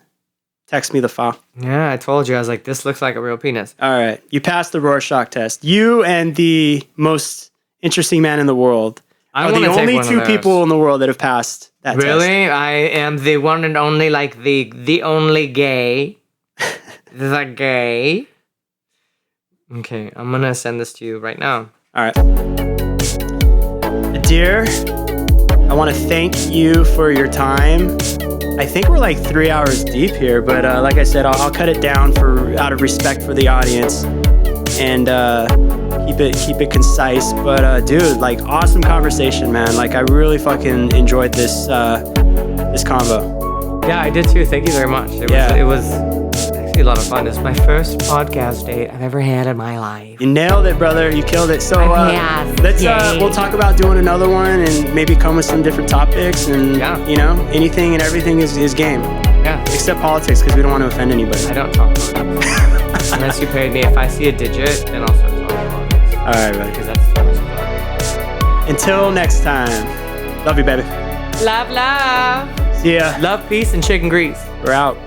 text me the file. Yeah, I told you. I was like, this looks like a real penis. All right, you passed the Rorschach test. You and the most interesting man in the world are the only two people in the world that have passed that test. Really? I am the one and only, like the only gay. The gay. Okay, I'm gonna send this to you right now. All right. Adyr, I want to thank you for your time. I think we're like 3 hours deep here, but like I said, I'll cut it down out of respect for the audience and keep it concise. But dude, like awesome conversation, man. Like I really fucking enjoyed this convo. Yeah, I did too. Thank you very much. It was actually a lot of fun. It's my first podcast date I've ever had in my life. You nailed it, brother. You killed it. So we'll talk about doing another one and maybe come with some different topics and you know, anything and everything is game. Yeah. Except politics, because we don't want to offend anybody. I don't talk politics. Unless you paid me. If I see a digit, then I'll start talking politics. All right, buddy. Because that's so much fun. Until next time. Love you, baby. Love. See ya. Love, peace, and chicken grease. We're out.